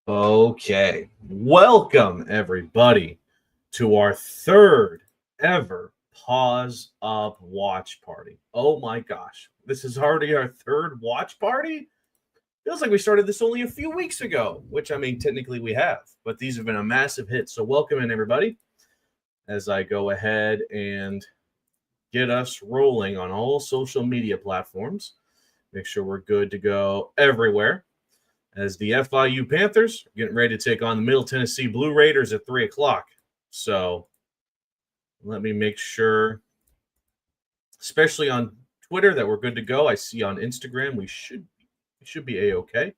Okay, welcome everybody to our third ever Paws Up watch party. Oh my gosh, this is already our third watch party? Feels like we started this only a few weeks ago, which I mean, technically we have, but these have been a massive hit. So, welcome in everybody as I go ahead and get us rolling on all social media platforms. Make sure we're good to go everywhere. As the FIU Panthers are getting ready to take on the Middle Tennessee Blue Raiders at 3 o'clock. So let me make sure, especially on Twitter, that we're good to go. I see on Instagram we should be A-okay.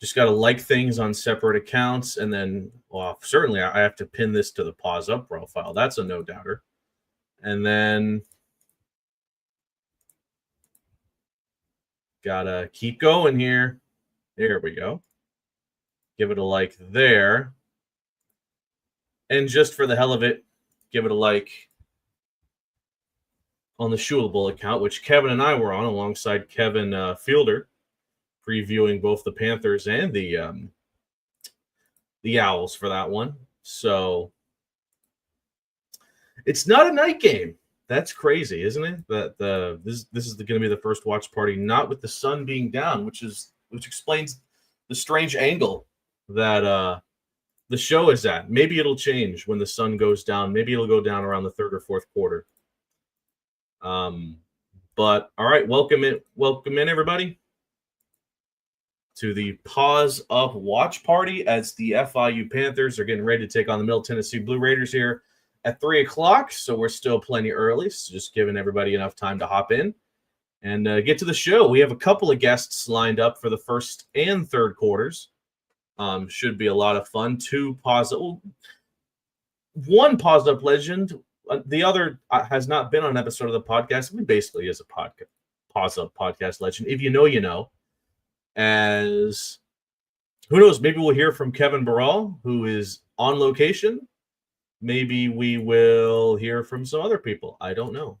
Just got to like things on separate accounts, and then, well, certainly I have to pin this to the Paws Up profile. That's a no-doubter. And then gotta keep going here. There we go. Give it a like there. And just for the hell of it, give it a like on the Shootable account, which Kevin and I were on alongside Kevin Fielder, previewing both the Panthers and the Owls for that one. So it's not a night game. That's crazy, isn't it? That this is going to be the first watch party not with the sun being down, which explains the strange angle that the show is at. Maybe it'll change when the sun goes down. Maybe it'll go down around the third or fourth quarter. But all right, welcome in everybody to the Paws Up watch party as the FIU Panthers are getting ready to take on the Middle Tennessee Blue Raiders here at 3 o'clock. So we're still plenty early, so just giving everybody enough time to hop in and get to the show. We have a couple of guests lined up for the first and third quarters. Should be a lot of fun. One Paws Up legend. The other has not been on an episode of the podcast. I mean, basically is a Paws Up podcast legend. If you know, you know. As who knows, maybe we'll hear from Kevin Barral, who is on location. Maybe we will hear from some other people. I don't know.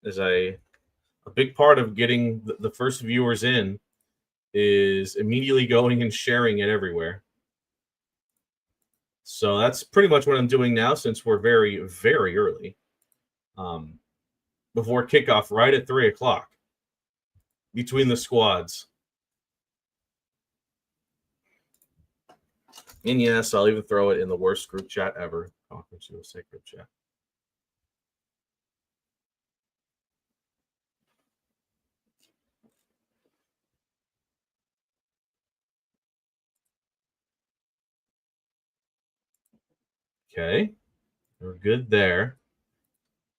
As a big part of getting the first viewers in is immediately going and sharing it everywhere. So that's pretty much what I'm doing now, since we're very, very early. Before kickoff, right at 3 o'clock, between the squads. And yes, I'll even throw it in the worst group chat ever. Conference USA group chat. Okay, we're good there.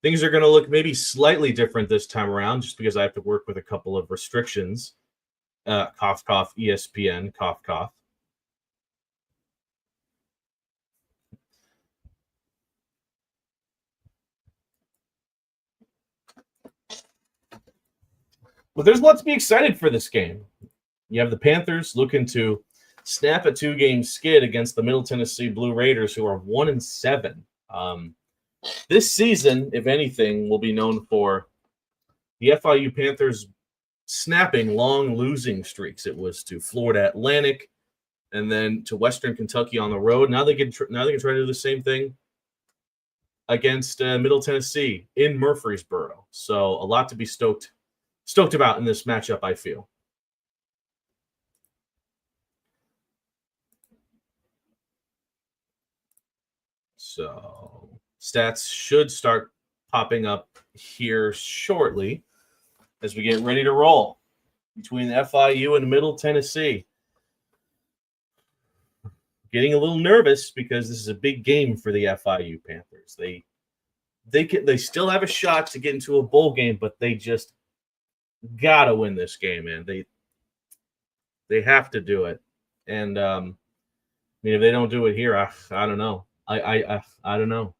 Things are going to look maybe slightly different this time around, just because I have to work with a couple of restrictions. Cough, cough, ESPN, cough, cough. But there's lots to be excited for this game. You have the Panthers looking to snap a 2-game skid against the Middle Tennessee Blue Raiders, who are 1-7. This season, if anything, will be known for the FIU Panthers snapping long losing streaks. It was to Florida Atlantic and then to Western Kentucky on the road. Now they can try to do the same thing against Middle Tennessee in Murfreesboro. So a lot to be stoked about in this matchup, I feel. So stats should start popping up here shortly as we get ready to roll between FIU and Middle Tennessee. Getting a little nervous because this is a big game for the FIU Panthers. They still have a shot to get into a bowl game, but they just gotta win this game, man. They have to do it. And I mean, if they don't do it here, I don't know. I don't know.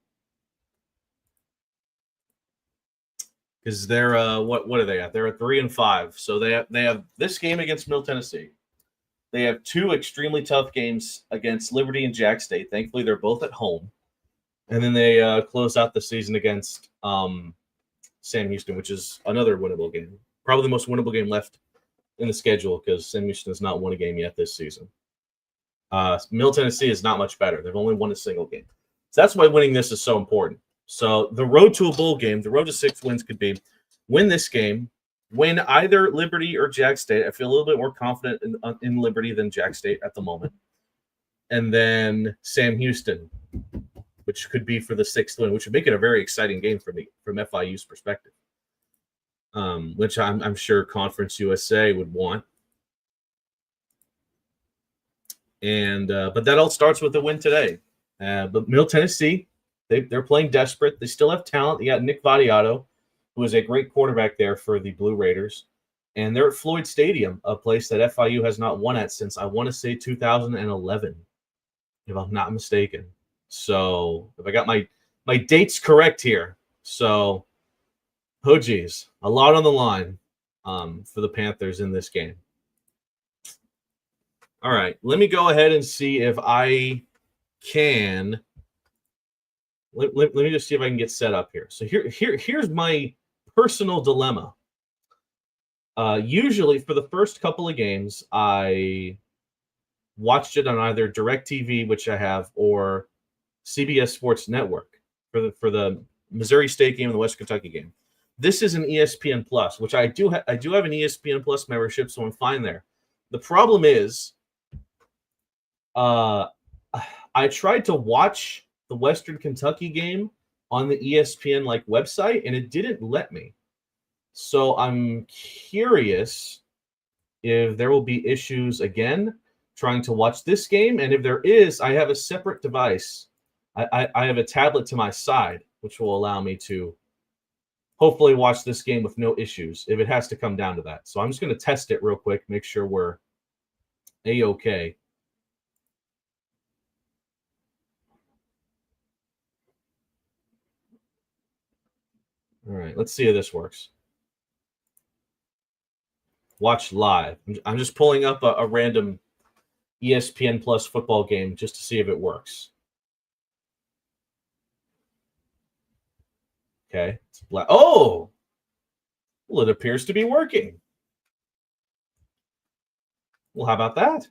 because they're what are they at? They're at 3-5. So they have this game against Middle Tennessee. They have 2 extremely tough games against Liberty and Jack State. Thankfully, they're both at home. And then they close out the season against Sam Houston, which is another winnable game. Probably the most winnable game left in the schedule because Sam Houston has not won a game yet this season. Middle Tennessee is not much better. They've only won a single game. So that's why winning this is so important. So the road to a bowl game, the road to 6 wins could be win this game, win either Liberty or Jack State. I feel a little bit more confident in Liberty than Jack State at the moment. And then Sam Houston, which could be for the 6th win, which would make it a very exciting game for me from FIU's perspective, which I'm sure Conference USA would want. And but that all starts with the win today. But Middle Tennessee, they're playing desperate. They still have talent. They got Nick Vattiato, who is a great quarterback there for the Blue Raiders. And they're at Floyd Stadium, a place that FIU has not won at since, I want to say, 2011, if I'm not mistaken. So if I got my dates correct here. So, oh geez, a lot on the line for the Panthers in this game. All right, let me go ahead and see if I can. Let me just see if I can get set up here. So here's my personal dilemma. Usually for the first couple of games, I watched it on either DirecTV, which I have, or CBS Sports Network for the Missouri State game and the West Kentucky game. This is an ESPN Plus, which I do have an ESPN Plus membership, so I'm fine there. The problem is, I tried to watch the Western Kentucky game on the ESPN website, and it didn't let me. So I'm curious if there will be issues again trying to watch this game, and if there is, I have a separate device. I have a tablet to my side, which will allow me to hopefully watch this game with no issues if it has to come down to that. So I'm just going to test it real quick, make sure we're A-okay. All right, let's see how this works. Watch live. I'm just pulling up a random ESPN Plus football game just to see if it works. Okay. It's black. Oh! Well, it appears to be working. Well, how about that?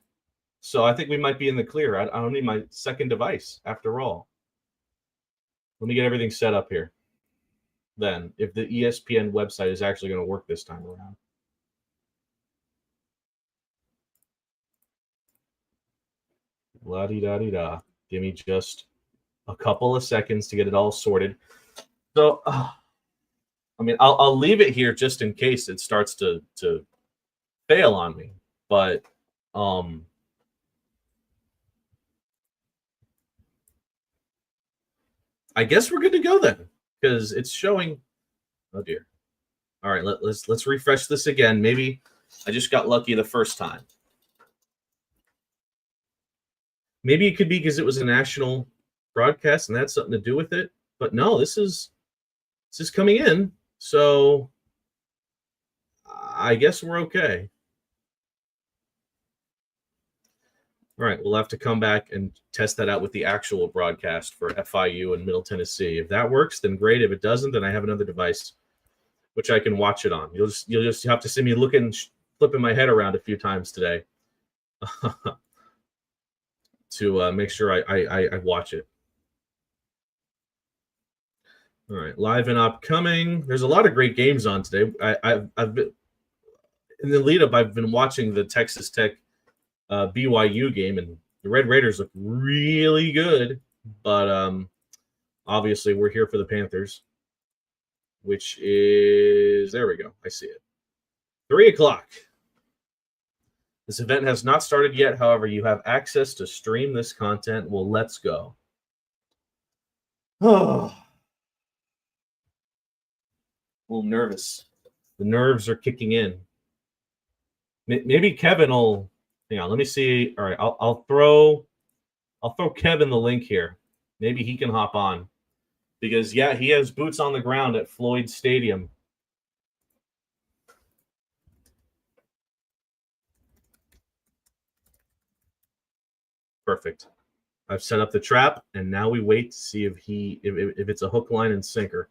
So I think we might be in the clear. I don't need my second device after all. Let me get everything set up here. Then, if the ESPN website is actually going to work this time around. La-di-da-di-da. Give me just a couple of seconds to get it all sorted. So, I mean, I'll leave it here just in case it starts to fail on me. But, I guess we're good to go then, because it's showing. Oh dear. All right, let's refresh this again. Maybe I just got lucky the first time. Maybe it could be because it was a national broadcast and that had something to do with it. But no, this is coming in. So I guess we're okay. All right, we'll have to come back and test that out with the actual broadcast for FIU and Middle Tennessee. If that works, then great. If it doesn't, then I have another device which I can watch it on. You'll just have to see me looking, flipping my head around a few times today to make sure I watch it. All right, live and upcoming. There's a lot of great games on today. I've been in the lead up. I've been watching the Texas Tech BYU game, and the Red Raiders look really good. But obviously, we're here for the Panthers, which is, there we go. I see it. 3:00. This event has not started yet. However, you have access to stream this content. Well, let's go. Oh, a little nervous. The nerves are kicking in. Maybe Kevin will. Hang on, let me see. All right, I'll throw Kevin the link here. Maybe he can hop on, because yeah, he has boots on the ground at Floyd Stadium Perfect. I've set up the trap, and now we wait to see if it's a hook, line, and sinker.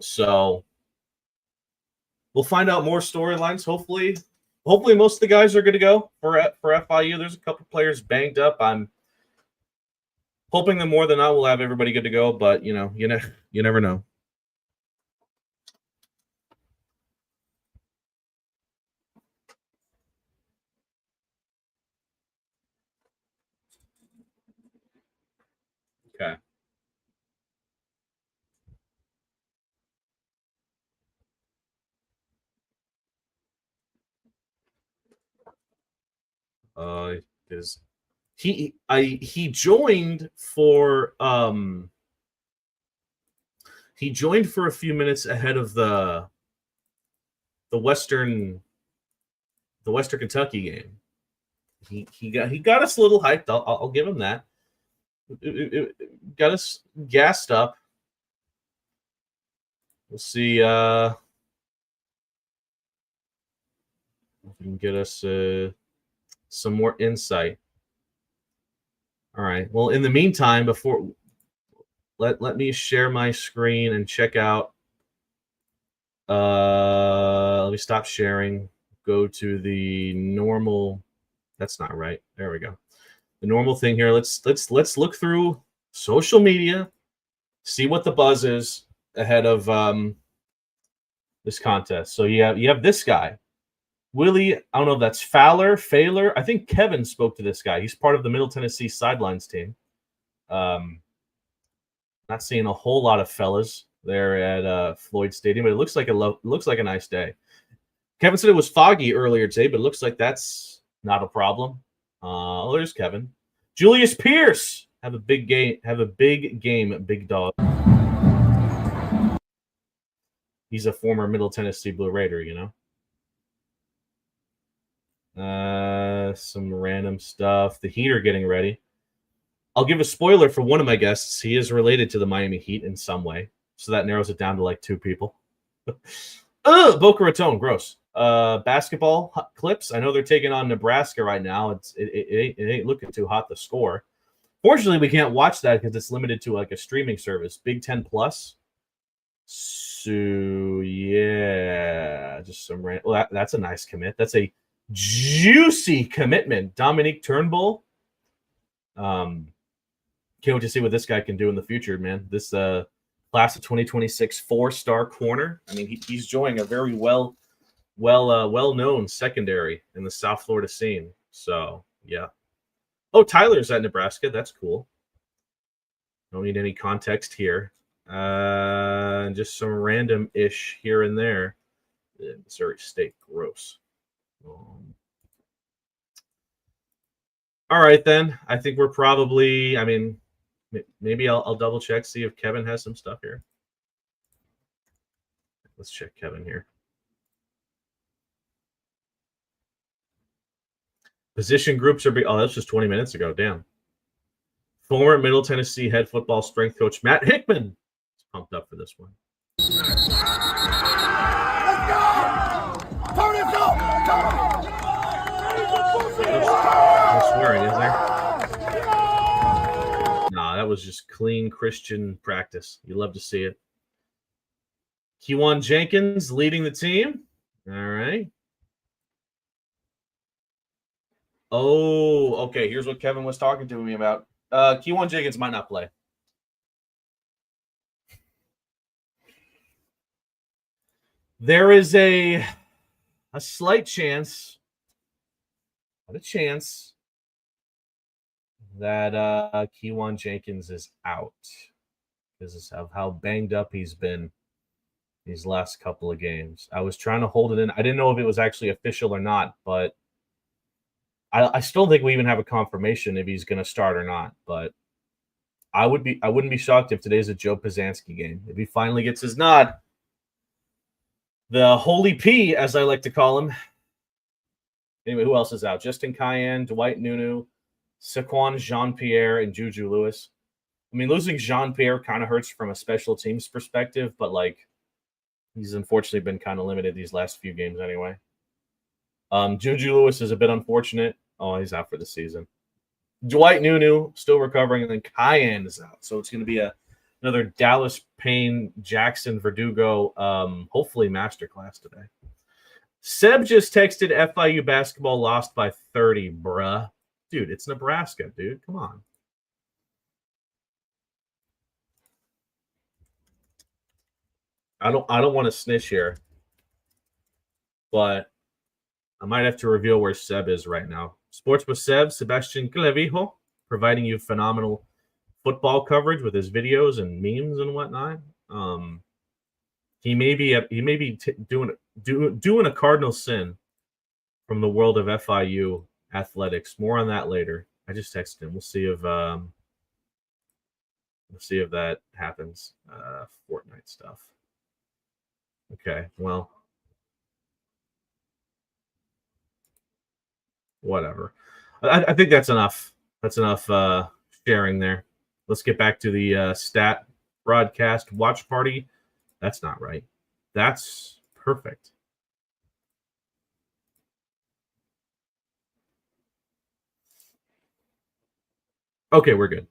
So we'll find out more storylines. Hopefully most of the guys are good to go for FIU. There's a couple players banged up. I'm hoping that more than not we'll have everybody good to go, but you never know. Okay. He joined for a few minutes ahead of the Western Kentucky game. He got us a little hyped. I'll give him that. It got us gassed up. We'll see if we can get us some more insight. All right. Well, in the meantime, before let me share my screen and check out. Let me stop sharing. Go to the normal. That's not right. There we go. The normal thing here. Let's look through social media, see what the buzz is ahead of this contest. So you have this guy, Willie. I don't know if that's Fowler. I think Kevin spoke to this guy. He's part of the Middle Tennessee sidelines team. Not seeing a whole lot of fellas there at Floyd Stadium, but it looks like a nice day. Kevin said it was foggy earlier today, but it looks like that's not a problem. There's Kevin. Julius Pierce have a big game, big dog. He's a former Middle Tennessee Blue Raider, some random stuff. The Heat are getting ready. I'll give a spoiler for one of my guests. He is related to the Miami Heat in some way, so that narrows it down to like 2 people. Boca Raton, gross. Basketball clips. I know they're taking on Nebraska right now. It ain't looking too hot to score. Fortunately, we can't watch that because it's limited to like a streaming service, Big Ten Plus. So yeah, just some random. Well, that's a nice commit. That's a juicy commitment. Dominique Turnbull. Can't wait to see what this guy can do in the future, man. This class of 2026 4-star corner. I mean, he's joining a very well-known secondary in the South Florida scene. So, yeah. Oh, Tyler's at Nebraska. That's cool. Don't need any context here. Just some random-ish here and there. Missouri State, gross. All right, then. I think we're probably, maybe I'll double check, see if Kevin has some stuff here. Let's check Kevin here. Position groups are that's just 20 minutes ago. Damn. Former Middle Tennessee head football strength coach Matt Hickman is pumped up for this one. Let's go! Turn it up! No swearing, is there? Nah, that was just clean Christian practice. You love to see it. Kewan Jenkins leading the team. All right. Oh, okay. Here's what Kevin was talking to me about. Kewan Jenkins might not play. There is a slight chance, not a chance, that Kewan Jenkins is out because of how banged up he's been these last couple of games. I was trying to hold it in. I didn't know if it was actually official or not, but I still think we even have a confirmation if he's going to start or not. But I wouldn't be shocked if today's a Joe Pizanski game. If he finally gets his nod. The Holy P, as I like to call him. Anyway, who else is out? Justin Cayenne, Dwight Nunu, Saquon Jean-Pierre, and Juju Lewis. I mean, losing Jean-Pierre kind of hurts from a special teams perspective, but like He's unfortunately been kind of limited these last few games anyway. Juju Lewis is a bit unfortunate. Oh, he's out for the season. Dwight Nunu still recovering, and then Cayenne is out. So it's going to be another Dallas Payne Jackson Verdugo, hopefully masterclass today. Seb just texted FIU basketball lost by 30, bruh. Dude, it's Nebraska, dude. Come on. I don't want to snitch here, but I might have to reveal where Seb is right now. Sports with Seb, Sebastian Clavijo, providing you phenomenal football coverage with his videos and memes and whatnot. He may be doing a cardinal sin from the world of FIU athletics. More on that later. I just texted him. We'll see if that happens. Fortnite stuff. Okay, well, whatever. I think that's enough. That's enough sharing there. Let's get back to the stat broadcast watch party. That's not right. That's perfect. Okay, we're good.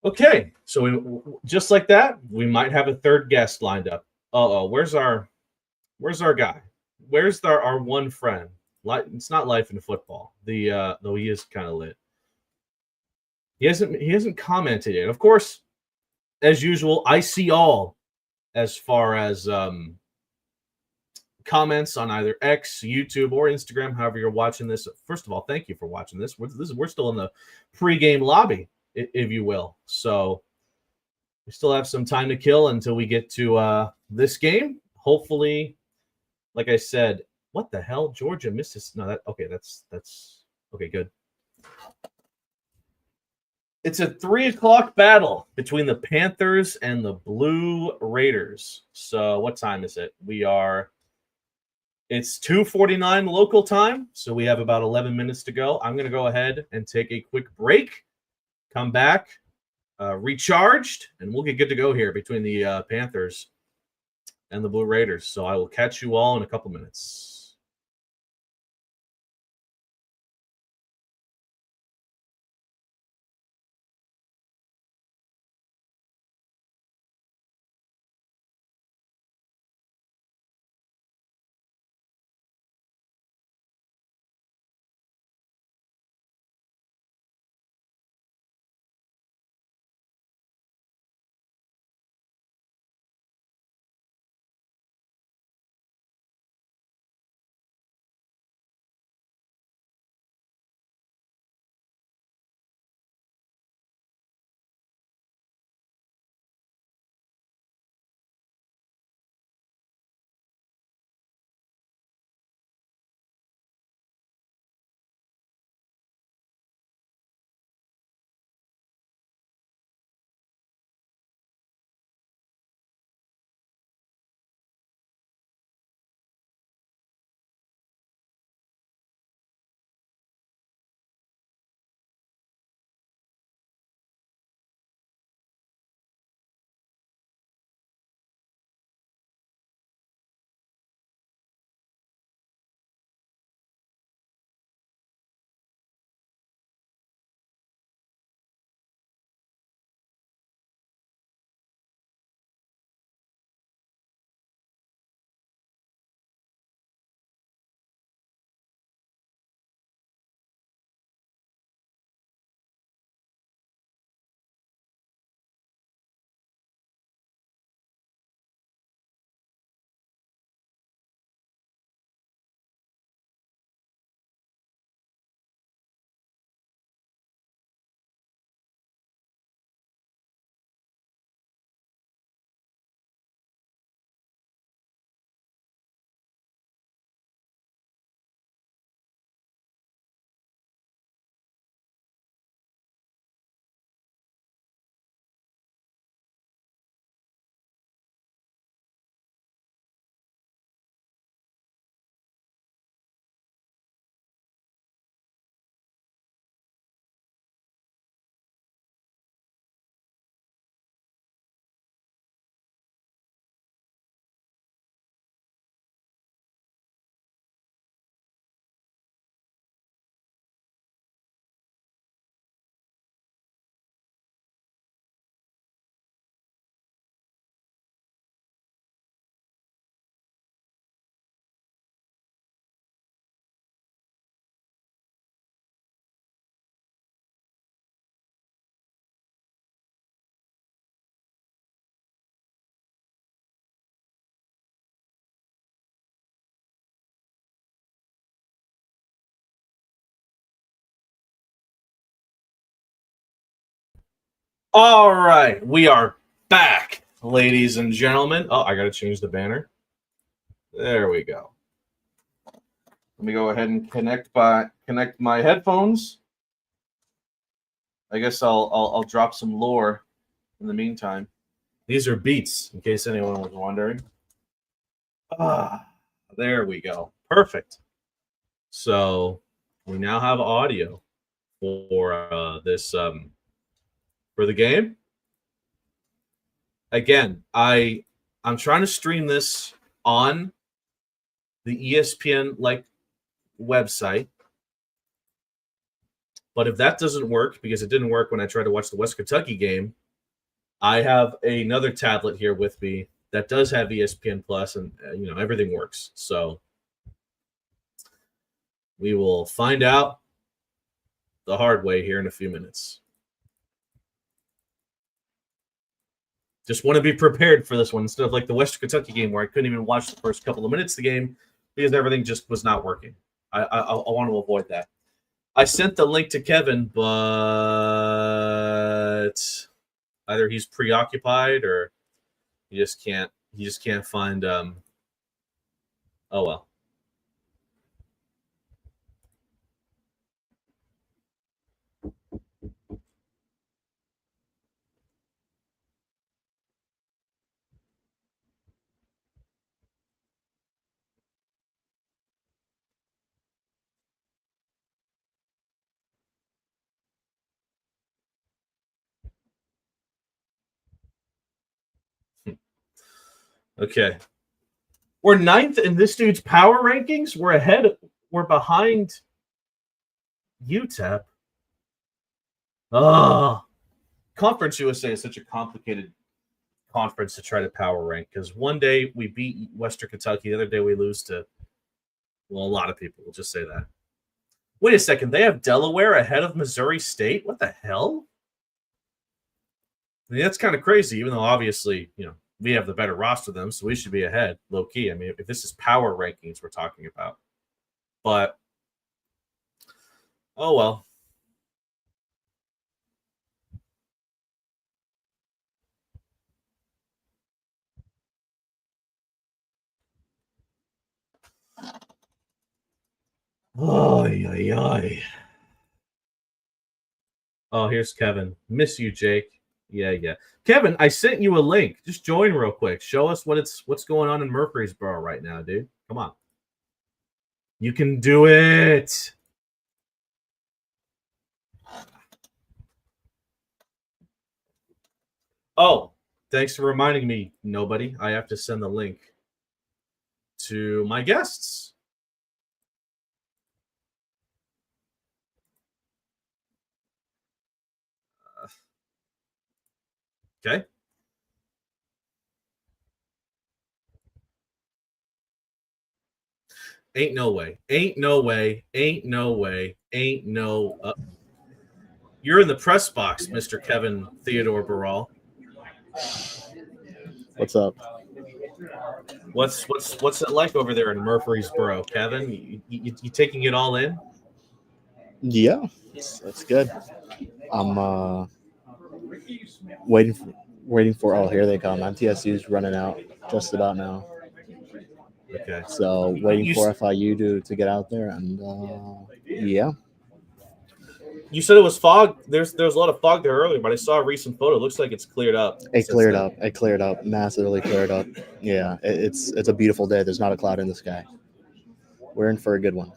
Okay, so we just like that, we might have a third guest lined up. Oh, where's our guy? Where's our one friend? It's not life in football. Though he is kind of lit. He hasn't commented yet. Of course, as usual, I see all as far as comments on either X, YouTube, or Instagram. However, you're watching this. First of all, thank you for watching this. We're still in the pregame lobby, if you will. So we still have some time to kill until we get to this game. Hopefully, like I said, what the hell, Georgia misses? No, that's okay. Good. It's a 3:00 battle between the Panthers and the Blue Raiders. So what time is it? It's 2:49 local time, so we have about 11 minutes to go. I'm going to go ahead and take a quick break, come back, recharged, and we'll get good to go here between the Panthers and the Blue Raiders. So I will catch you all in a couple minutes. All right, we are back, ladies and gentlemen. Oh, I got to change the banner. There we go. Let me go ahead and connect my headphones. I guess I'll drop some lore in the meantime. These are Beats, in case anyone was wondering. There we go. Perfect. So we now have audio for this for the game. Again, I'm trying to stream this on the ESPN website, but if that doesn't work, because it didn't work when I tried to watch the West Kentucky game, I have another tablet here with me that does have ESPN Plus, and everything works. So we will find out the hard way here in a few minutes. Just want to be prepared for this one instead of like the Western Kentucky game where I couldn't even watch the first couple of minutes of the game because everything just was not working. I want to avoid that. I sent the link to Kevin, but either he's preoccupied or he just can't find oh well. Okay. We're 9th in this dude's power rankings. We're behind UTEP. Conference USA is such a complicated conference to try to power rank because one day we beat Western Kentucky, the other day we lose to, well, a lot of people. We'll just say that. Wait a second. They have Delaware ahead of Missouri State? What the hell? I mean, that's kind of crazy, even though obviously, we have the better roster than them, so we should be ahead, low key. I mean, if this is power rankings we're talking about. But, oh well. Oy. Oh, here's Kevin. Miss you, Jake. Yeah. Kevin, I sent you a link. Just join real quick. Show us what's going on in Murfreesboro right now, dude. Come on. You can do it. Oh, thanks for reminding me, nobody. I have to send the link to my guests. Okay. Ain't no way. You're in the press box, Mr. Kevin Theodore Barral. What's up? What's it like over there in Murfreesboro, Kevin? You taking it all in? Yeah, that's good. I'm waiting for. Oh, here they come. MTSU's running out just about now. Okay. So waiting for FIU to get out there, and yeah. You said it was fog. There's a lot of fog there earlier, but I saw a recent photo. It looks like it's cleared up. It cleared up. Massively cleared up. Yeah, it's a beautiful day. There's not a cloud in the sky. We're in for a good one.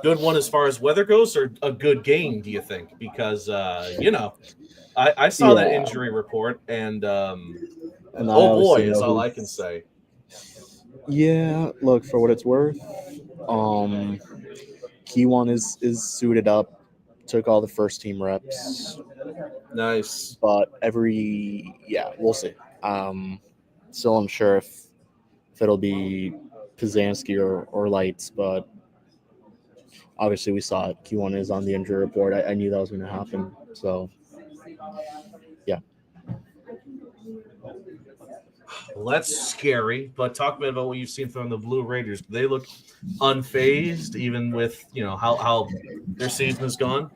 Good one as far as weather goes, or a good game? Do you think? Because I saw that injury report, and oh boy, is all I can say. Yeah, look, for what it's worth, Key1 is suited up, took all the first team reps. Nice. But we'll see. Still unsure if it'll be Pizanski or Lights, but obviously we saw it. Key1 is on the injury report. I knew that was going to happen. So, yeah. Well, that's scary. But talk a bit about what you've seen from the Blue Raiders. They look unfazed, even with how their season has gone.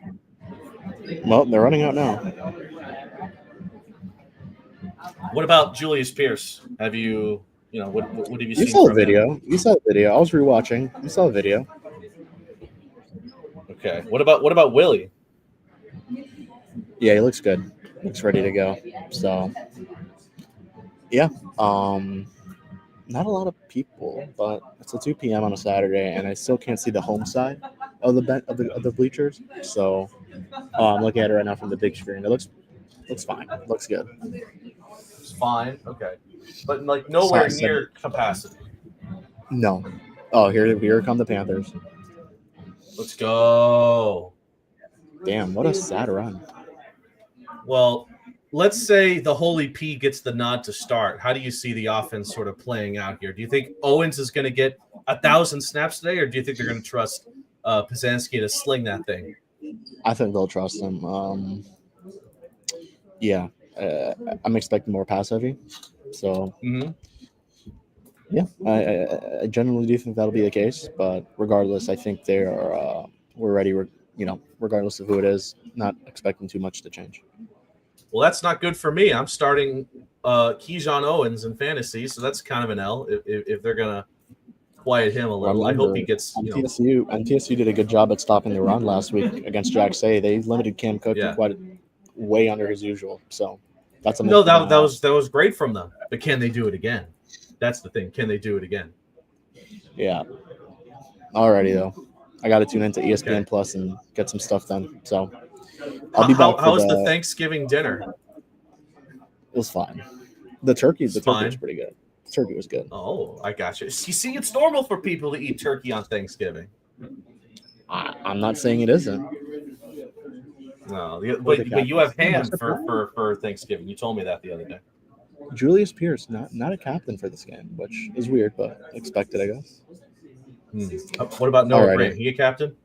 Well, they're running out now. What about Julius Pierce? Have you, what have you You seen saw a from him? video. You saw a video. I was rewatching. You saw a video. Okay. What about Willie? Yeah, he looks good. Looks ready to go. So, yeah. Not a lot of people, but it's a 2 p.m. on a Saturday, and I still can't see the home side of the bleachers. So, I'm looking at it right now from the big screen. It looks fine. Looks good. It's fine. Okay. But like So, nowhere near capacity. no. Oh, here come the Panthers. Let's go. Damn, what a sad run. Well, let's say the Holy P gets the nod to start. How do you see the offense sort of playing out here? Do you think Owens is going to get 1,000 snaps today, or do you think they're going to trust Pizanski to sling that thing? I think they'll trust him. Yeah, I'm expecting more pass heavy. So, yeah, I generally do think that'll be the case. But regardless, I think they are. We're ready. Regardless of who it is, not expecting too much to change. Well, that's not good for me. I'm starting Keyshawn Owens in fantasy, so that's kind of an L if they're going to quiet him a little. I hope he gets. MTSU did a good job at stopping the run last week against Jack Say. They limited Cam Cook to way under his usual. So that's no, that was great from them. But can they do it again? That's the thing. Can they do it again? Yeah. Alrighty though, I got to tune into ESPN Plus and get some stuff done. So I'll be back. How was the Thanksgiving dinner? It was fine. The turkey was pretty good. The turkey was good. Oh, I got you. You see, it's normal for people to eat turkey on Thanksgiving. I'm not saying it isn't. No, but you have ham for Thanksgiving. You told me that the other day. Julius Pierce, not a captain for this game, which is weird, but expected, I guess. What about Noah Grant? He a captain?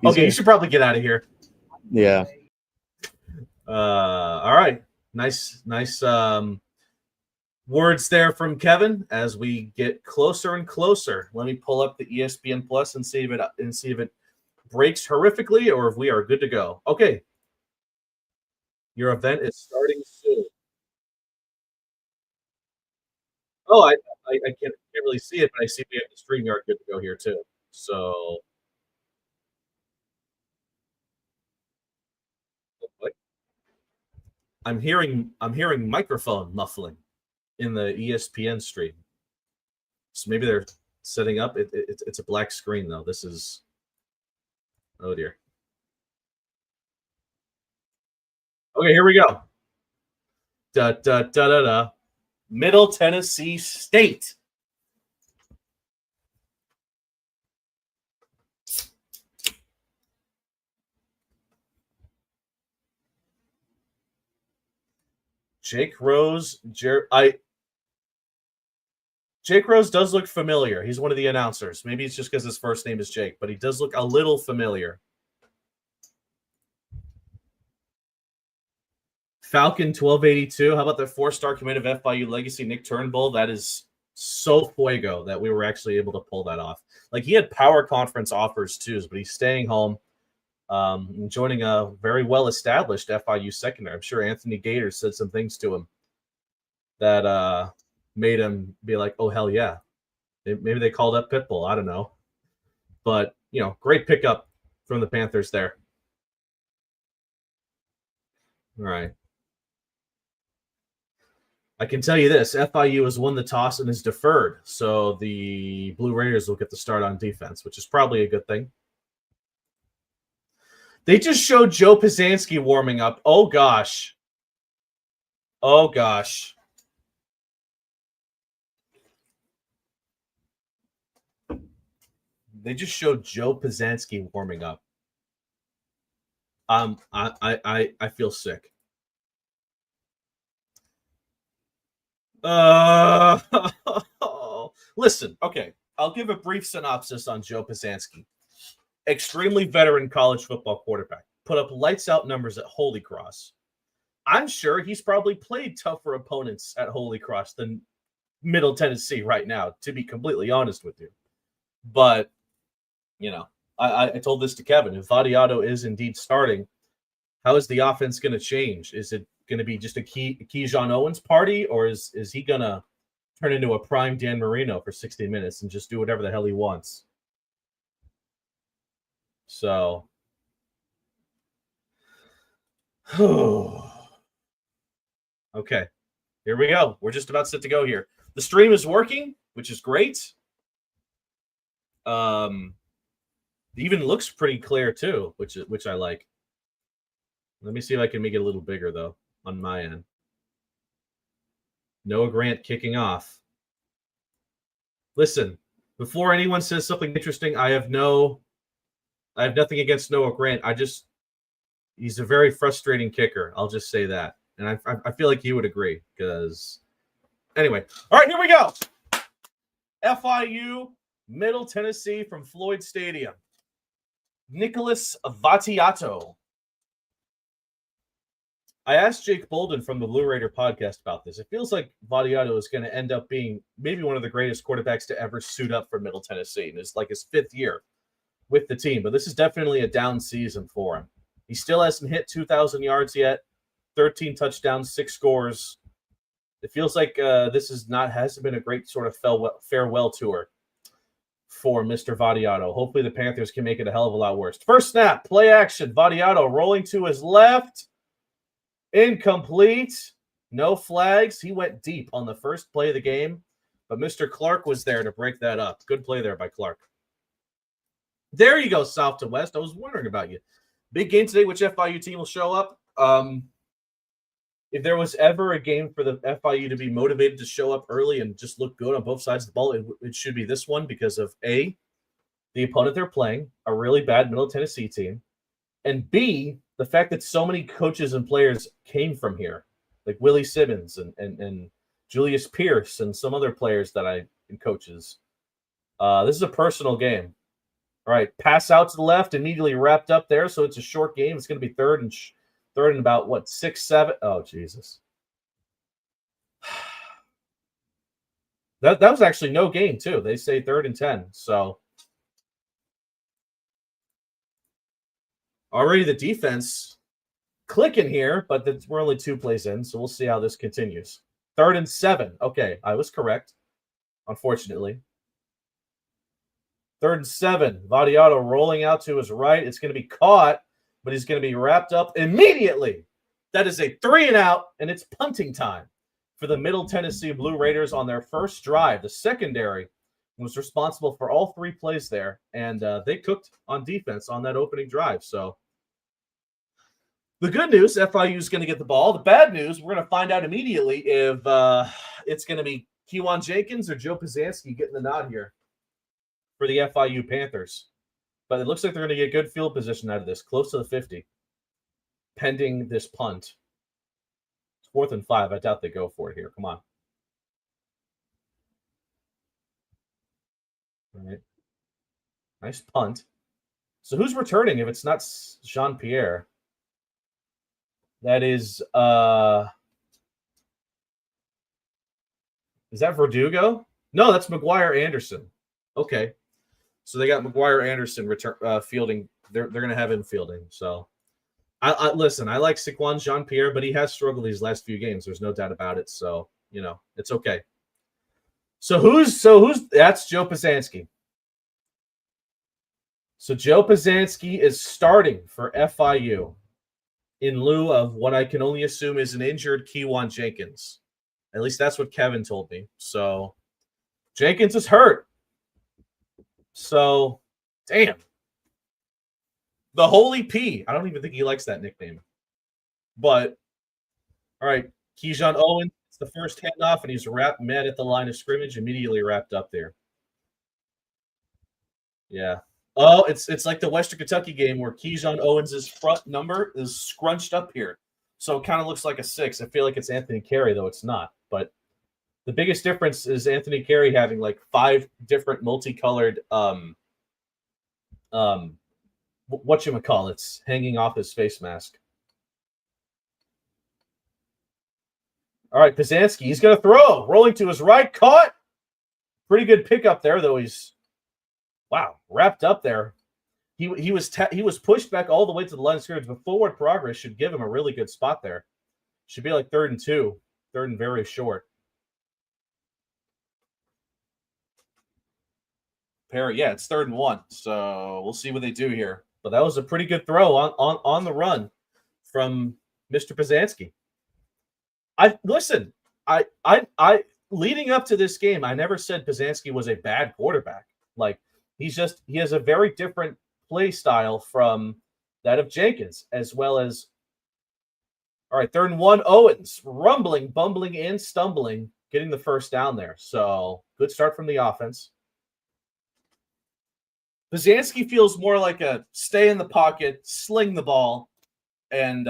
Okay, you should probably get out of here. Yeah. All right. Nice words there from Kevin as we get closer and closer. Let me pull up the ESPN Plus and see if it breaks horrifically or if we are good to go. Okay. Your event is starting soon. Oh, I can't really see it, but I see we have the StreamYard good to go here too. So I'm hearing microphone muffling in the ESPN stream. So maybe they're setting up. It's a black screen though. This is, oh dear. Okay, here we go. Middle Tennessee State. Jake Rose. Jake Rose does look familiar. He's one of the announcers. Maybe it's just because his first name is Jake, but he does look a little familiar. Falcon 1282. How about the 4-star commit of FIU legacy, Nick Turnbull? That is so fuego that we were actually able to pull that off. Like, he had power conference offers too, but he's staying home, joining a very well-established FIU secondary. I'm sure Anthony Gator said some things to him that made him be like, oh, hell yeah. Maybe they called up Pitbull. I don't know. But, great pickup from the Panthers there. All right. I can tell you this, FIU has won the toss and is deferred, so the Blue Raiders will get the start on defense, which is probably a good thing. They just showed Joe Pizanski warming up. Oh, gosh. Oh, gosh. They just showed Joe Pizanski warming up. I feel sick. Listen, okay. I'll give a brief synopsis on Joe Pizanski. Extremely veteran college football quarterback. Put up lights out numbers at Holy Cross. I'm sure he's probably played tougher opponents at Holy Cross than Middle Tennessee right now, to be completely honest with you. But, I told this to Kevin. If Vadiato is indeed starting, how is the offense going to change? Is it going to be just a Keyshawn Owens party, or is he going to turn into a prime Dan Marino for 60 minutes and just do whatever the hell he wants? So, okay, here we go. We're just about set to go here. The stream is working, which is great. It even looks pretty clear too, which I like. Let me see if I can make it a little bigger though on my end. Noah Grant kicking off. Listen, before anyone says something interesting, I have nothing against Noah Grant. He's a very frustrating kicker. I'll just say that. And I feel like he would agree because anyway. All right, here we go. FIU, Middle Tennessee from Floyd Stadium. Nicholas Vatiato. I asked Jake Bolden from the Blue Raider podcast about this. It feels like Vatiato is going to end up being maybe one of the greatest quarterbacks to ever suit up for Middle Tennessee. And it's like his 5th year with the team. But this is definitely a down season for him. He still hasn't hit 2,000 yards yet. 13 touchdowns, 6 scores. It feels like this hasn't been a great sort of farewell tour for Mr. Vatiato. Hopefully the Panthers can make it a hell of a lot worse. First snap, play action. Vatiato rolling to his left. Incomplete. No flags. He went deep on the first play of the game, but Mr. Clark was there to break that up. Good play there by Clark. There you go, south to west. I was wondering about you. Big game today. Which FIU team will show up? If there was ever a game for the FIU to be motivated to show up early and just look good on both sides of the ball, it should be this one because of A, the opponent they're playing, a really bad Middle Tennessee team, and B, the fact that so many coaches and players came from here, like Willie Simmons and Julius Pierce and some other players and coaches. This is a personal game. All right, pass out to the left, immediately wrapped up there, so it's a short game. It's going to be third and about 6, 7. Oh, Jesus. That was actually no gain, too. They say 3rd and 10. So already the defense clicking here, but we're only 2 plays in, so we'll see how this continues. 3rd and 7. Okay, I was correct, unfortunately. 3rd and 7. Vatiato rolling out to his right. It's going to be caught, but he's going to be wrapped up immediately. That is a 3 and out, and it's punting time for the Middle Tennessee Blue Raiders on their first drive. The secondary was responsible for all 3 plays there, and they cooked on defense on that opening drive. So the good news, FIU is going to get the ball. The bad news, we're going to find out immediately if it's going to be Kewan Jenkins or Joe Pizanski getting the nod here for the FIU Panthers. But it looks like they're going to get good field position out of this, close to the 50, pending this punt. It's 4th and 5. I doubt they go for it here. Come on. All right. Nice punt. So who's returning if it's not Jean-Pierre? That is that Verdugo? No, that's McGuire Anderson. Okay. So they got McGuire Anderson fielding. They're going to have him fielding. So I listen, I like Saquon Jean-Pierre, but he has struggled these last few games. There's no doubt about it. So, it's okay. So who's that's Joe Pizanski. So Joe Pizanski is starting for FIU in lieu of what I can only assume is an injured Kewan Jenkins. At least that's what Kevin told me. So Jenkins is hurt. So, damn. The Holy P. I don't even think he likes that nickname. But, all right, Keyshawn Owens, it's the first handoff, and he's met at the line of scrimmage, immediately wrapped up there. Yeah. Oh, it's like the Western Kentucky game where Keyshawn Owens' front number is scrunched up here. So it kind of looks like a 6. I feel like it's Anthony Carey, though it's not. But the biggest difference is Anthony Carey having like 5 different multicolored whatchamacallits hanging off his face mask. All right, Pizanski, he's going to throw. Rolling to his right, caught. Pretty good pickup there, though. He's, wow, wrapped up there. He was pushed back all the way to the line of scrimmage, but forward progress should give him a really good spot there. Should be like 3rd and 2, 3rd and very short. Perry, yeah, it's 3rd and 1. So we'll see what they do here. But that was a pretty good throw on the run from Mr. Pizanski. I leading up to this game, I never said Pizanski was a bad quarterback. Like he has a very different play style from that of Jenkins, as well as all right, 3rd and 1, Owens rumbling, bumbling, and stumbling, getting the first down there. So good start from the offense. Pizanski feels more like a stay in the pocket, sling the ball, and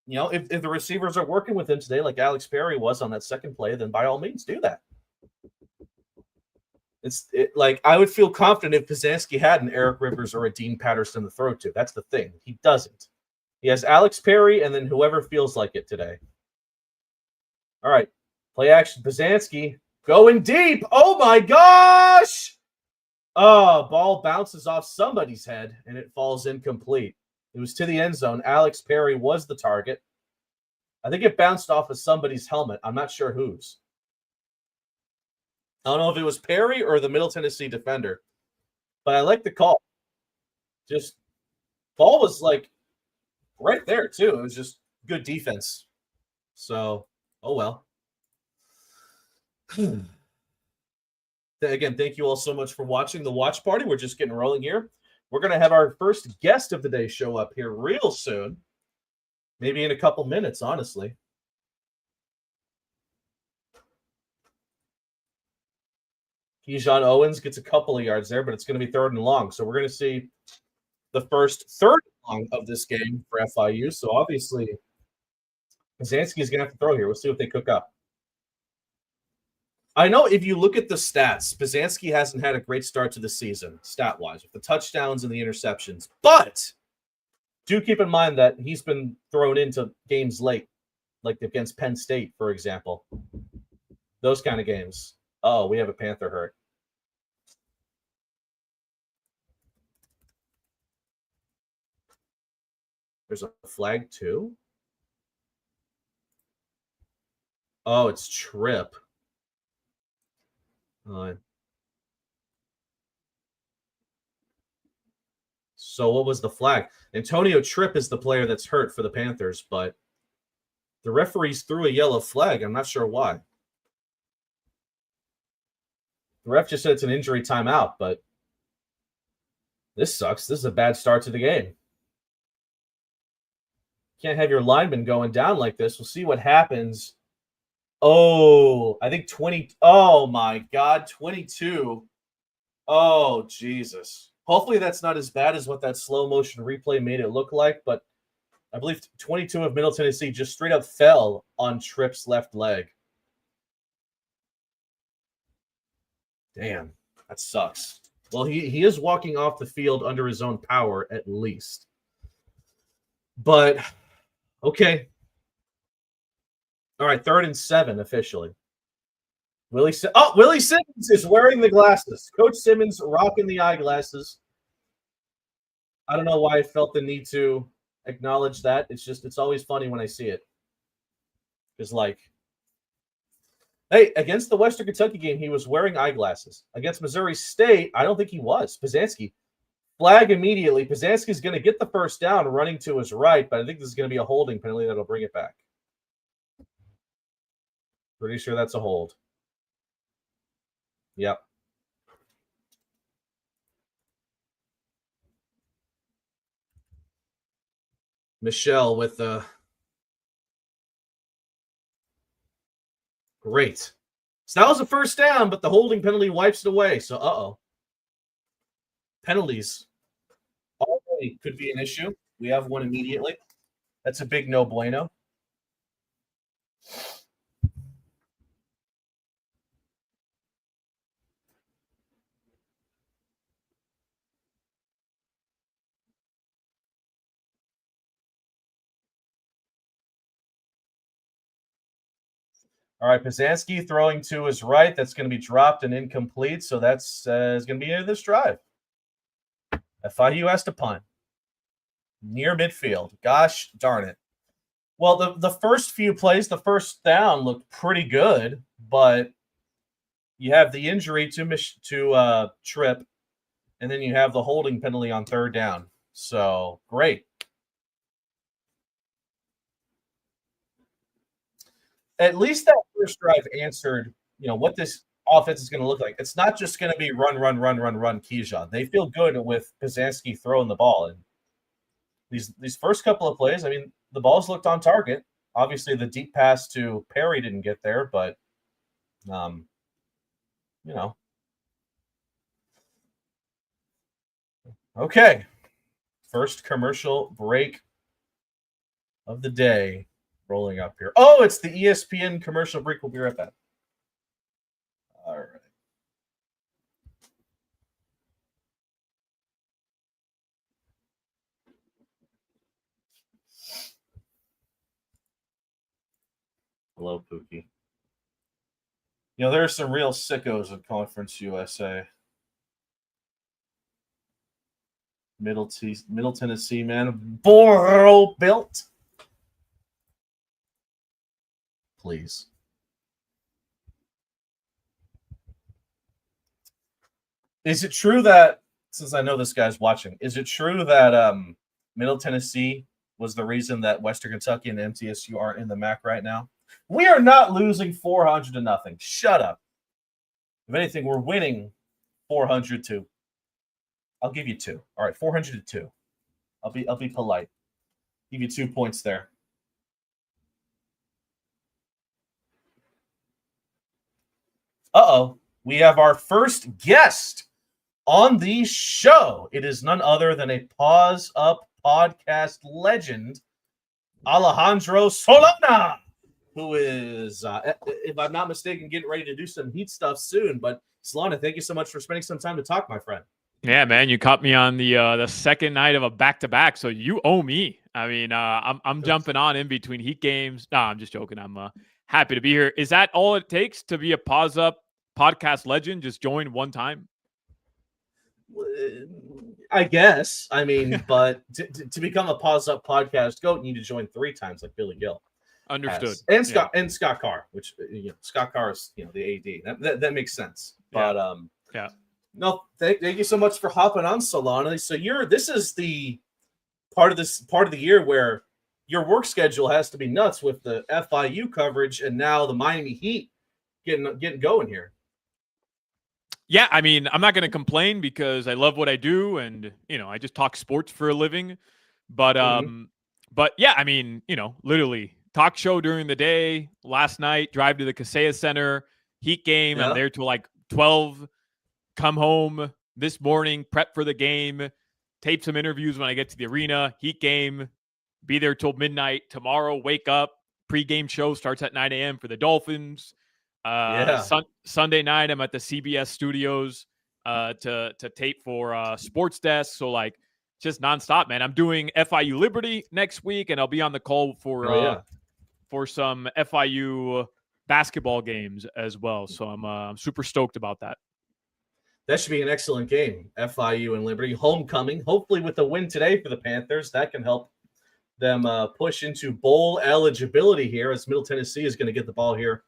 if the receivers are working with him today, like Alex Perry was on that second play, then by all means do that. Like I would feel confident if Pizanski had an Eric Rivers or a Dean Patterson to throw to. That's the thing. He doesn't. He has Alex Perry and then whoever feels like it today. All right. Play action. Pizanski going deep. Oh my gosh. Oh, ball bounces off somebody's head and it falls incomplete. It was to the end zone. Alex Perry was the target. I think it bounced off of somebody's helmet. I'm not sure whose. I don't know if it was Perry or the Middle Tennessee defender, but I like the call. Just ball was like right there too. It was just good defense. So, oh well. Again, thank you all so much for watching the watch party. We're just getting rolling here. We're going to have our first guest of the day show up here real soon. Maybe in a couple minutes, honestly. Keyshawn Owens gets a couple of yards there, but it's going to be 3rd and long. So we're going to see the first 3rd and long of this game for FIU. So obviously, Pizanski is going to have to throw here. We'll see what they cook up. I know if you look at the stats, Pizanski hasn't had a great start to the season, stat-wise, with the touchdowns and the interceptions. But do keep in mind that he's been thrown into games late, like against Penn State, for example. Those kind of games. Oh, we have a Panther hurt. There's a flag too? Oh, it's Tripp. So what was the flag? Antonio Tripp is the player that's hurt for the Panthers, but the referees threw a yellow flag. I'm not sure why. The ref just said it's an injury timeout, but this sucks. This is a bad start to the game. Can't have your lineman going down like this. We'll see what happens. Oh, I think 20. Oh, my God. 22. Oh, Jesus. Hopefully that's not as bad as what that slow motion replay made it look like, but I believe 22 of Middle Tennessee just straight up fell on Tripp's left leg. Damn, that sucks. Well, he is walking off the field under his own power at least. But, okay. All right, 3rd and 7 officially. Willie Simmons is wearing the glasses. Coach Simmons rocking the eyeglasses. I don't know why I felt the need to acknowledge that. It's always funny when I see it. It's like, hey, against the Western Kentucky game, he was wearing eyeglasses. Against Missouri State, I don't think he was. Pizanski, flag immediately. Pizanski's going to get the first down running to his right, but I think this is going to be a holding penalty that'll bring it back. Pretty sure that's a hold. Yep. Michelle with the great. So that was a first down, but the holding penalty wipes it away. So, uh-oh. Penalties already could be an issue. We have one immediately. That's a big no bueno. All right, Pizanski throwing to his right. That's going to be dropped and incomplete. So that's going to be the end of this drive. FIU has to punt near midfield. Gosh darn it. Well, the first few plays, the first down looked pretty good, but you have the injury to Tripp, and then you have the holding penalty on third down. So great. At least that first drive answered, what this offense is going to look like. It's not just going to be run, Keyshawn. They feel good with Pizanski throwing the ball. And these first couple of plays, I mean, the balls looked on target. Obviously, the deep pass to Perry didn't get there, but, Okay. First commercial break of the day rolling up here. Oh, it's the ESPN commercial break. We'll be right back. All right. Hello, Pookie. There are some real sickos in Conference USA. Middle Tennessee, man. Boro built. Please. Is it true that, since I know this guy's watching, is it true that Middle Tennessee was the reason that Western Kentucky and MTSU aren't in the MAC right now? We are not losing 400-0. Shut up. If anything, we're winning 400-2. I'll give you 2. All right, 400-2. I'll be polite. Give you 2 points there. Uh-oh. We have our first guest on the show. It is none other than a Paws Up podcast legend, Alejandro Solana, who is, if I'm not mistaken, getting ready to do some Heat stuff soon. But Solana, thank you so much for spending some time to talk, my friend. Yeah, man, you caught me on the second night of a back-to-back, so you owe me. I mean, I'm jumping on in between Heat games. No, I'm just joking. I'm happy to be here. Is that all it takes to be a Paws Up podcast legend? Just join one time? I guess. I mean, but to become a Paws Up podcast goat, you need to join 3 times like Billy Gill. Understood. And Scott Carr, which Scott Carr is the AD. That makes sense. But yeah. No, thank you so much for hopping on, Solana. So this is the part of the year where your work schedule has to be nuts with the FIU coverage and now the Miami Heat getting going here. Yeah, I mean, I'm not going to complain because I love what I do, and I just talk sports for a living. But but yeah, I mean, literally talk show during the day. Last night, drive to the Kaseya Center, Heat game. Yeah. I'm there till like 12. Come home this morning, prep for the game, tape some interviews when I get to the arena, Heat game, be there till midnight. Tomorrow, wake up, pregame show starts at 9 a.m. for the Dolphins. Sunday night, I'm at the CBS studios to tape for Sports Desk. So, just nonstop, man. I'm doing FIU Liberty next week, and I'll be on the call for some FIU basketball games as well. So I'm super stoked about that. That should be an excellent game, FIU and Liberty. Homecoming, hopefully with a win today for the Panthers. That can help them push into bowl eligibility here, as Middle Tennessee is going to get the ball here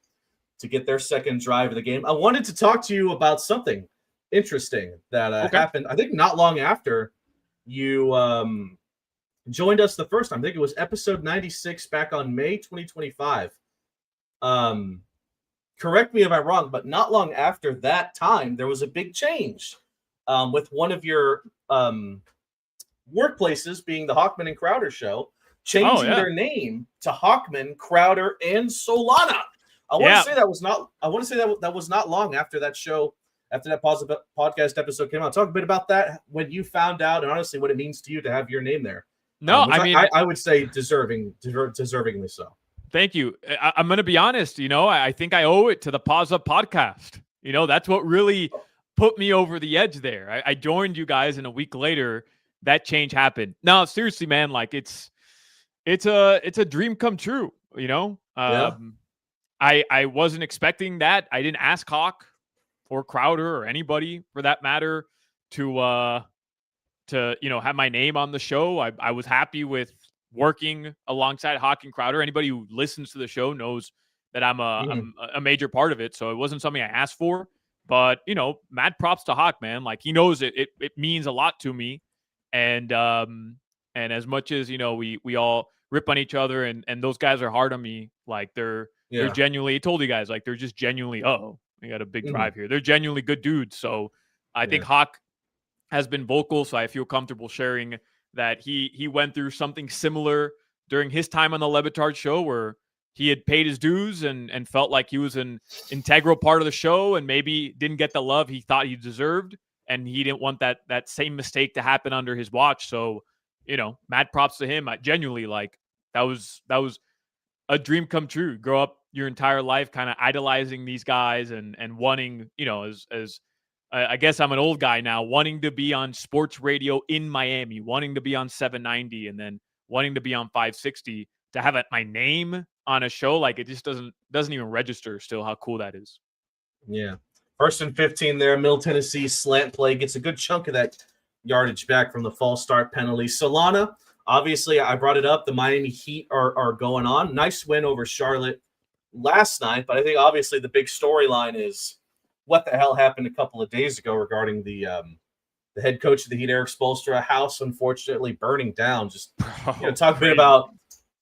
to get their second drive of the game. I wanted to talk to you about something interesting that happened, I think, not long after you joined us the first time. I think it was episode 96 back on May 2025. Correct me if I'm wrong, but not long after that time, there was a big change with one of your workplaces, being the Hawkman and Crowder show, changing their name to Hawkman, Crowder, and Solana. I want to say that was not long after that show, after that podcast episode came out. Talk a bit about that, when you found out, and honestly what it means to you to have your name there. No, I mean, I would say deservingly so. Thank you. I'm going to be honest. I think I owe it to the Paws Up podcast. That's what really put me over the edge there. I joined you guys, and a week later, that change happened. No, seriously, man, it's a dream come true. I wasn't expecting that. I didn't ask Hawk or Crowder or anybody for that matter to to have my name on the show. I was happy with working alongside Hawk and Crowder. Anybody who listens to the show knows that I'm a major part of it. So it wasn't something I asked for. But mad props to Hawk, man. Like, he knows it means a lot to me. And as much as we all rip on each other, and those guys are hard on me. Like, they're genuinely, I told you guys, like, they're just genuinely, we got a big drive here. They're genuinely good dudes. So I think Hawk has been vocal, so I feel comfortable sharing that he went through something similar during his time on the Le Batard show, where he had paid his dues and felt like he was an integral part of the show and maybe didn't get the love he thought he deserved, and he didn't want that same mistake to happen under his watch. So, mad props to him. I genuinely, like, that was a dream come true. Grow up your entire life kind of idolizing these guys and wanting, as I guess I'm an old guy now, wanting to be on sports radio in Miami, wanting to be on 790, and then wanting to be on 560. To have my name on a show, like, it just doesn't even register still how cool that is. Yeah. 1st and 15 there. Middle Tennessee slant play gets a good chunk of that yardage back from the false start penalty. Solana, obviously, I brought it up. The Miami Heat are going on. Nice win over Charlotte last night, but I think obviously the big storyline is what the hell happened a couple of days ago regarding the head coach of the Heat, Eric Spoelstra, house unfortunately burning down. Just talk a bit about,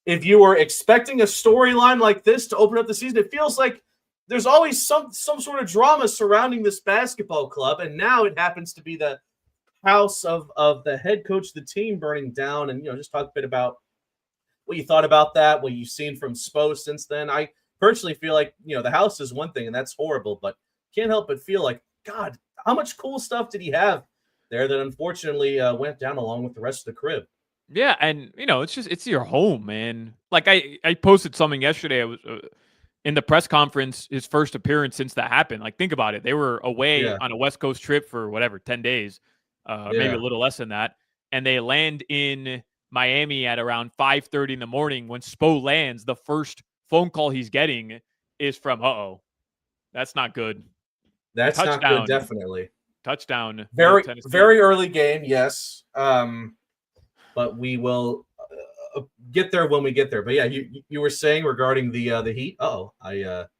if you were expecting a storyline like this to open up the season, it feels like there's always some sort of drama surrounding this basketball club, and now it happens to be the house of the head coach of the team burning down. And just talk a bit about what you thought about that, what you've seen from Spo since then. I personally feel like the house is one thing, and that's horrible, but can't help but feel like, God, how much cool stuff did he have there that unfortunately went down along with the rest of the crib. Yeah, and it's your home, man. Like, I posted something yesterday. I was in the press conference, his first appearance since that happened. Like, think about it. They were away on a West Coast trip for 10 days, maybe a little less than that, and they land in Miami at around 5:30 in the morning. When Spo lands, the first phone call he's getting is from, that's not good. That's touchdown. Not good, definitely. Touchdown. Very early game, yes. But we will get there when we get there. But yeah, you were saying regarding the Heat. Let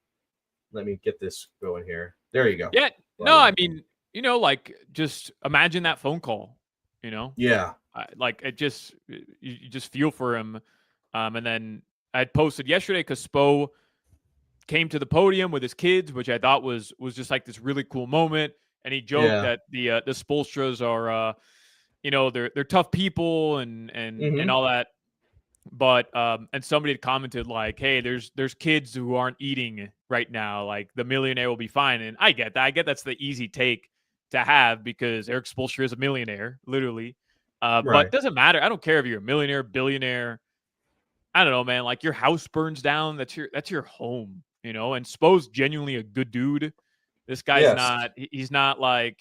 me get this going here. There you go. Yeah. No, I mean, like, just imagine that phone call. Yeah. You just feel for him. And then I had posted yesterday because Spo came to the podium with his kids, which I thought was just like this really cool moment. And he joked that the Spoelstras are, they're tough people and all that. But and somebody had commented like, hey, there's kids who aren't eating right now. Like, the millionaire will be fine. And I get that. I get that's the easy take to have because Eric Spoelstra is a millionaire, literally. But it doesn't matter. I don't care if you're a millionaire, billionaire. I don't know, man. Like, your house burns down. That's your home, And Spo's genuinely a good dude. This guy's he's not like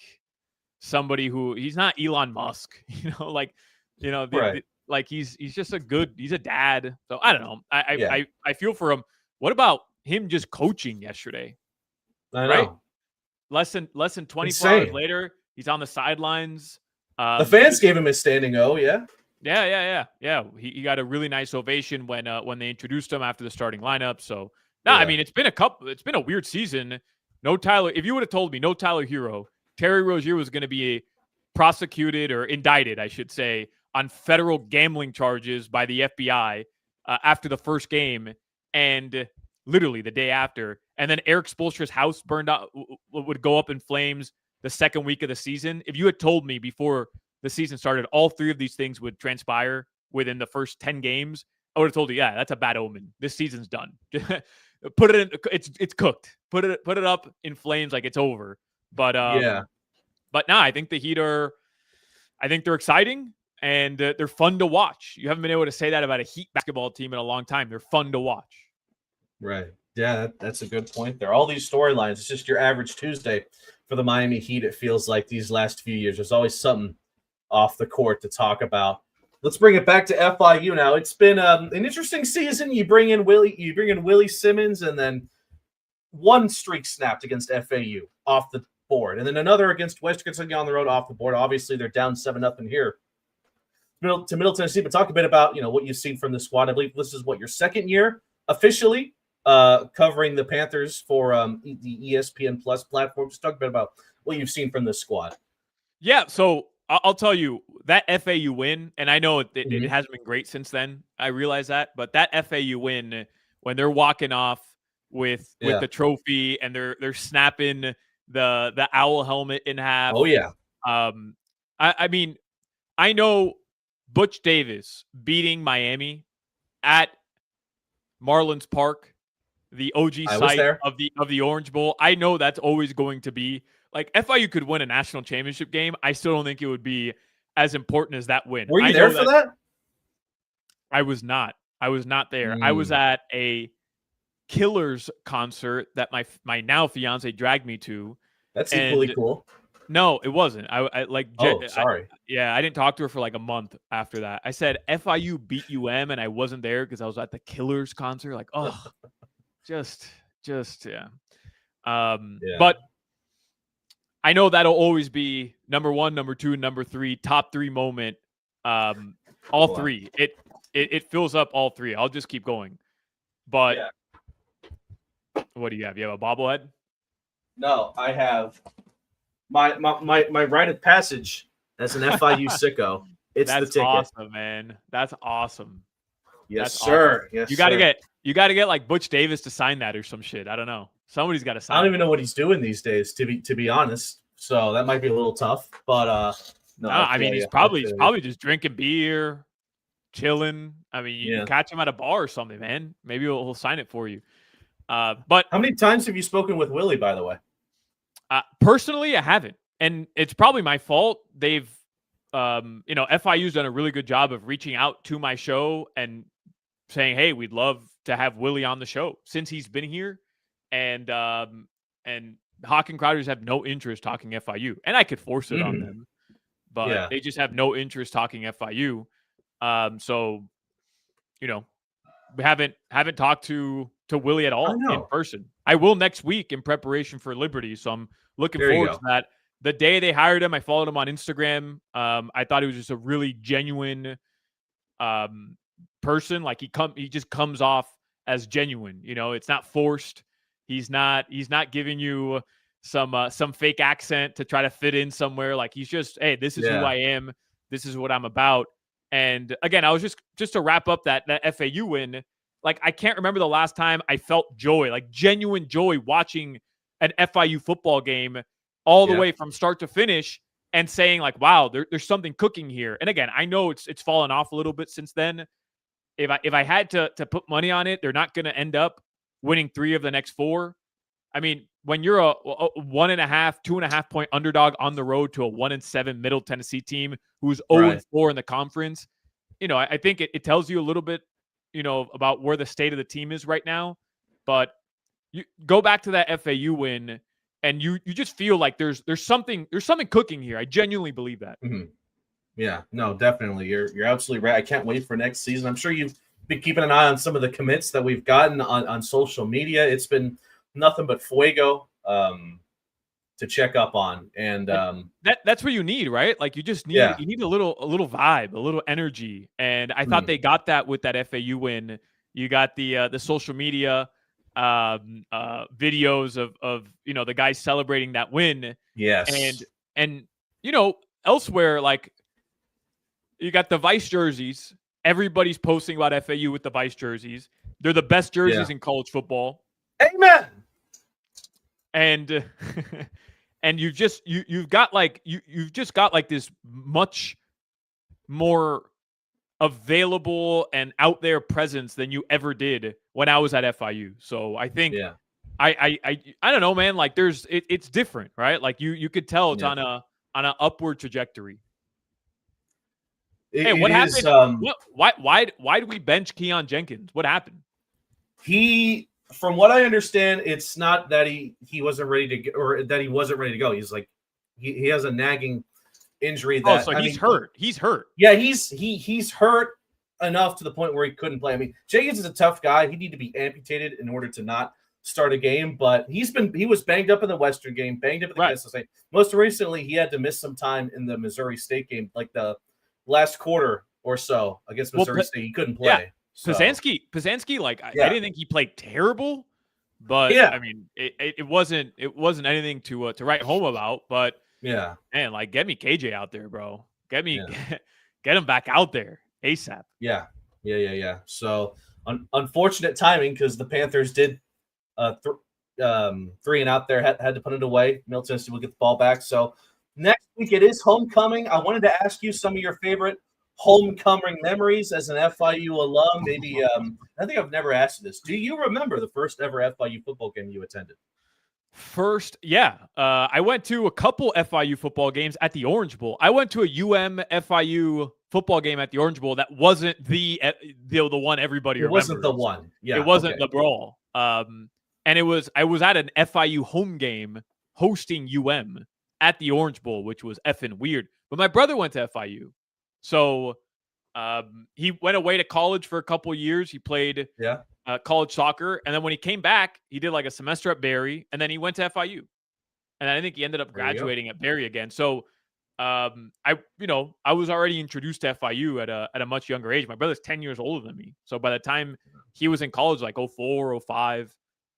somebody he's not Elon Musk, like he's just he's a dad. So I don't know. I feel for him. What about him just coaching yesterday? I know. Less than 24 hours later, he's on the sidelines. The fans gave him a standing O. Yeah. He got a really nice ovation when they introduced him after the starting lineup. So I mean, it's been a weird season. No Tyler. If you would have told me no Tyler Hero, Terry Rozier was going to be prosecuted or indicted, I should say, on federal gambling charges by the FBI after the first game, and literally the day after, and then Eric Spoelstra's house burned out, would go up in flames the second week of the season. If you had told me before the season started all three of these things would transpire within the first 10 games, I would have told you, yeah, that's a bad omen. This season's done. Put it in. It's cooked. Put it up in flames like it's over. But But no, I think the Heat are. I think they're exciting and they're fun to watch. You haven't been able to say that about a Heat basketball team in a long time. They're fun to watch. Right. Yeah, that's a good point there. All these storylines. It's just your average Tuesday for the Miami Heat. It feels like these last few years. There's always something off the court to talk about. Let's bring it back to FIU now. It's been an interesting season. You bring in Willie Simmons, and then one streak snapped against FAU off the board. And then another against West Kentucky on the road off the board. Obviously, they're down 7-0 here to Middle Tennessee. But talk a bit about what you've seen from the squad. I believe this is your second year officially covering the Panthers for the ESPN Plus platform. Just talk a bit about what you've seen from this squad. Yeah, so I'll tell you that FAU win, and I know it hasn't been great since then. I realize that, but that FAU win, when they're walking off with the trophy and they're snapping the owl helmet in half. Oh yeah. I mean, I know Butch Davis beating Miami at Marlins Park, the OG site of the Orange Bowl. I know that's always going to be like FIU could win a national championship game. I still don't think it would be as important as that win. Were you there for that? I was not. I was not there. I was at a Killers concert that my now fiance dragged me to. That's equally cool. No, it wasn't. I like. Sorry. I didn't talk to her for like a month after that. I said FIU beat UM, and I wasn't there because I was at the Killers concert. Like, oh, just yeah. But I know that'll always be number one, number two, number three, top three moment. All three. It fills up all three. I'll just keep going. But what do you have? You have a bobblehead? No, I have my rite of passage as an FIU sicko. It's the ticket. That's awesome, man. That's awesome. Yes, sir. Awesome. Yes, you gotta get like Butch Davis to sign that or some shit. I don't know. Somebody's got to sign. I don't even know what he's doing these days, to be honest. So that might be a little tough. But no, I mean he's probably just drinking beer, chilling. I mean, you can catch him at a bar or something, man. Maybe he'll sign it for you. But how many times have you spoken with Willie, by the way? Personally, I haven't, and it's probably my fault. They've, FIU's done a really good job of reaching out to my show and saying, "Hey, we'd love to have Willie on the show," since he's been here, and Hawk and Crowders have no interest talking FIU, and I could force it on them, but they just have no interest talking FIU. So, we haven't talked to Willie at all in person. I will next week in preparation for Liberty, so I'm looking forward to that. The day they hired him, I followed him on Instagram. I thought he was just a really genuine person. Like he just comes off as genuine. It's not forced. He's not giving you some fake accent to try to fit in somewhere. Like he's just, hey, this is who I am. This is what I'm about. And again, I was just to wrap up that FAU win. Like, I can't remember the last time I felt joy, like genuine joy, watching an FIU football game all the way from start to finish and saying like, wow, there's something cooking here. And again, I know it's fallen off a little bit since then. If I had to put money on it, they're not going to end up winning 3 of the next 4. I mean, when you're a 1.5, 2.5 point underdog on the road to a 1-7 Middle Tennessee team who's 0-4 in the conference, I think it tells you a little bit, about where the state of the team is right now. But you go back to that FAU win, and you just feel like there's something cooking here. I genuinely believe that. Mm-hmm. Yeah, no, definitely. You're absolutely right. I can't wait for next season. I'm sure you've been keeping an eye on some of the commits that we've gotten on social media. It's been nothing but fuego to check up on, and that's what you need, right? Like you just need you need a little vibe, a little energy, and I thought they got that with that FAU win. You got the social media videos of the guys celebrating that win. Yes, and elsewhere, like you got the Vice jerseys. Everybody's posting about FAU with the Vice jerseys. They're the best jerseys in college football. Amen. And and you've just got this much more available and out there presence than you ever did when I was at FIU. So I think I don't know, man. Like it's different, right? Like you could tell it's on an upward trajectory. What happened? Why did we bench Keon Jenkins? What happened? From what I understand, it's not that he wasn't ready to go, or that he wasn't ready to go. He's like he has a nagging injury. He's hurt. He's hurt. Yeah, he's hurt enough to the point where he couldn't play. I mean, Jenkins is a tough guy. He need to be amputated in order to not start a game, but he was banged up in the Western game, banged up in the Right. Kansas State. Most recently, he had to miss some time in the Missouri State game, like the last quarter or so against Missouri State. He couldn't play. Yeah. So, Pazansky, like I didn't think he played terrible, but Yeah. I mean, it wasn't anything to write home about. But yeah, man, like get me KJ out there, bro. Get him back out there ASAP. yeah. So unfortunate timing because the Panthers did 3 and out there, had to put it away. Middle Tennessee will get the ball back. So next week it is homecoming. I wanted to ask you some of your favorite homecoming memories as an FIU alum. Maybe I think I've never asked you this. Do you remember the first ever FIU football game you attended? First, yeah. I went to a couple FIU football games at the Orange Bowl. I went to a FIU football game at the Orange Bowl that wasn't the one everybody remembers. It wasn't the one. Yeah, it wasn't the brawl. And I was at an FIU home game hosting at the Orange Bowl, which was effing weird. But my brother went to FIU. So he went away to college for a couple years. He played college soccer. And then when he came back, he did like a semester at Barry. And then he went to FIU. And I think he ended up graduating at Barry again. So I was already introduced to FIU at a much younger age. My brother's 10 years older than me. So by the time he was in college, like 04, 05.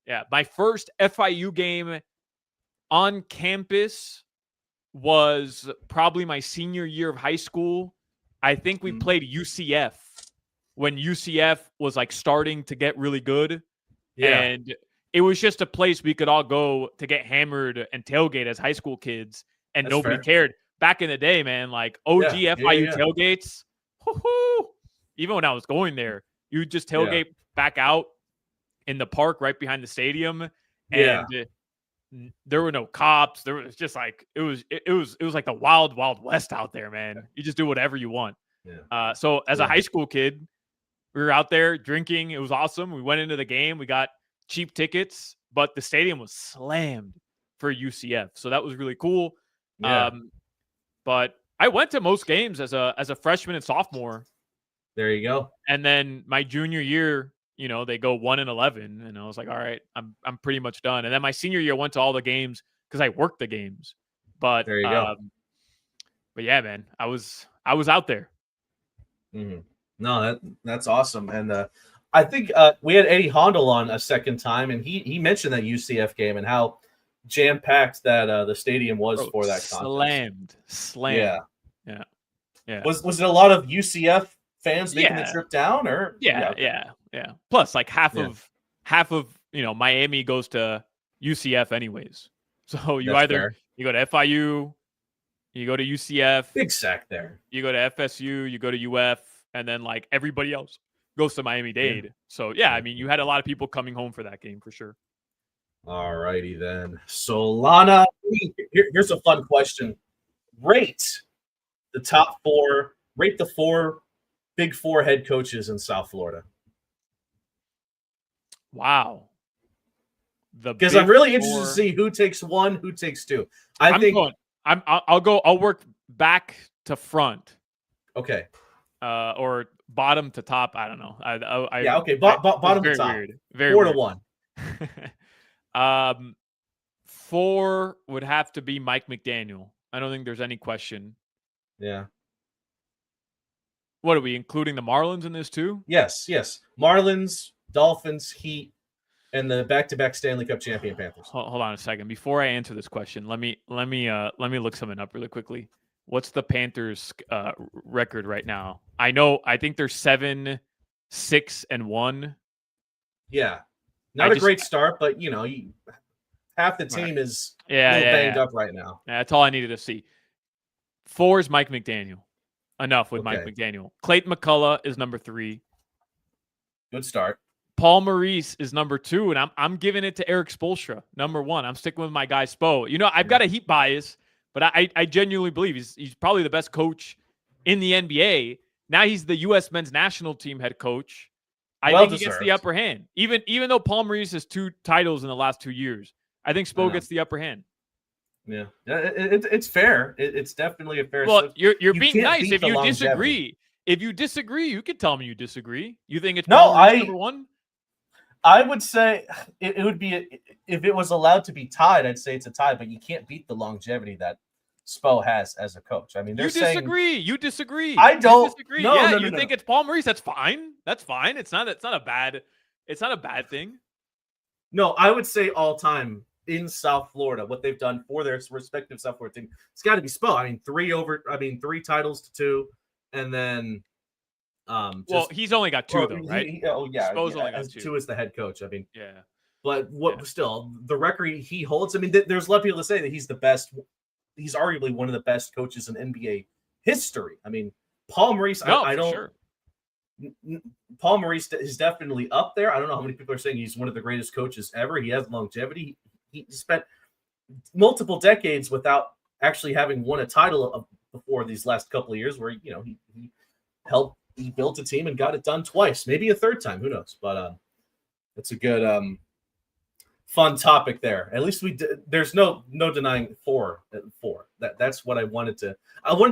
Yeah, my first FIU game on campus was probably my senior year of high school. I think we played UCF when UCF was like starting to get really good. Yeah. And it was just a place we could all go to get hammered and tailgate as high school kids, and nobody cared. Back in the day, man, like OG FIU tailgates, even when I was going there, you would just tailgate back out in the park right behind the stadium, and there were no cops. There was just like it was like the wild west out there, man. You just do whatever you want. So as a high school kid, we were out there drinking. It was awesome. We went into the game. We got cheap tickets, but the stadium was slammed for UCF, so that was really cool. But I went to most games as a freshman and sophomore. There you go. And then my junior year, they go 1-11, and I was like, all right, I'm pretty much done. And then my senior year, I went to all the games because I worked the games. But there you go. But yeah, man, I was out there. Mm-hmm. No, that's awesome. And I think we had Eddie Hondel on a second time, and he mentioned that UCF game and how jam-packed that the stadium was for that contest. Slammed. Yeah. Was it a lot of UCF fans making the trip down, or yeah. Plus, like half of Miami goes to UCF anyways. So you you go to FIU, you go to UCF, big sack there. You go to FSU, you go to UF, and then like everybody else goes to Miami-Dade. Yeah. So I mean, you had a lot of people coming home for that game for sure. All righty then. So Lana, here's a fun question. Rate the top 4. Rate the 4 Big 4 head coaches in South Florida. Wow. Because I'm really interested to see who takes 1, who takes 2. I'll work back to front. Okay. Or bottom to top. I don't know. Okay. Bottom to top. Weird. Very 4 weird. to 1. 4 would have to be Mike McDaniel. I don't think there's any question. Yeah. What are we including the Marlins in this too? Yes. Marlins, Dolphins, Heat, and the back-to-back Stanley Cup champion Panthers. Hold on a second. Before I answer this question, let me look something up really quickly. What's the Panthers record right now? I think they're 7-6-1. Yeah. Not a great start, but half the team is banged up right now. That's all I needed to see. 4 is Mike McDaniel. Enough with Mike McDaniel. Clayton McCullough is number 3. Good start. Paul Maurice is number 2, and I'm giving it to Eric Spoelstra, number 1. I'm sticking with my guy Spo. I've got a Heat bias, but I genuinely believe he's probably the best coach in the NBA. Now he's the U.S. men's national team head coach. I think he gets the upper hand. Even though Paul Maurice has 2 titles in the last 2 years, I think Spo gets the upper hand. Yeah, it's fair. It's definitely a fair. Well, you're being nice. If you disagree, you can tell me you disagree. You think it's number 1? I would say it would be if it was allowed to be tied. I'd say it's a tie, but you can't beat the longevity that Spo has as a coach. I mean, they're You saying disagree. You disagree. I don't. You disagree. No, Yeah, no, you no, think no. it's Paul Maurice? That's fine. That's fine. It's not a bad. It's not a bad thing. No, I would say all time in South Florida, what they've done for their respective South Florida team, it's got to be Spo. I mean, 3 titles to 2, and then Well, he's only got 2 though, right? Spo's only got 2. 2 as the head coach. I mean, Yeah. but still the record he holds. I mean, there's a lot of people that say that he's the best. He's arguably one of the best coaches in NBA history. I mean, Paul Maurice. I don't. Sure. Paul Maurice is definitely up there. I don't know how many people are saying he's one of the greatest coaches ever. He has longevity. He spent multiple decades without actually having won a title before these last couple of years, where he built a team and got it done twice, maybe a third time. Who knows? But it's a good fun topic there. At least there's no denying four. That's what I wanted to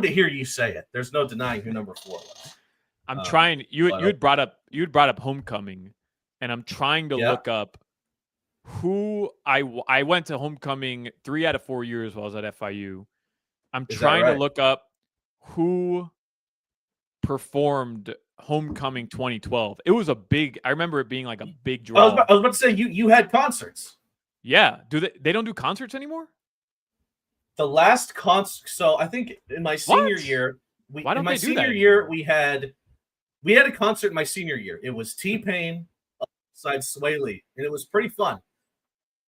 hear you say it. There's no denying who number 4 was. I'm trying. You had brought up homecoming, and I'm trying to look up who I went to homecoming 3 out of 4 years while I was at FIU. I'm trying to look up who performed homecoming 2012. It was I remember it being like a big draw. I was about to say you had concerts. Yeah. Do they don't do concerts anymore? The last concert. So I think in my senior year, we had a concert in my senior year. It was T-Pain alongside Sway Lee, and it was pretty fun.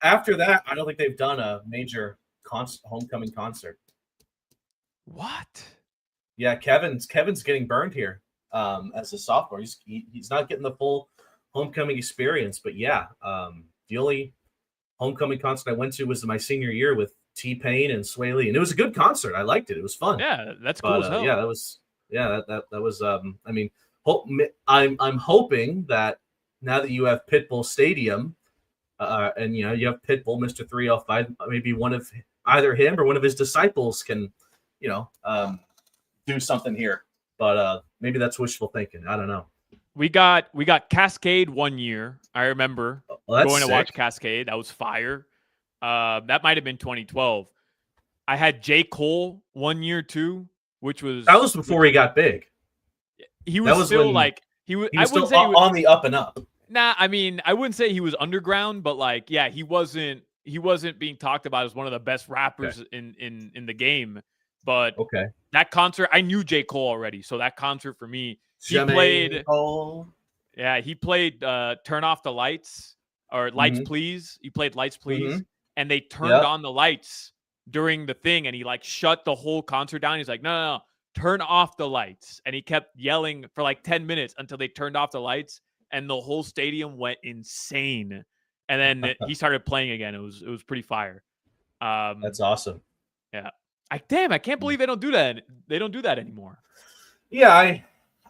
After that, I don't think they've done a major homecoming concert. What? Yeah, Kevin's getting burned here as a sophomore. He's not getting the full homecoming experience. But yeah, the only homecoming concert I went to was my senior year with T-Pain and Sway Lee, and it was a good concert. I liked it. It was fun. Yeah, that's cool as hell. Yeah, that was. I mean, I'm hoping that now that you have Pitbull Stadium, and you have Pitbull, Mr. 305, maybe one of either him or one of his disciples can, do something here. But maybe that's wishful thinking. I don't know. We got Cascade one year. I remember going to watch Cascade. That was fire. That might have been 2012. I had J. Cole one year too, which was before he got big. He was still like he was. I wouldn't say on the up and up. Nah, I mean, I wouldn't say he was underground, but like, yeah, he wasn't being talked about as one of the best rappers in the game. But that concert, I knew J. Cole already, so that concert for me, he played Turn Off the Lights or Lights Please. He played Lights Please, and they turned on the lights during the thing, and he like shut the whole concert down. He's like, no, turn off the lights. And he kept yelling for like 10 minutes until they turned off the lights, and the whole stadium went insane. And then he started playing again. It was pretty fire. That's awesome. Yeah. I can't believe they don't do that. They don't do that anymore. Yeah,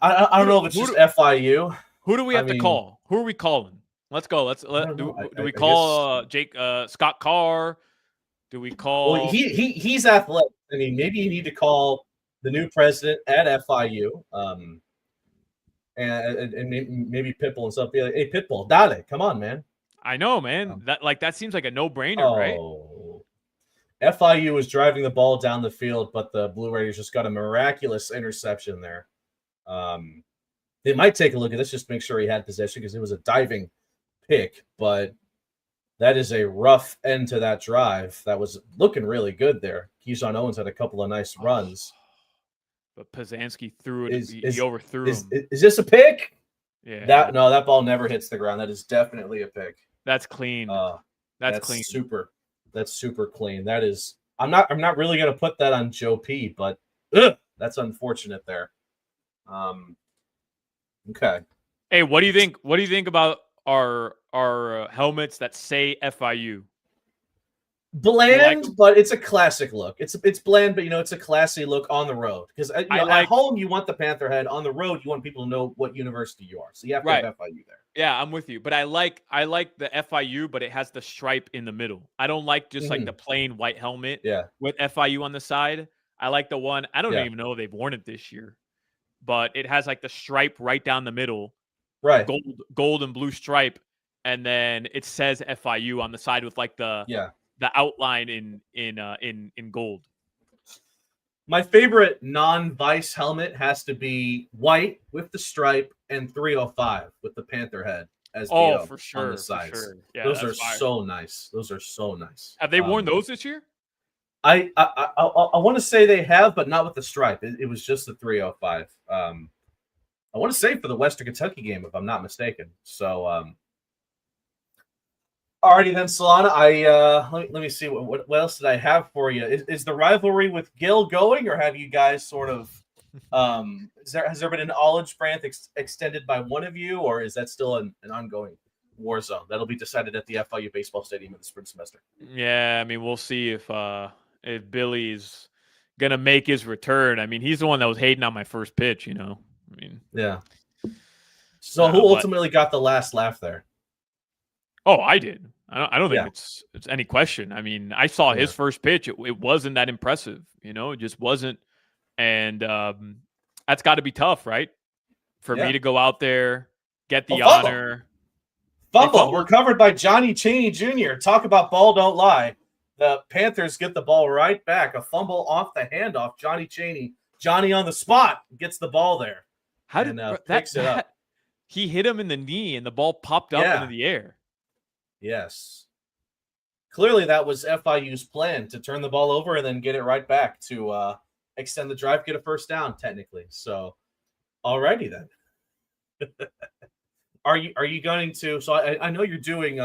I don't know if it's just FIU. Who do we have to call? Who are we calling? Let's go. Do we call Jake Scott Carr? Do we call? Well, he's athletic. I mean, maybe you need to call the new president at FIU, and maybe Pitbull and stuff. Be like, hey, Pitbull, dale, come on, man. I know, man. That seems like a no-brainer, right? FIU was driving the ball down the field, but the Blue Raiders just got a miraculous interception there. They might take a look at this just to make sure he had possession because it was a diving pick, but that is a rough end to that drive. That was looking really good there. Keyshawn Owens had a couple of nice runs. But Pazanski threw it. He overthrew him. Is this a pick? Yeah. That ball never hits the ground. That is definitely a pick. That's clean. That's clean. Super. That's super clean. That is. I'm not really gonna put that on Joe P, but that's unfortunate there. Okay. Hey, what do you think? What do you think about our helmets that say FIU? Bland, but it's a classic look. It's bland, but it's a classy look on the road. Because at home you want the Panther head. On the road you want people to know what university you are. So you have to have FIU there. Yeah, I'm with you. But I like the FIU, but it has the stripe in the middle. I don't like just like the plain white helmet with FIU on the side. I like the one. I don't even know if they've worn it this year, but it has like the stripe right down the middle. Right. Gold and blue stripe. and then it says FIU on the side with like the outline in gold. My favorite non-Vice helmet has to be white with the stripe and 305 with the Panther head as the O for sure, on the sides. For sure. Yeah, those are fire. so nice. Those are so nice. Have they worn those this year? I want to say they have, but not with the stripe. It was just the 305. I want to say for the Western Kentucky game, if I'm not mistaken. So, alrighty then, Solana. Let me see what else did I have for you. Is the rivalry with Gil going, or have you guys sort of has there been an olive branch extended by one of you, or is that still an ongoing war zone that'll be decided at the FIU baseball stadium in the spring semester? Yeah, I mean, we'll see if Billy's gonna make his return. I mean, he's the one that was hating on my first pitch. I mean, yeah. So who ultimately got the last laugh there? Oh, I did. I don't think it's any question. I mean, I saw his first pitch. It wasn't that impressive. It just wasn't. And that's got to be tough, right? For me to go out there, get the honor. Fumble recovered by Johnny Chaney Jr. Talk about ball don't lie. The Panthers get the ball right back. A fumble off the handoff. Johnny Chaney. Johnny on the spot gets the ball there. How did picks it up? He hit him in the knee, and the ball popped up into the air. Yes. Clearly, that was FIU's plan, to turn the ball over and then get it right back to extend the drive, get a first down, technically. So, alrighty then. Are you going to? So I know you're doing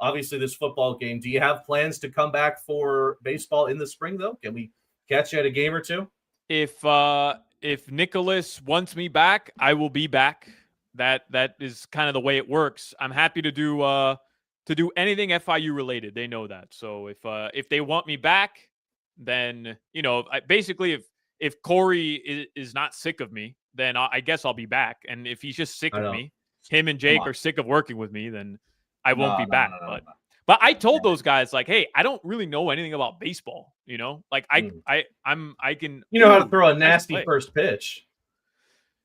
obviously this football game. Do you have plans to come back for baseball in the spring though? Can we catch you at a game or two? If Nicholas wants me back, I will be back. That is kind of the way it works. I'm happy to do anything FIU related. They know that. So if they want me back, then basically if Corey is not sick of me, then I guess I'll be back. And if he's just sick of me, him and Jake are sick of working with me, then I won't be back. But I told those guys, like, hey, I don't really know anything about baseball. Like I can. You know how to throw a nasty first pitch.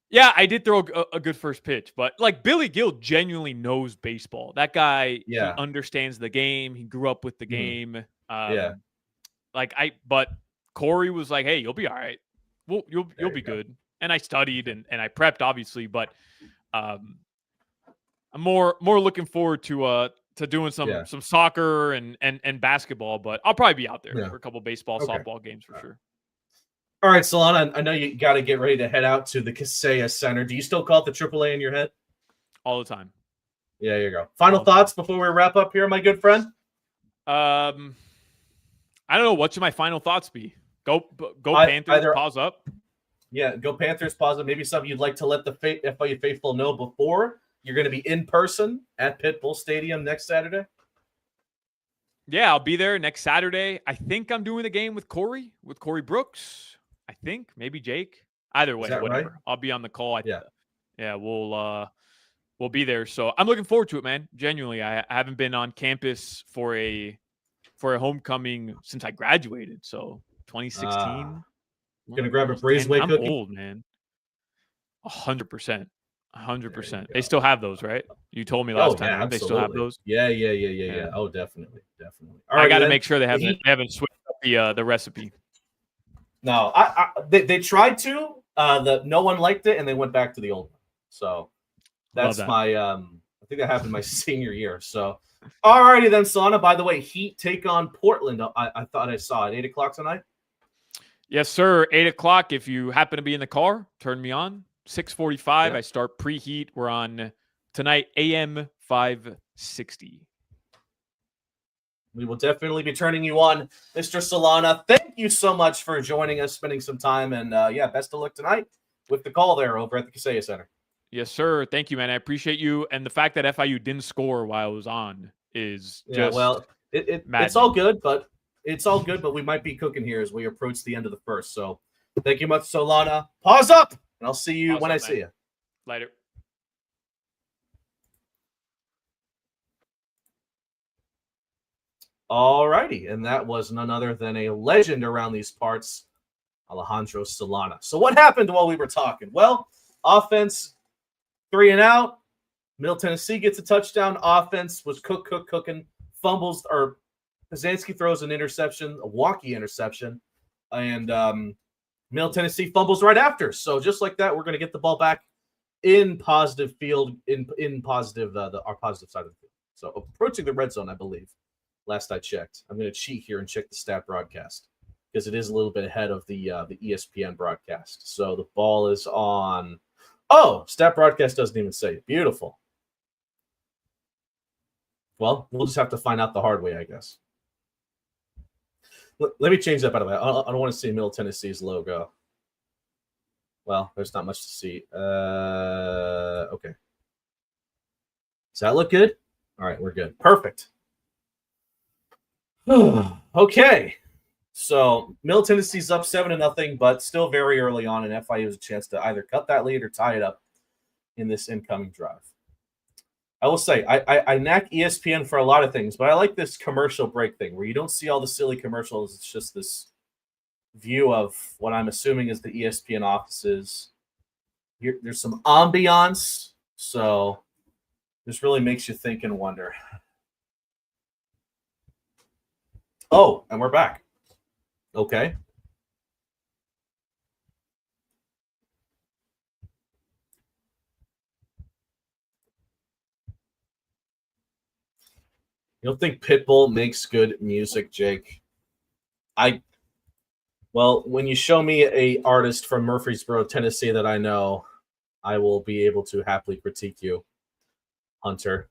Yeah, I did throw a good first pitch, but like Billy Gill genuinely knows baseball. That guy, he understands the game. He grew up with the game. But Corey was like, hey, you'll be all right. Well, you'll be good. And I studied and I prepped, obviously, but I'm more looking forward to doing some soccer and basketball, but I'll probably be out there for a couple baseball, softball games for sure. All right, Solana, I know you got to get ready to head out to the Kaseya Center. Do you still call it the AAA in your head? All the time. Yeah, there you go. Final thoughts before we wrap up here, my good friend? I don't know. What should my final thoughts be? Go Panthers, Paws up. Yeah, go Panthers, Paws up. Maybe something you'd like to let the FIU faithful know before you're going to be in person at Pitbull Stadium next Saturday? Yeah, I'll be there next Saturday. I think I'm doing the game with Corey Brooks. I think maybe Jake. Either way, whatever. Right? I'll be on the call. We'll be there. So I'm looking forward to it, man. Genuinely, I haven't been on campus for a homecoming since I graduated. So 2016. Gonna grab a Breezeway cookie. I'm old, man. 100%. 100%. They still have those, right? You told me last time. They still have those. Yeah. Oh, definitely. All right, I got to make sure they haven't switched up the recipe. No, they tried to. No one liked it, and they went back to the old one. So that's my. I think that happened my senior year. So, alrighty then, Solana. By the way, Heat take on Portland. I thought I saw it 8:00 tonight. Yes, sir. 8:00. If you happen to be in the car, turn me on. 6:45. I start preheat. We're on tonight. AM 560. We will definitely be turning you on, Mr. Solana. Thank you so much for joining us, spending some time, and best of luck tonight with the call there over at the Kaseya Center. Yes, sir. Thank you, man. I appreciate you, and the fact that FIU didn't score while I was on is just it's all good, but we might be cooking here as we approach the end of the first. So, thank you much, Solana. Pause up, and I'll see you when I see you. Later. All righty, and that was none other than a legend around these parts, Alejandro Solana. So what happened while we were talking? Well, offense 3 and out, Middle Tennessee gets a touchdown. Offense was cooking. Fumbles, or Pizanski throws an interception, a wonky interception, and Middle Tennessee fumbles right after. So just like that, we're going to get the ball back in positive field, in positive our positive side of the field. So approaching the red zone, I believe. Last I checked, I'm going to cheat here and check the stat broadcast because it is a little bit ahead of the ESPN broadcast. So the ball is on. Oh, stat broadcast doesn't even say it. Beautiful. Well, we'll just have to find out the hard way, I guess. Let me change that, by the way. I don't want to see Middle Tennessee's logo. Well, there's not much to see. Okay. Does that look good? All right, we're good. Perfect. Okay. So Middle Tennessee's up 7-0, but still very early on, and FIU has a chance to either cut that lead or tie it up in this incoming drive. I will say, I knack ESPN for a lot of things, but I like this commercial break thing where you don't see all the silly commercials. It's just this view of what I'm assuming is the ESPN offices. There's some ambiance, so this really makes you think and wonder. Oh, and we're back. Okay. You don't think Pitbull makes good music, Jake? Well, when you show me a artist from Murfreesboro, Tennessee that I know, I will be able to happily critique you, Hunter,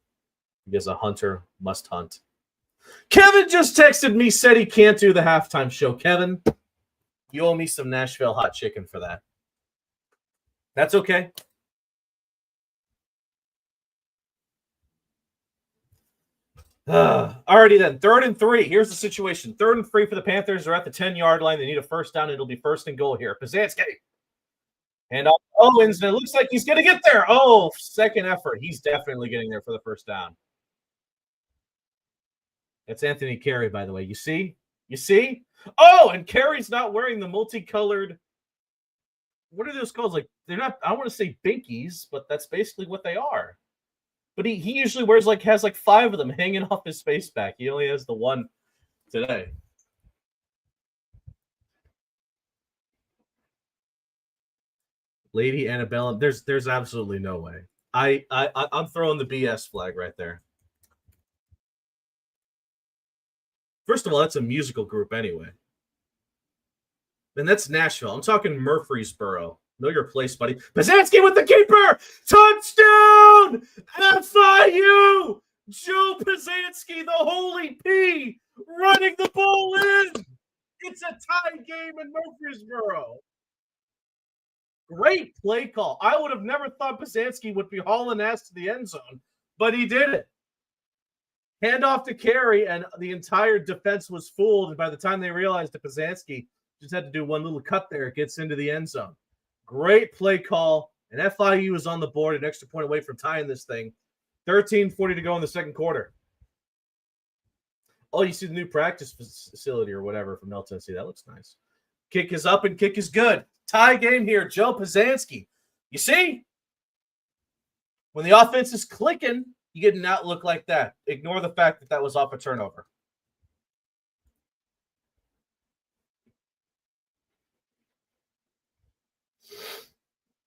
because a hunter must hunt. Kevin just texted me, said he can't do the halftime show. Kevin, you owe me some Nashville hot chicken for that. That's okay. Alrighty then, 3rd and 3. Here's the situation. 3rd and 3 for the Panthers. They're at the 10-yard line. They need a first down. It'll be 1st and goal here. Pizanski. And Owens, and it looks like he's going to get there. Oh, second effort. He's definitely getting there for the first down. That's Anthony Carey, by the way. You see? You see? Oh, and Carey's not wearing the multicolored. What are those called? Like, they're not, I don't want to say binkies, but that's basically what they are. But he usually wears has 5 of them hanging off his face back. He only has the one today. Lady Annabella, there's absolutely no way. I'm throwing the BS flag right there. First of all, that's a musical group anyway. And that's Nashville. I'm talking Murfreesboro. Know your place, buddy. Pizanski with the keeper! Touchdown! FIU! Joe Pizanski, the holy P, running the ball in! It's a tie game in Murfreesboro. Great play call. I would have never thought Pizanski would be hauling ass to the end zone, but he did it. Handoff to Carey, and the entire defense was fooled. And by the time they realized that Pizanski just had to do one little cut there, it gets into the end zone. Great play call, and FIU is on the board, an extra point away from tying this thing. 13:40 to go in the second quarter. Oh, you see the new practice facility or whatever from Middle Tennessee. That looks nice. Kick is up and kick is good. Tie game here, Joe Pizanski. You see? When the offense is clicking, you get an outlook like that. Ignore the fact that was off a turnover.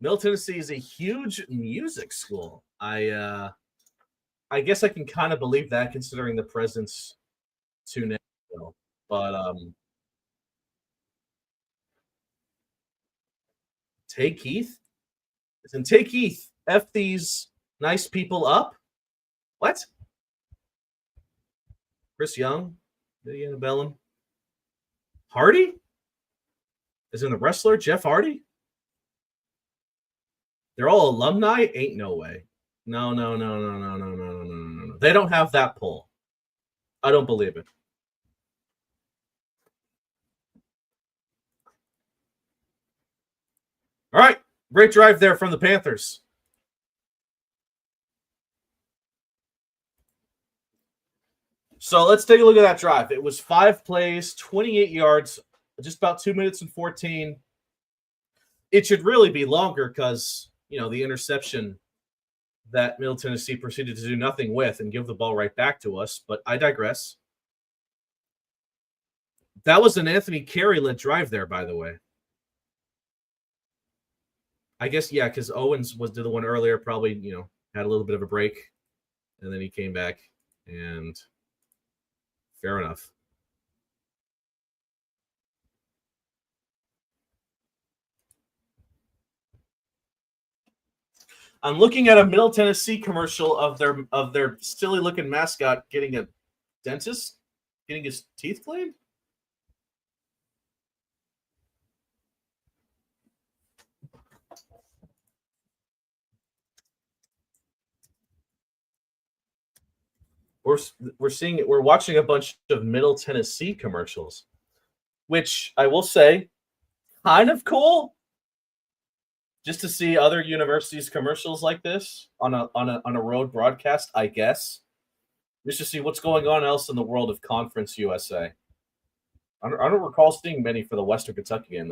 Middle Tennessee is a huge music school. I guess I can kind of believe that considering the presence to Nashville. But Tay Keith? Isn't Tay Keith F these nice people up? What? Chris Young? Viviana Bellum? Hardy? Is in the wrestler Jeff Hardy? They're all alumni? Ain't no way. No. They don't have that pull. I don't believe it. All right. Great drive there from the Panthers. So let's take a look at that drive. It was 5 plays, 28 yards, just about 2 minutes and 14. It should really be longer because, the interception that Middle Tennessee proceeded to do nothing with and give the ball right back to us. But I digress. That was an Anthony Carey-led drive there, by the way. I guess, yeah, because Owens did the one earlier, probably, had a little bit of a break, and then he came back, and fair enough. I'm looking at a Middle Tennessee commercial of their silly looking mascot getting a dentist, getting his teeth cleaned. We're watching a bunch of Middle Tennessee commercials, which I will say, kind of cool. Just to see other universities' commercials like this on a road broadcast, I guess. Just to see what's going on else in the world of Conference USA. I don't recall seeing many for the Western Kentucky game,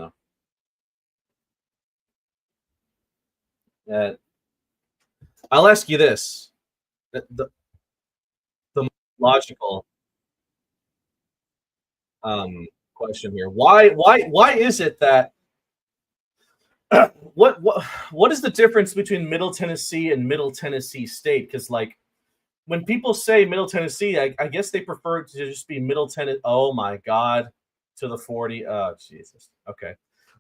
though. I'll ask you this: the logical question here. Why is it that what is the difference between Middle Tennessee and Middle Tennessee State? Because when people say Middle Tennessee, I guess they prefer to just be Middle Tennessee. Oh my God, to the 40. Oh Jesus. Okay.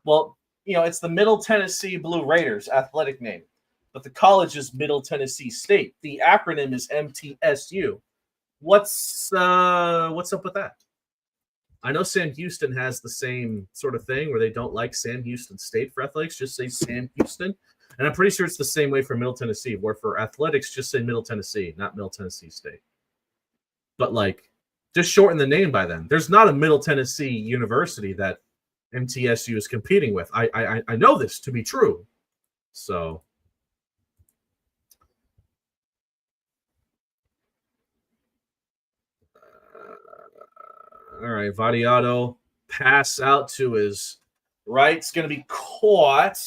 Well, it's the Middle Tennessee Blue Raiders athletic name, but the college is Middle Tennessee State. The acronym is MTSU. What's up with that? I know Sam Houston has the same sort of thing where they don't like Sam Houston State for athletics, just say Sam Houston. And I'm pretty sure it's the same way for Middle Tennessee, where for athletics, just say Middle Tennessee, not Middle Tennessee State. But just shorten the name by then. There's not a Middle Tennessee University that MTSU is competing with. I know this to be true. So all right, Vadiato pass out to his right. It's going to be caught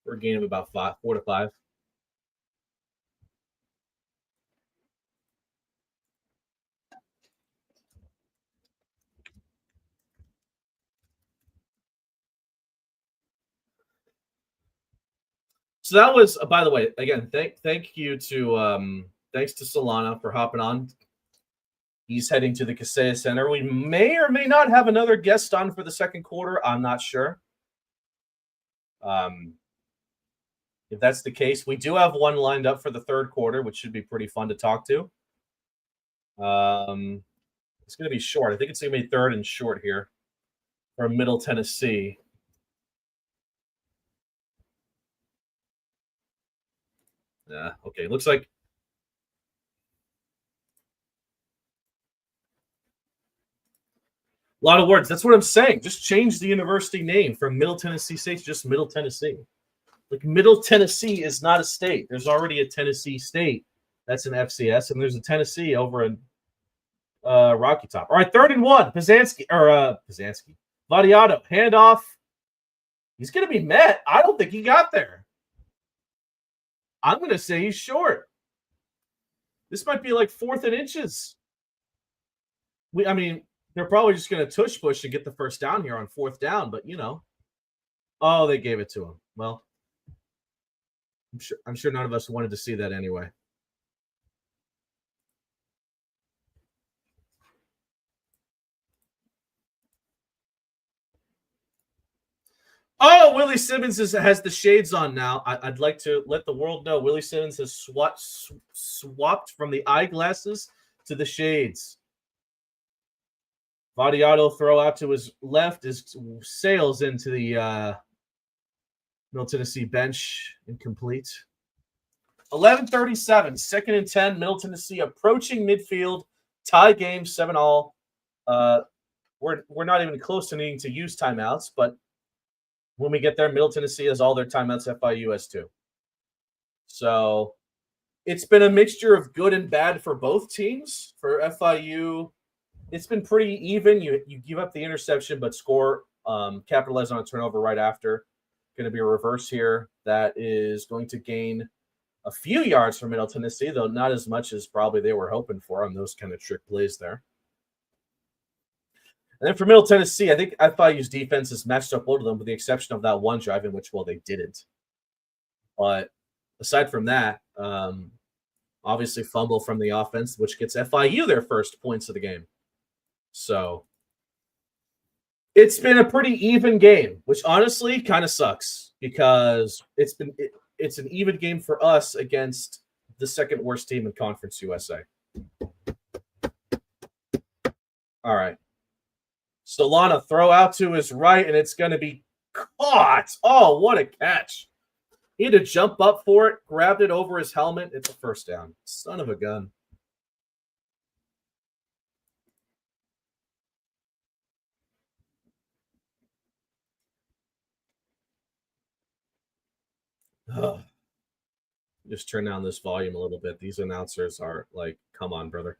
for a gain of about 4 to 5. So that was, by the way, again, thank you to thanks to Solana for hopping on. He's heading to the Kaseya Center. We may or may not have another guest on for the second quarter. I'm not sure. If that's the case, we do have one lined up for the third quarter, which should be pretty fun to talk to. It's going to be short. I think it's going to be third and short here for Middle Tennessee. Yeah, okay. Looks like a lot of words. That's what I'm saying. Just change the university name from Middle Tennessee State to just Middle Tennessee. Middle Tennessee is not a state. There's already a Tennessee State. That's an FCS, and there's a Tennessee over in Rocky Top. All right, 3rd and 1. Pizanski. Vadiato. Handoff. He's going to be met. I don't think he got there. I'm going to say he's short. This might be 4th and inches. They're probably just going to tush push and get the first down here on 4th down, but oh, they gave it to him. Well, I'm sure none of us wanted to see that anyway. Oh, Willie Simmons has the shades on now. I'd like to let the world know Willie Simmons has swapped from the eyeglasses to the shades. Vadiato throw out to his left sails into the Middle Tennessee bench, incomplete. 11:37, 2nd and 10. Middle Tennessee approaching midfield, tie game, 7-all. We're not even close to needing to use timeouts, but when we get there, Middle Tennessee has all their timeouts. FIU has too. So it's been a mixture of good and bad for both teams. For FIU, it's been pretty even. You give up the interception, but score, capitalize on a turnover right after. Going to be a reverse here that is going to gain a few yards from Middle Tennessee, though not as much as probably they were hoping for on those kind of trick plays there. And then for Middle Tennessee, I think FIU's defense is matched up well to them with the exception of that one drive in which, well, they didn't. But aside from that, obviously fumble from the offense, which gets FIU their first points of the game. So it's been a pretty even game, which honestly kind of sucks because it's an even game for us against the second worst team in Conference USA. All right. Solana throw out to his right, and it's going to be caught. Oh, what a catch. He had to jump up for it, grabbed it over his helmet. It's a first down. Son of a gun. Ugh. Just turn down this volume a little bit. These announcers are like, come on, brother.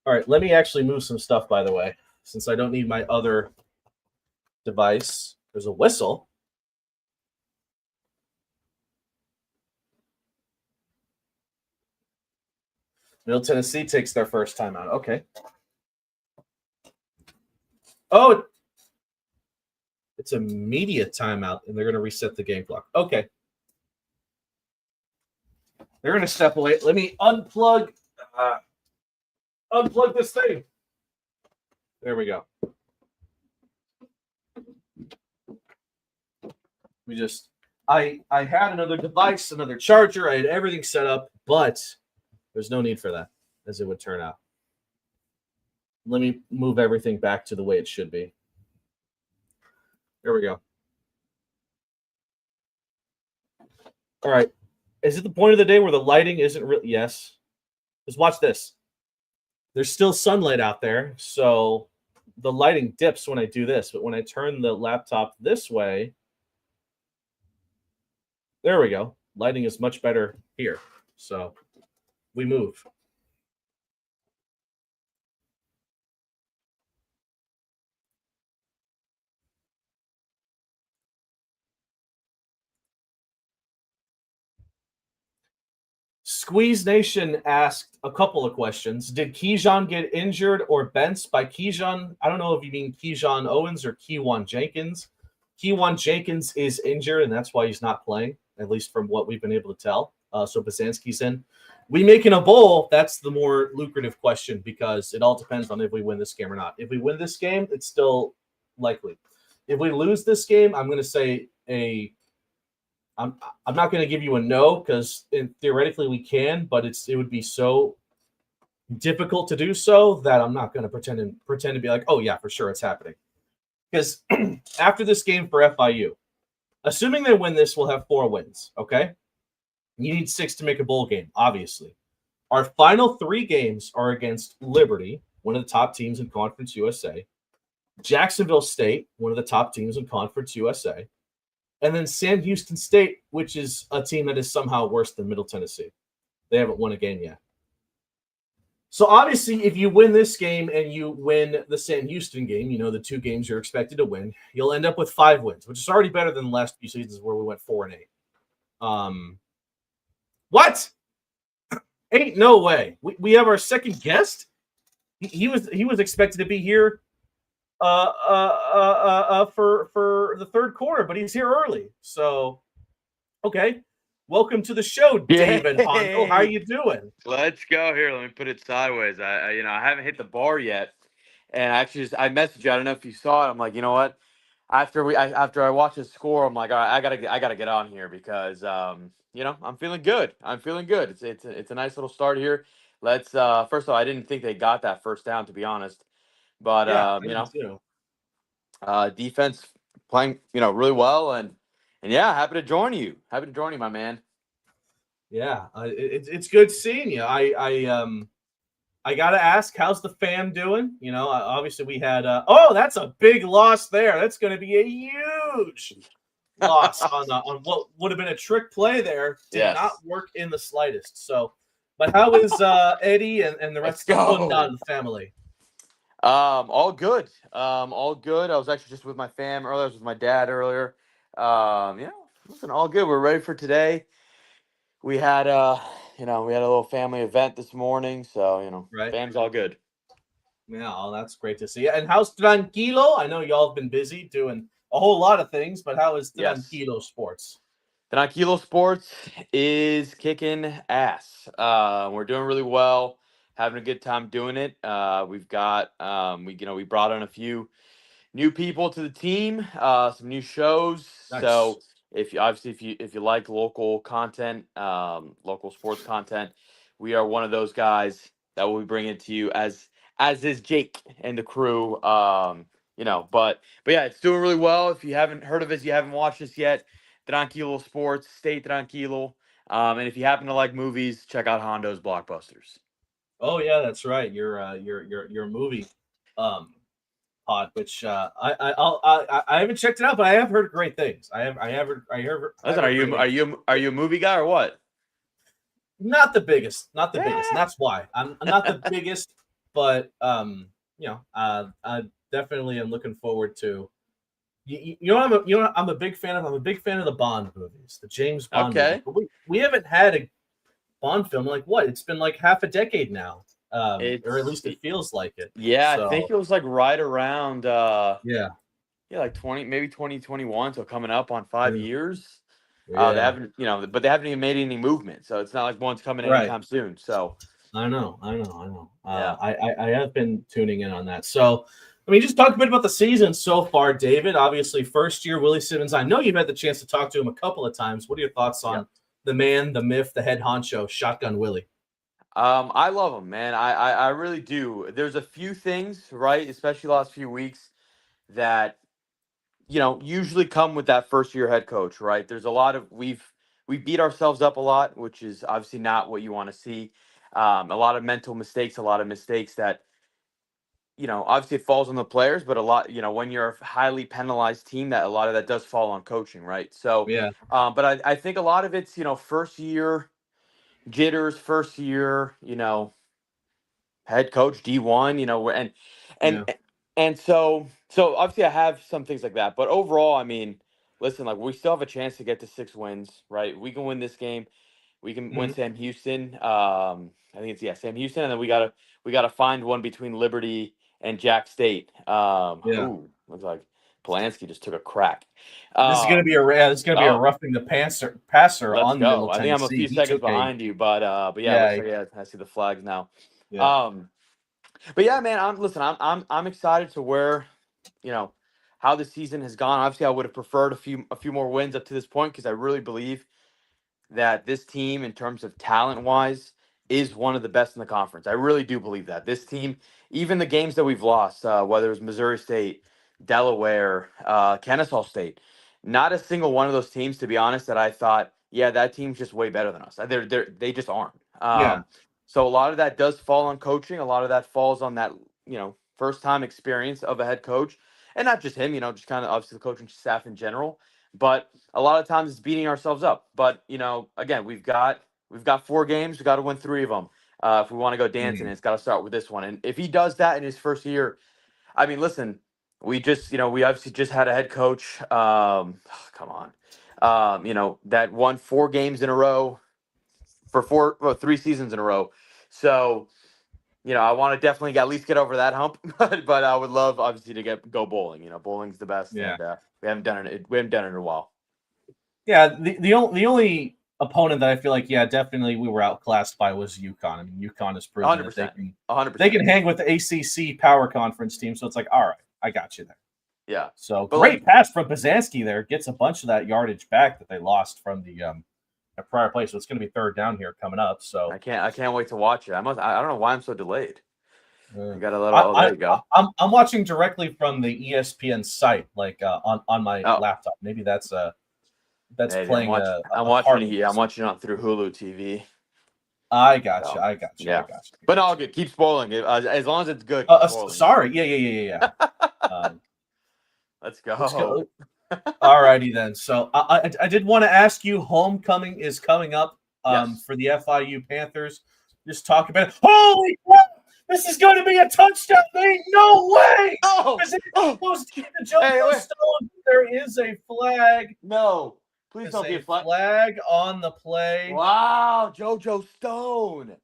All right, let me actually move some stuff, by the way, since I don't need my other device. There's a whistle. Middle Tennessee takes their first timeout. Okay. Oh, it's a media timeout, and they're going to reset the game clock. Okay. They're going to step away. Let me unplug this thing. There we go. I had another device, another charger. I had everything set up, but there's no need for that, as it would turn out. Let me move everything back to the way it should be. There we go. All right. Is it the point of the day where the lighting isn't really? Yes. Just watch this. There's still sunlight out there, so the lighting dips when I do this. But when I turn the laptop this way, there we go. Lighting is much better here. So we move. Squeeze Nation asked a couple of questions. Did Keyshawn get injured or benched? By Keyshawn, I don't know if you mean Keyshawn Owens or Keywan Jenkins. Keywan Jenkins is injured, and that's why he's not playing, at least from what we've been able to tell. So Basanski's in. We making a bowl, that's the more lucrative question because it all depends on if we win this game or not. If we win this game, it's still likely. If we lose this game, I'm going to say I'm not going to give you a no because theoretically we can, but it would be so difficult to do so that I'm not going to pretend to be like, oh yeah, for sure it's happening. Because after this game for FIU, assuming they win this, we'll have 4 wins. Okay, you need 6 to make a bowl game. Obviously, our final 3 games are against Liberty, one of the top teams in Conference USA, Jacksonville State, one of the top teams in Conference USA. And then Sam Houston State, which is a team that is somehow worse than Middle Tennessee. They haven't won a game yet. So obviously, if you win this game and you win the Sam Houston game, the 2 games you're expected to win, you'll end up with 5 wins, which is already better than the last few seasons where we went 4-8. What? Ain't no way. We have our second guest. He was expected to be here for the third quarter, but he's here early. So, okay. Welcome to the show, David Hondo. How are you doing? Let's go here. Let me put it sideways. I haven't hit the bar yet, and I messaged you. I don't know if you saw it. I'm like, you know what? After I watch the score, I'm like, all right, I gotta get on here because I'm feeling good. It's a nice little start here. Let's first of all, I didn't think they got that first down, to be honest, but defense playing really well, and yeah, happy to join you, my man. Yeah, it's good seeing you. I gotta ask, how's the fam doing? Obviously we had that's a big loss there. That's going to be a huge loss on what would have been a trick play there. Did not work in the slightest. So, but how is Eddie and the rest of the family? All good. All good. I was actually just with my fam earlier. I was with my dad earlier. Listen, all good. We're ready for today. we had we had a little family event this morning, so Right. fam's all good. Yeah, oh, that's great to see. And how's Tranquilo? I know y'all have been busy doing a whole lot of things, but how is Yes. Tranquilo Sports? Tranquilo Sports is kicking ass. We're doing really well, having a good time doing it. We've got we brought on a few new people to the team, some new shows. Nice. So if you like local content, local sports content, we are one of those guys that will be bringing to you as is Jake and the crew. But yeah, it's doing really well. If you haven't heard of us, you haven't watched us yet, Tranquilo Sports, stay tranquilo. And if you happen to like movies, check out Hondo's Blockbusters. Oh yeah, that's right. Your movie pod, which I haven't checked it out, but I have heard great things. I have heard. Listen, are you a movie guy or what? Not the biggest, and that's why I'm not the biggest, but I definitely am looking forward to. I'm a big fan of. I'm a big fan of the Bond movies, the James Bond movies. But we haven't had a Bond film like what? It's been like half a decade now, or at least it feels like it. Yeah, so, I think it was like right around like 2021, so coming up on 5 years. Yeah. They haven't, but they haven't even made any movement, so it's not like one's coming anytime soon. So I know. Yeah. I have been tuning in on that. So I mean, just talk a bit about the season so far, David. Obviously, first year Willie Simmons. I know you've had the chance to talk to him a couple of times. What are your thoughts on the man, the myth, the head honcho, Shotgun Willie? I love him, man. I really do. There's a few things, right, especially the last few weeks, that usually come with that first year head coach, right? There's a lot of we beat ourselves up a lot, which is obviously not what you want to see. A lot of mental mistakes, a lot of mistakes that obviously it falls on the players, but a lot, when you're a highly penalized team, that a lot of that does fall on coaching, right? So yeah. But I think a lot of it's first year jitters, first year head coach D1, and so obviously I have some things like that, but overall, I mean, listen, like we still have a chance to get to 6 wins, right? We can win this game. We can win Sam Houston. I think it's Sam Houston, and then we gotta find one between Liberty and Jack State. Ooh, looks like Polanski just took a crack. This is gonna be a roughing the passer let's on go. Middle Tennessee. I think I'm a few seconds behind you, but yeah, I see the flags now. Yeah. But yeah, man, I'm excited to where, how the season has gone. Obviously, I would have preferred a few more wins up to this point because I really believe that this team, in terms of talent wise, is one of the best in the conference. I really do believe that this team, even the games that we've lost, whether it was Missouri State, Delaware, Kennesaw State, not a single one of those teams, to be honest, that I thought, yeah, that team's just way better than us. They just aren't. So a lot of that does fall on coaching. A lot of that falls on that, first time experience of a head coach, and not just him. Just kind of obviously the coaching staff in general. But a lot of times it's beating ourselves up. But again, we've got 4 games. We got to win 3 of them if we want to go dancing. It's got to start with this one. And if he does that in his first year, I mean, listen, we obviously just had a head coach. Come on, that won 4 games in a row for 3 seasons in a row. So, I want to definitely at least get over that hump, but I would love obviously to go bowling. Bowling's the best. Yeah. And, we haven't done it. We haven't done it in a while. Yeah. The only opponent that I feel like, definitely we were outclassed by was UConn. I mean, UConn has proven 100%. They can hang with the ACC power conference team. So it's like, all right, I got you there. Yeah. So great pass from Pizanski there. Gets a bunch of that yardage back that they lost from the prior play. So it's going to be 3rd down here coming up. So I can't wait to watch it. I don't know why I'm so delayed. You got a little. There you go. I'm watching directly from the ESPN site, like on my laptop. Maybe that's playing. I'm watching it through Hulu TV. I got you. Yeah. But no, good. Keep spoiling it as long as it's good. Sorry. Yeah. Let's go. All righty then. So I did want to ask you. Homecoming is coming up for the FIU Panthers. Just talk about it. Holy crap! This is going to be a touchdown. Ain't no way. Oh, There is a flag. No. Please It's don't be a a flag. flag on the play. Wow, JoJo Stone.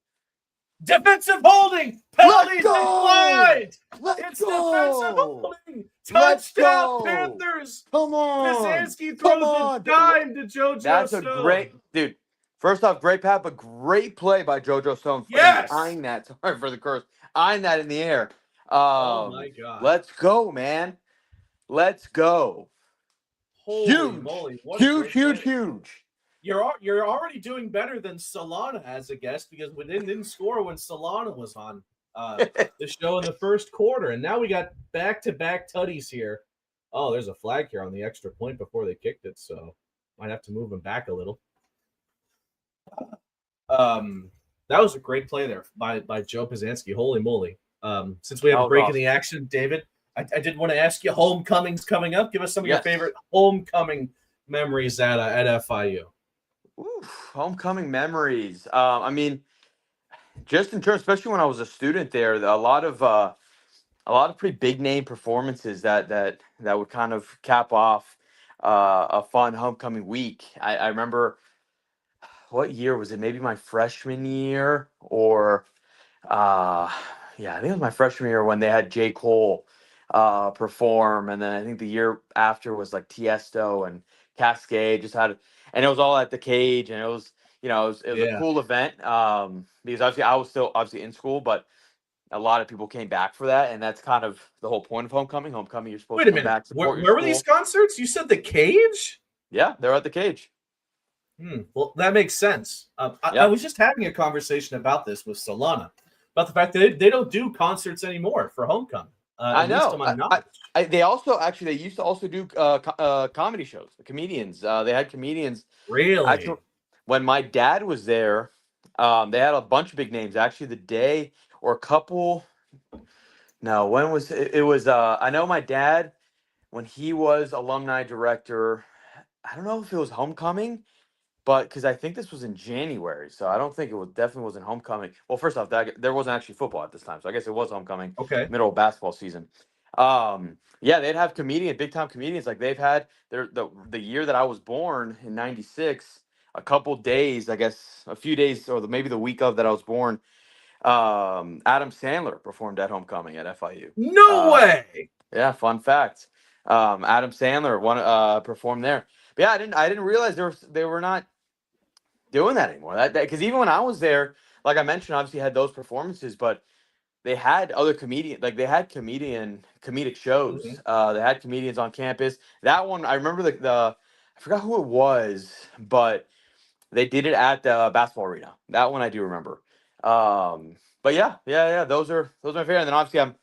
Defensive holding. Let's Penalty go. declined. Let's It's defensive go. holding. Let's Touchdown, go. Panthers. Come on. Kaczynski Come throws a on. dime to JoJo That's a Stone. great dude. First off, great pat, but great play by JoJo Stone. Yes. Eyeing that. Sorry for the curse. Eyeing that in the air. Oh my God. Let's go, man. Let's go. Holy Huge. moly. What a Huge, great huge, play. huge. You're already doing better than Solana as a guest because we didn't score when Solana was on the show in the first quarter. And now we got back-to-back tutties here. Oh, there's a flag here on the extra point before they kicked it, so might have to move him back a little. That was a great play there by Joe Paczynski. Holy moly. Since we have a break in the action, David, I did want to ask you, homecomings coming up. Give us some of your favorite homecoming memories at FIU. Oof, homecoming memories. I mean, just in terms, especially when I was a student there, a lot of pretty big name performances that would kind of cap off a fun homecoming week. I remember, what year was it? Maybe my freshman year, or yeah, I think it was my freshman year when they had J. Cole perform, and then I think the year after was like Tiesto and Cascade and it was all at the Cage, and it was a cool event because obviously I was still in school, but a lot of people came back for that, and that's kind of the whole point of homecoming. Homecoming, you're supposed to come back, support your where were school. these concerts? You said the Cage? Yeah, they're at the Cage. Well, that makes sense. I was just having a conversation about this with Solana, about the fact that they don't do concerts anymore for homecoming. I know. To my knowledge. They used to also do comedy shows. The comedians. They had comedians. Really? Actually, when my dad was there, they had a bunch of big names. Actually, the day or a couple. No, when was it? It was. I know my dad, when he was alumni director. I don't know if it was homecoming, but because I think this was in January, so I don't think definitely wasn't homecoming. Well, first off, there wasn't actually football at this time, so I guess it was homecoming. Okay. Middle of basketball season. Yeah, they'd have big time comedians like they've had the year that I was born in '96. A couple days, I guess, a few days, or maybe the week of that I was born. Adam Sandler performed at homecoming at FIU. No way. Yeah, fun fact. Adam Sandler performed there. But yeah, I didn't realize they were not doing that anymore. Because even when I was there, like I mentioned, obviously had those performances, but they had other they had comedic shows. Mm-hmm. They had comedians on campus. That one, I remember I forgot who it was, but they did it at the basketball arena. That one I do remember. But yeah. Those are my favorite. And then obviously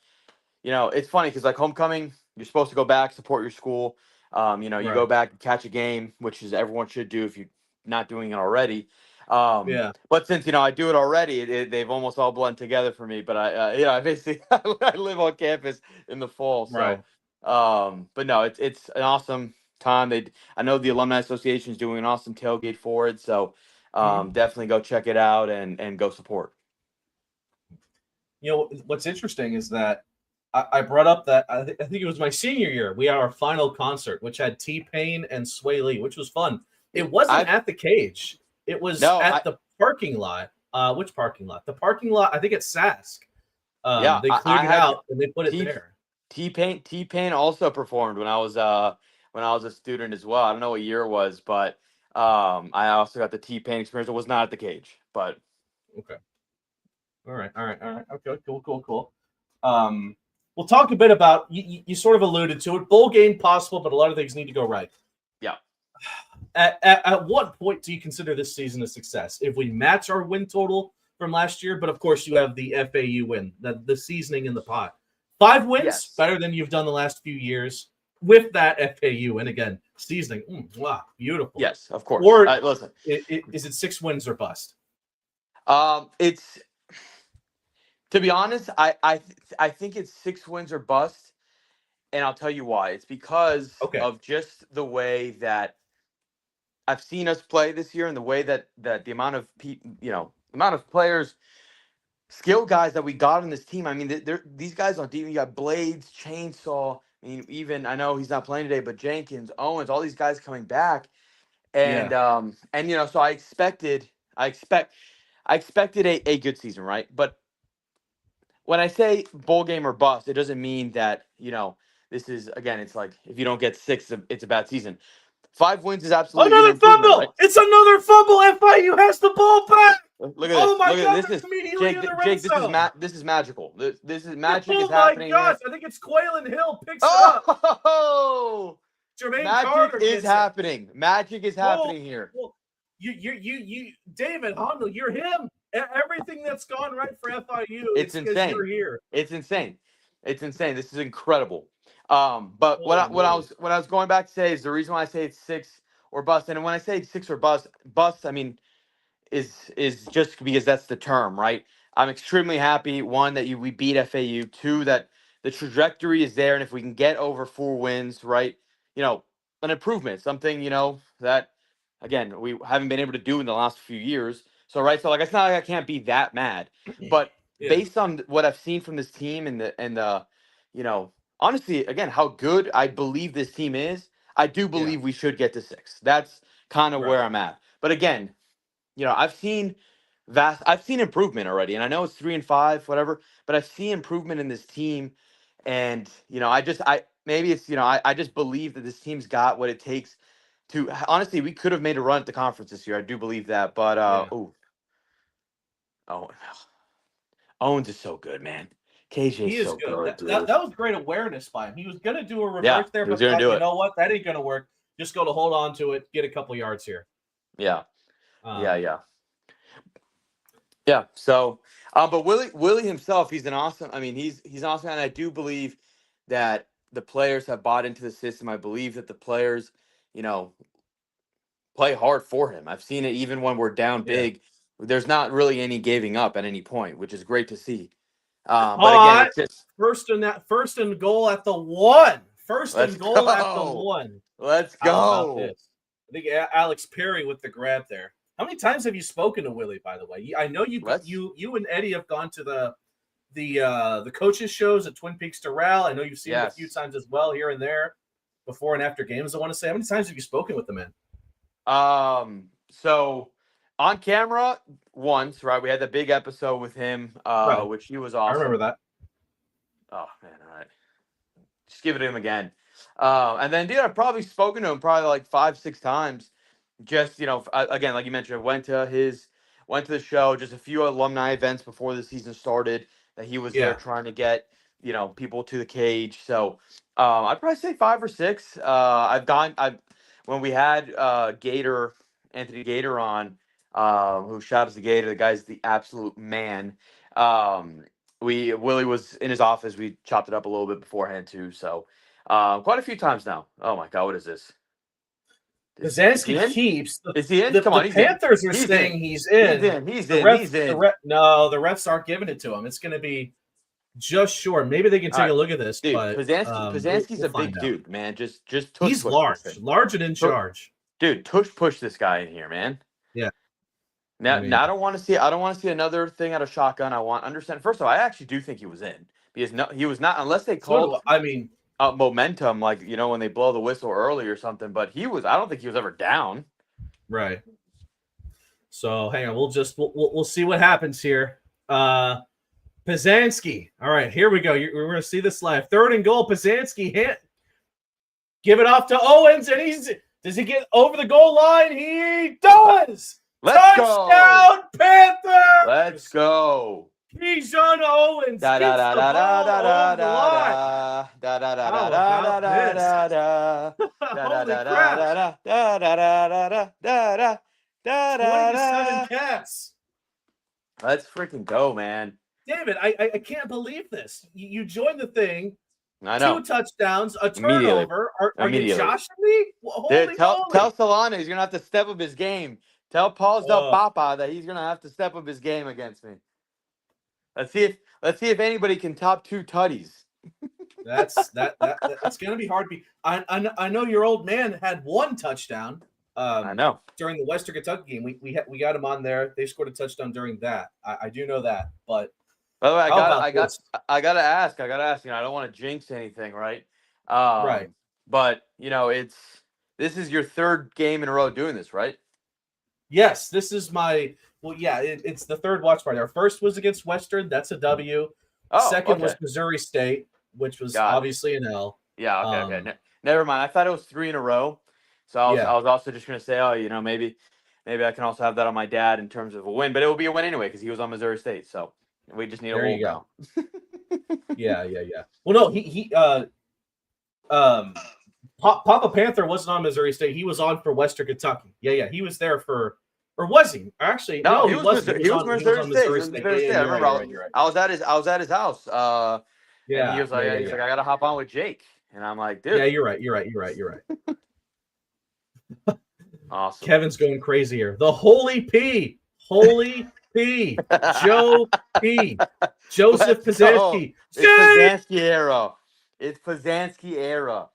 it's funny because like homecoming, you're supposed to go back, support your school. You go back and catch a game, which is everyone should do if you're not doing it already. But since I do it already, they've almost all blended together for me. But I basically I live on campus in the fall, so right. But no, it's an awesome time. I know the Alumni Association is doing an awesome tailgate for it, so definitely go check it out and go support. What's interesting is that I brought up that I think it was my senior year. We had our final concert, which had T-Pain and Sway Lee, which was fun. It wasn't at the Cage. It was the parking lot. Which parking lot? The parking lot, I think it's Sask. They cleared it out and they put it there. T-Pain also performed when I was a student as well. I don't know what year it was, but I also got the T-Pain experience. It was not at the Cage, but okay. All right. Okay, cool. We'll talk a bit about you sort of alluded to it. Bowl game possible, but a lot of things need to go right. Yeah. At what point do you consider this season a success? If we match our win total from last year, but of course you have the FAU win, the seasoning in the pot. 5 wins, better than you've done the last few years with that FAU. And again, seasoning, wow, beautiful. Yes, of course. Or listen, is it 6 wins or bust? It's, to be honest, I think it's 6 wins or bust, and I'll tell you why. It's because of just the way that I've seen us play this year, and the way that the amount of players, skill guys that we got on this team. I mean, these guys on team. You got Blades, Chainsaw. I mean, even I know he's not playing today, but Jenkins, Owens, all these guys coming back. And so I expected a good season, right? But when I say bowl game or bust, it doesn't mean that, this is, again, it's like if you don't get 6, it's a bad season. 5 wins is absolutely an Another improvement, right? fumble! It's another fumble. FIU has the ball back. Look at this. Oh my Look at God! this. They're Is immediately Jake. in the red Jake, this is zone. this is magical. This is magic is Oh my happening gosh! here. I think it's Quaylen Hill picks it up. Oh, Jermaine magic Carter is gets it. happening. Magic is Oh, happening here. well, you, David Hondo, you're him. Everything that's gone right for FIU, It's because insane. you're here. It's insane. It's insane. This is incredible. But Oh, what I Lord. was going back to say is the reason why I say it's 6 or bust, and when I say 6 or bust, I mean is just because that's the term, right? I'm extremely happy. One, that we beat FAU. Two, that the trajectory is there, and if we can get over 4 wins, right, an improvement, something that again we haven't been able to do in the last few years. So right, so like it's not like I can't be that mad, but Yeah. based on what I've seen from this team and the honestly, again, how good I believe this team is, I do believe we should get to 6. That's kind of where Right. I'm at. But again, I've seen improvement already, and I know it's 3-5, whatever, but I've seen improvement in this team, and maybe it's I just believe that this team's got what it takes to honestly. We could have made a run at the conference this year. I do believe that, but Yeah. oh, Owens is so good, man. KJ's He is so good. good, That dude. was great awareness by him. He was going to do a Yeah, reverse there, he was but gonna thought, do you it. know what? That ain't going to work. Just go to hold on to it, get a couple yards here. Yeah. Yeah. So, but Willie himself, he's an awesome. I mean, he's awesome, and I do believe that the players have bought into the system. I believe that the players, play hard for him. I've seen it even when we're down big. There's not really any giving up at any point, which is great to see. But again, it's just first and goal at the 1. First Let's and goal at the go. 1. Let's How about go. this? I think Alex Perry with the grab there. How many times have you spoken to Willie, by the way? I know you and Eddie have gone to the coaches shows at Twin Peaks Doral. I know you've seen him a few times as well, here and there, before and after games. I want to say, how many times have you spoken with the man? So on camera once, right? We had the big episode with him, Right. which he was awesome. I remember that. Oh man, all right. Just give it to him again. And then, dude, I've probably spoken to him probably like 5-6 times. Just, again, like you mentioned, went to the show, just a few alumni events before the season started that he was there trying to get, people to the cage. So I'd probably say 5 or 6. When we had Anthony Gator on, who shout out to Gator, the guy's the absolute man. Willie was in his office. We chopped it up a little bit beforehand too. So quite a few times now. Oh my God, what is this? Kazansky keeps. Is he in? Come on, the Panthers are saying he's in. He's in. No, the refs aren't giving it to him. It's going to be just short. Maybe they can take a look at this. Dude, but Kazansky's a big dude, man. Just he's large and in charge. Dude, push this guy in here, man. Yeah. Now, I don't want to see another thing out of shotgun. I want understand. First of all, I actually do think he was in because he was not unless they called. Momentum, like when they blow the whistle early or something. But I don't think he was ever down. Right. So hang on, we'll see what happens here. Pazansky. All right, here we go. We're going to see this live. 3rd and goal. Pazansky give it off to Owens, and does he get over the goal line? He does. Touchdown, Panthers! Let's go. Bijan Owens gets the ball over the line. Holy crap. 27 Cats. Let's freaking go, man. David, I can't believe this. You joined the thing. I know. 2 touchdowns, a turnover. Are you joshing me? Dude, tell Solana he's going to have to step up his game. Tell Paws del Papa that he's going to have to step up his game against me. Let's see if anybody can top 2 tutties. That's going to be hard. I know your old man had 1 touchdown. I know. During the Western Kentucky game, we got him on there. They scored a touchdown during that. I do know that. But by the way, I gotta ask. I don't want to jinx anything, right? Right. But it's This is your third game in a row doing this, right? Yes, this is my. Well, yeah, it's the third watch party. Our first was against Western. That's a W. Oh, Second okay. was Missouri State, which was Got it. obviously an L. Yeah, okay. Never mind. I thought it was 3 in a row. So I Yeah. was also just gonna say, oh, maybe I can also have that on my dad in terms of a win, but it will be a win anyway because he was on Missouri State. So we just need a There whole you go. count. Yeah. Well, no, Papa Panther wasn't on Missouri State. He was on for Western Kentucky. Yeah. He was there for, or was he? Actually, no, he wasn't. He was Missouri on State. Missouri He was State. Missouri State. Yeah, I you're remember right. I was at his house. And he Yeah, was like, I gotta hop on with Jake, and I'm like, dude. Yeah, you're right. Awesome. Kevin's going crazy here. The Holy P. Joe P. Joseph Pizanski. It's Pizanski era. It's Pizanski era.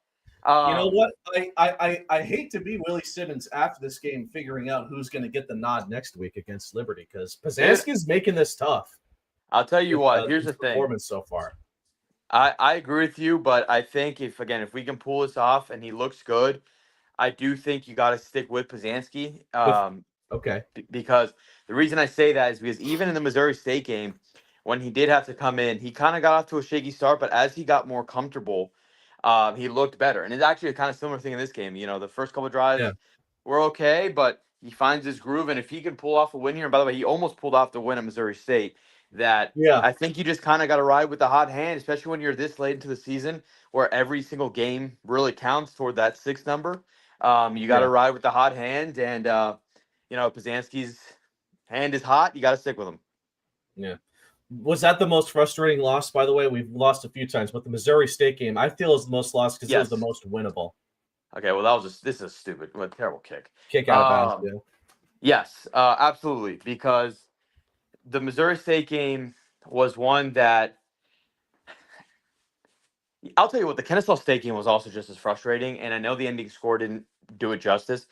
You know what? I hate to be Willie Simmons after this game, figuring out who's going to get the nod next week against Liberty, because Pizanski's making this tough. I'll tell you what. Here's the thing. Performance so far. I agree with you, but I think if we can pull this off and he looks good, I do think you got to stick with Pizanski. Okay. Because the reason I say that is because even in the Missouri State game, when he did have to come in, he kind of got off to a shaky start, but as he got more comfortable, he looked better. And it's actually a kind of similar thing in this game. The first couple of drives were okay, but he finds his groove, and if he can pull off a win here, and by the way, he almost pulled off the win at Missouri State. I think you just kind of got to ride with the hot hand, especially when you're this late into the season, where every single game really counts toward that 6 number. You got to ride with the hot hand, and Pizanski's hand is hot. You got to stick with him. Yeah. Was that the most frustrating loss, by the way? We've lost a few times, but the Missouri State game, I feel, is the most lost because it was the most winnable. Okay, well, this is a stupid, terrible kick. Kick out of bounds, Yes, absolutely, because the Missouri State game was one that I'll tell you what, the Kennesaw State game was also just as frustrating, and I know the ending score didn't do it justice.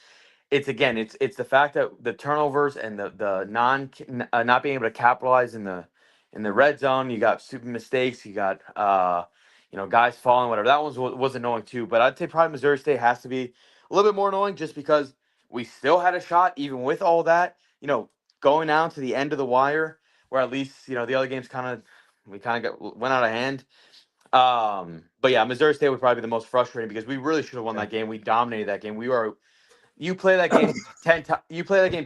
It's the fact that the turnovers and the not being able to capitalize in the red zone. You got stupid mistakes. You got guys falling, whatever. That was annoying too. But I'd say probably Missouri State has to be a little bit more annoying just because we still had a shot even with all that. Going down to the end of the wire, where at least the other games went out of hand. But yeah, Missouri State was probably the most frustrating because we really should have won that game. We dominated that game. You play that game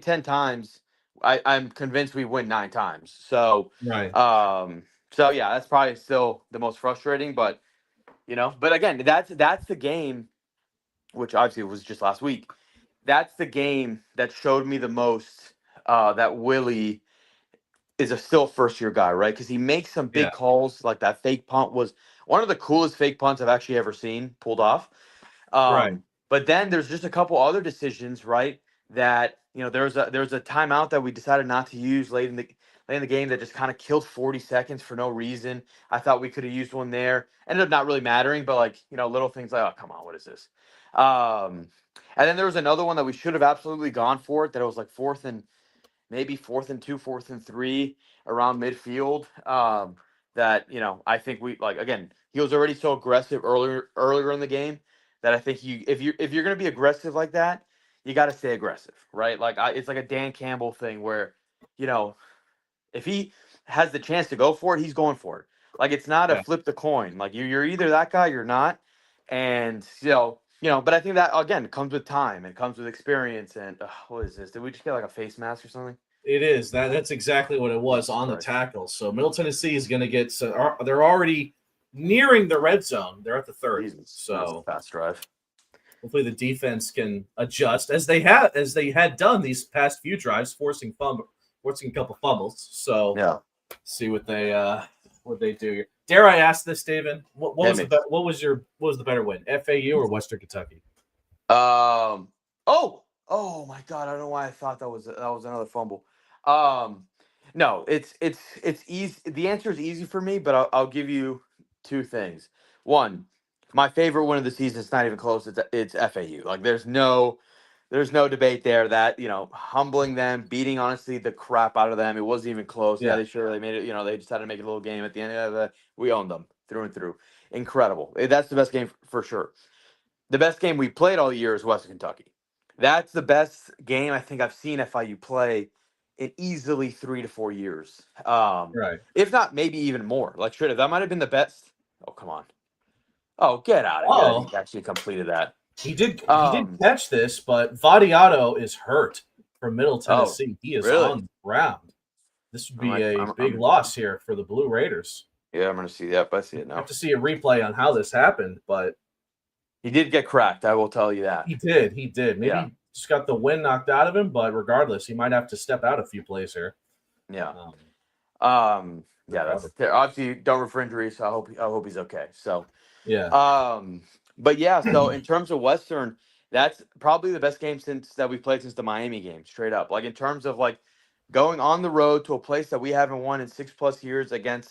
10 times. I'm convinced we win 9 times. So right. So yeah, that's probably still the most frustrating. But but again, that's the game, which obviously was just last week. That's the game that showed me the most that Willie is a still first year guy, right? Because he makes some big calls. Like that fake punt was one of the coolest fake punts I've actually ever seen pulled off. Right. But then there's just a couple other decisions, right? That there's a timeout that we decided not to use late in the game that just kind of killed 40 seconds for no reason. I thought we could have used one there. Ended up not really mattering, but little things like, oh come on, what is this? And then there was another one that we should have absolutely gone for it. That it was like 4th and 2, 4th and 3 around midfield. That I think we again, he was already so aggressive earlier in the game that I think if you're going to be aggressive like that, you got to stay aggressive, right? It's like a Dan Campbell thing where if he has the chance to go for it, he's going for it. It's not a flip the coin. You're either that guy, or you're not. And but I think that again comes with time and comes with experience. And what is this? Did we just get a face mask or something? It is that's exactly what it was on the tackle. So Middle Tennessee is going to get. So they're already nearing the red zone. They're at the 30. Jesus, so fast drive. Hopefully the defense can adjust as they had done these past few drives, forcing a couple fumbles. So yeah, see what they do here. Dare I ask this, David? What was the better win, FAU or Western Kentucky? Oh my God! I don't know why I thought that was another fumble. No, it's easy. The answer is easy for me, but I'll give you 2 things. One, my favorite win of the season. It's not even close. It's FAU. There's no debate there. That humbling them, beating honestly the crap out of them. It wasn't even close. Yeah, they made it. They just had to make it a little game at the end of it. We owned them through and through. Incredible. That's the best game for sure. The best game we played all year is Western Kentucky. That's the best game I think I've seen FIU play in easily 3 to 4 years. Right. If not, maybe even more. Like, sure, that might have been the best. Oh, come on. Oh, get out of here that Oh, he actually completed that. he did Um, catch this, but Vadiato is hurt from Middle oh, Tennessee. He is really? on the ground. This would I'm be like, a big loss here for the Blue Raiders. yeah, I'm gonna see that. I see it I now. have to see a replay on how this happened, but He did get cracked. I will tell you that. he did. He did. Maybe Yeah. he just got the wind knocked out of him, but regardless, he might have to step out a few plays here. Yeah. Yeah. Recover. That's obviously don't refer injuries. So I hope he's okay. So. Yeah. But yeah, so in terms of Western, that's probably the best game that we've played since the Miami game, straight up. Like in terms of like going on the road to a place that we haven't won in 6+ years against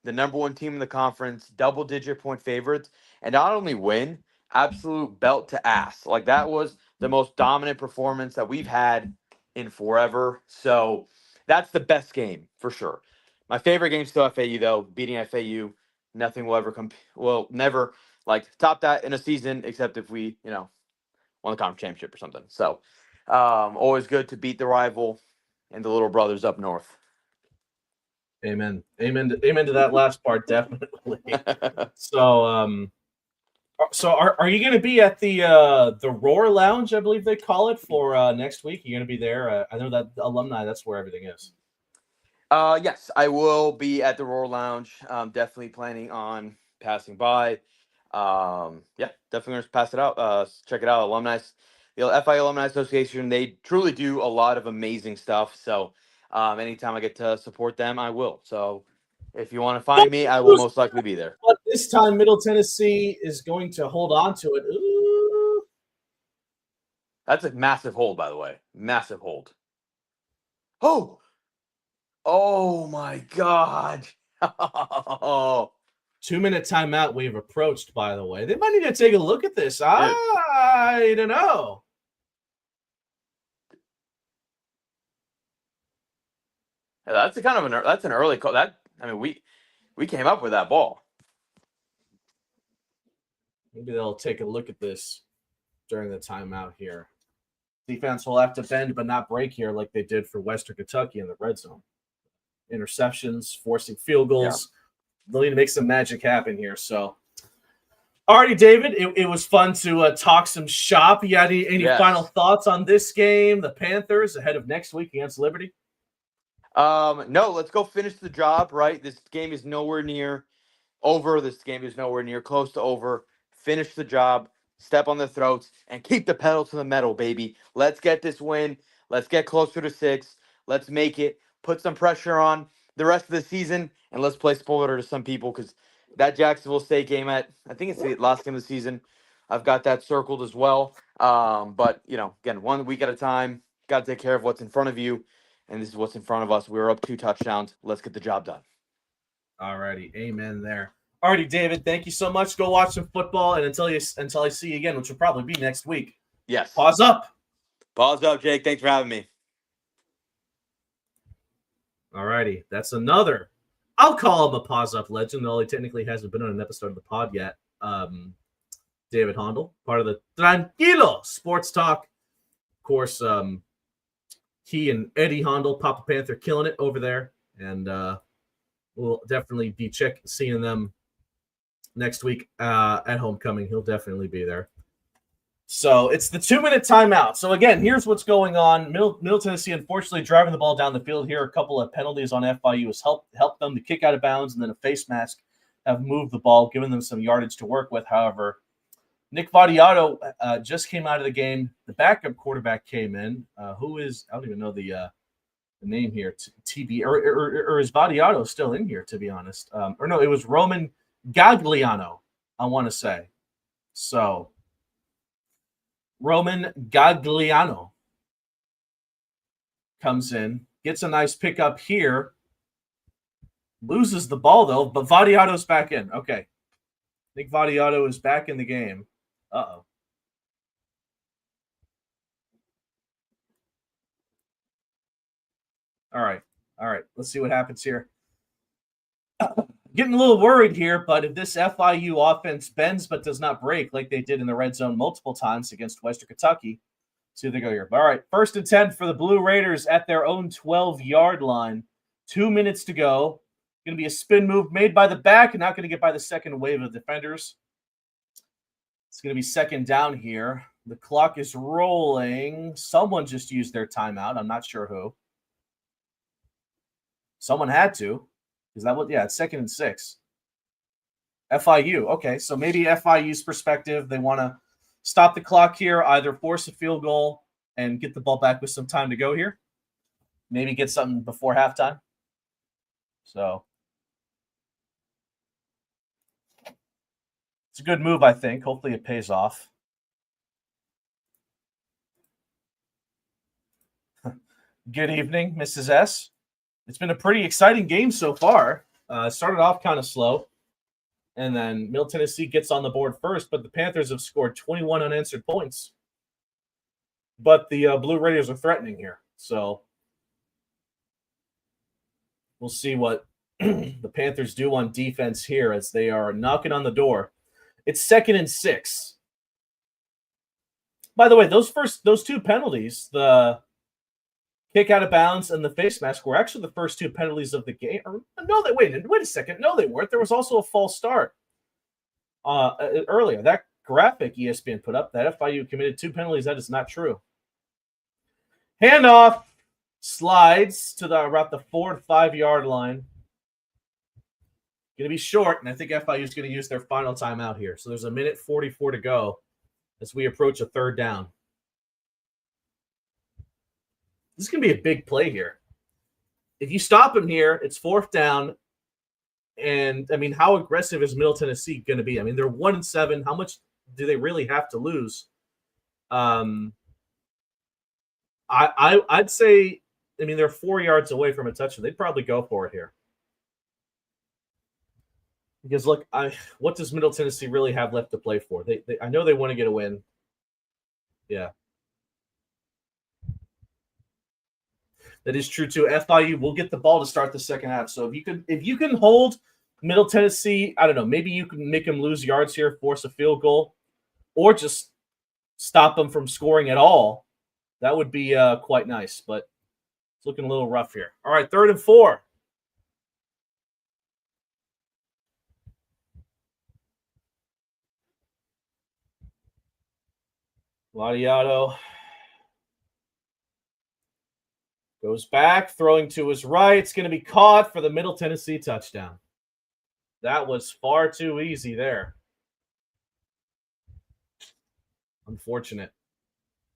the number one team in the conference, double-digit point favorites, and not only win, absolute belt to ass. Like that was the most dominant performance that we've had in forever. So that's the best game for sure. My favorite game still FAU though, beating FAU. Nothing will ever never like top that in a season, except if we, won the conference championship or something. So, always good to beat the rival and the little brothers up north. Amen. Amen. Amen to that last part, definitely. So, are you going to be at the Roar Lounge, I believe they call it, for next week? You're going to be there. I know that alumni. That's where everything is. Yes, I will be at the Roar Lounge. Definitely planning on passing by. Yeah, definitely gonna pass it out. Check it out, alumni. The FI Alumni Association. They truly do a lot of amazing stuff. So, anytime I get to support them, I will. So, if you want to find me, I will most likely be there. But this time, Middle Tennessee is going to hold on to it. Ooh. That's a massive hold, by the way. Massive hold. Oh, oh my God. Oh. 2-minute timeout we've approached, by the way. They might need to take a look at this. I don't know. Yeah, that's that's an early call. We came up with that ball. Maybe they'll take a look at this during the timeout here. Defense will have to bend but not break here like they did for Western Kentucky in the red zone. Interceptions, forcing field goals. Yeah. They'll need to make some magic happen here. So, alrighty, David, it was fun to talk some shop. You got any final thoughts on this game, the Panthers, ahead of next week against Liberty? No, let's go finish the job, right? This game is nowhere near over. This game is nowhere near close to over. Finish the job, step on their throats, and keep the pedal to the metal, baby. Let's get this win. Let's get closer to 6. Let's make it. Put some pressure on the rest of the season, and let's play spoiler to some people because that Jacksonville State game I think it's the last game of the season. I've got that circled as well. But, again, 1 week at a time. Got to take care of what's in front of you. And this is what's in front of us. We're up 2 touchdowns. Let's get the job done. All righty. Amen there. All righty, David. Thank you so much. Go watch some football. And until I see you again, which will probably be next week. Yes. Paws up. Paws up, Jake. Thanks for having me. All righty. That's another. I'll call him a Paws Up legend, though he technically hasn't been on an episode of the pod yet. David Hondel, part of the Tranquilo Sports Talk. Of course, he and Eddie Hondel, Papa Panther, killing it over there. And we'll definitely be seeing them next week at homecoming. He'll definitely be there. So it's the 2-minute timeout. So again, here's what's going on. Middle Tennessee, unfortunately, driving the ball down the field here. A couple of penalties on FIU has helped them to kick out of bounds, and then a face mask have moved the ball, giving them some yardage to work with. However, Nick Vadiato just came out of the game. The backup quarterback came in. Who is, I don't even know the name here, TB, or is Vadiato still in here, to be honest? Or no, it was Roman Gagliano, I want to say. So, Roman Gagliano comes in, gets a nice pickup here, loses the ball, though, but Vadiato's back in. Okay. Nick Vadiato is back in the game. Uh-oh. All right. Let's see what happens here. Getting a little worried here, but if this FIU offense bends but does not break like they did in the red zone multiple times against Western Kentucky, see if they go here. All right, 1st and 10 for the Blue Raiders at their own 12-yard line. 2 minutes to go. Going to be a spin move made by the back and not going to get by the second wave of defenders. It's going to be 2nd down here. The clock is rolling. Someone just used their timeout. I'm not sure who. Someone had to. Is that what? Yeah, it's 2nd and 6. FIU. Okay, so maybe FIU's perspective, they want to stop the clock here, either force a field goal and get the ball back with some time to go here. Maybe get something before halftime. So it's a good move, I think. Hopefully it pays off. Good evening, Mrs. S. It's been a pretty exciting game so far. Started off kind of slow, and then Middle Tennessee gets on the board first, but the Panthers have scored 21 unanswered points. But the Blue Raiders are threatening here, so we'll see what the Panthers do on defense here as they are knocking on the door. It's 2nd and 6. By the way, those 2 penalties, the kick out of bounds and the face mask, were actually the first 2 penalties of the game. No, wait a second. No, they weren't. There was also a false start earlier. That graphic ESPN put up that FIU committed 2 penalties. That is not true. Handoff slides to about the 4 to 5 yard line. Going to be short, and I think FIU is going to use their final timeout here. So there's 1:44 to go as we approach a 3rd down. This is going to be a big play here. If you stop him here, it's 4th down. And, I mean, how aggressive is Middle Tennessee going to be? I mean, they're 1-7. How much do they really have to lose? I'd say, I mean, they're 4 yards away from a touchdown. They'd probably go for it here. Because, look, what does Middle Tennessee really have left to play for? I know they want to get a win. Yeah. That is true too. FIU will get the ball to start the second half. So if you can hold Middle Tennessee, I don't know, maybe you can make them lose yards here, force a field goal, or just stop them from scoring at all. That would be quite nice, but it's looking a little rough here. All right, 3rd and 4. Ladiato goes back, throwing to his right. It's going to be caught for the Middle Tennessee touchdown. That was far too easy there. Unfortunate.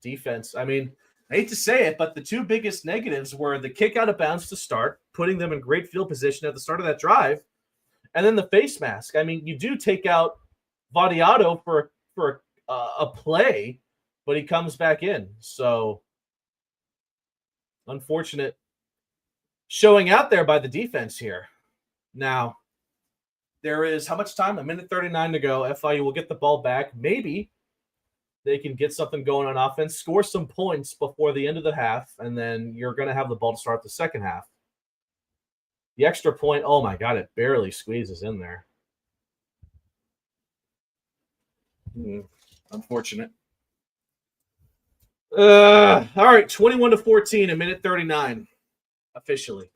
Defense. I mean, I hate to say it, but the 2 biggest negatives were the kick out of bounds to start, putting them in great field position at the start of that drive, and then the face mask. I mean, you do take out Vadiato for a play, but he comes back in. So unfortunate showing out there by the defense here. Now, there is how much time? 1:39 to go. FIU will get the ball back. Maybe they can get something going on offense, score some points before the end of the half, and then you're going to have the ball to start the second half. The extra point, oh my God, it barely squeezes in there. Unfortunate. All right, 21-14, 1:39 officially.